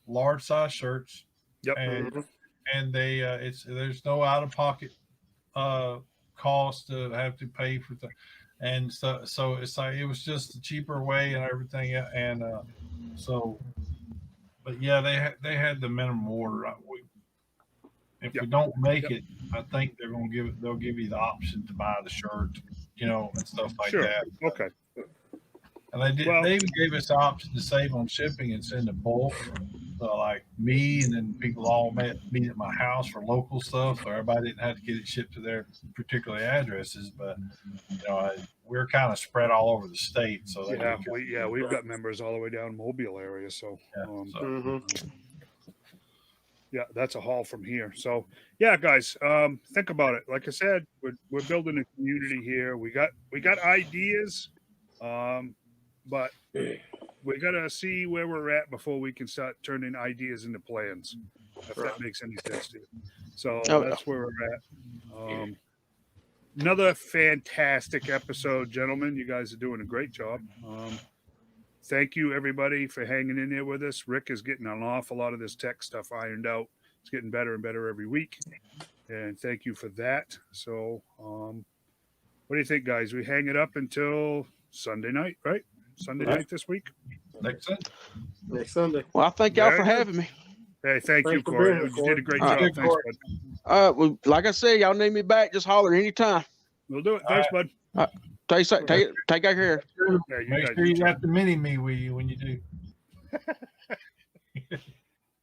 large size shirts. Yep. And they there's no out of pocket cost to have to pay for and so it's like it was just a cheaper way and everything, and but yeah, they had the minimum order. If we don't make it, I think they'll give you the option to buy the shirt, and stuff like that. Okay. And they even gave us the option to save on shipping and send a bulk. So like me and then people all meet at my house for local stuff. So everybody didn't have to get it shipped to their particular addresses, but we're kind of spread all over the state. So we've got members all the way down Mobile area. So, Yeah, that's a haul from here. So yeah, guys, think about it. Like I said, we're building a community here. We got ideas, but we gotta see where we're at before we can start turning ideas into plans. If Right. that makes any sense to you. So Oh, that's where we're at. Another fantastic episode, gentlemen. You guys are doing a great job. Thank you, everybody, for hanging in there with us. Rick is getting an awful lot of this tech stuff ironed out. It's getting better and better every week. And thank you for that. So, what do you think, guys? We hang it up until Sunday night, right? Sunday night this week. Next Sunday. well, I thank y'all Very for good. having me. Hey, thank Thanks you, for Corey. being here, You did a great Corey. job. Good, Thanks, Corey. bud. Well, like I said, y'all need me back, just holler anytime. We'll do it. Thanks, bud. Take care. Yeah, you Make guys sure you too. got the mini me with you when you do.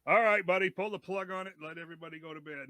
All right, buddy. Pull the plug on it and let everybody go to bed.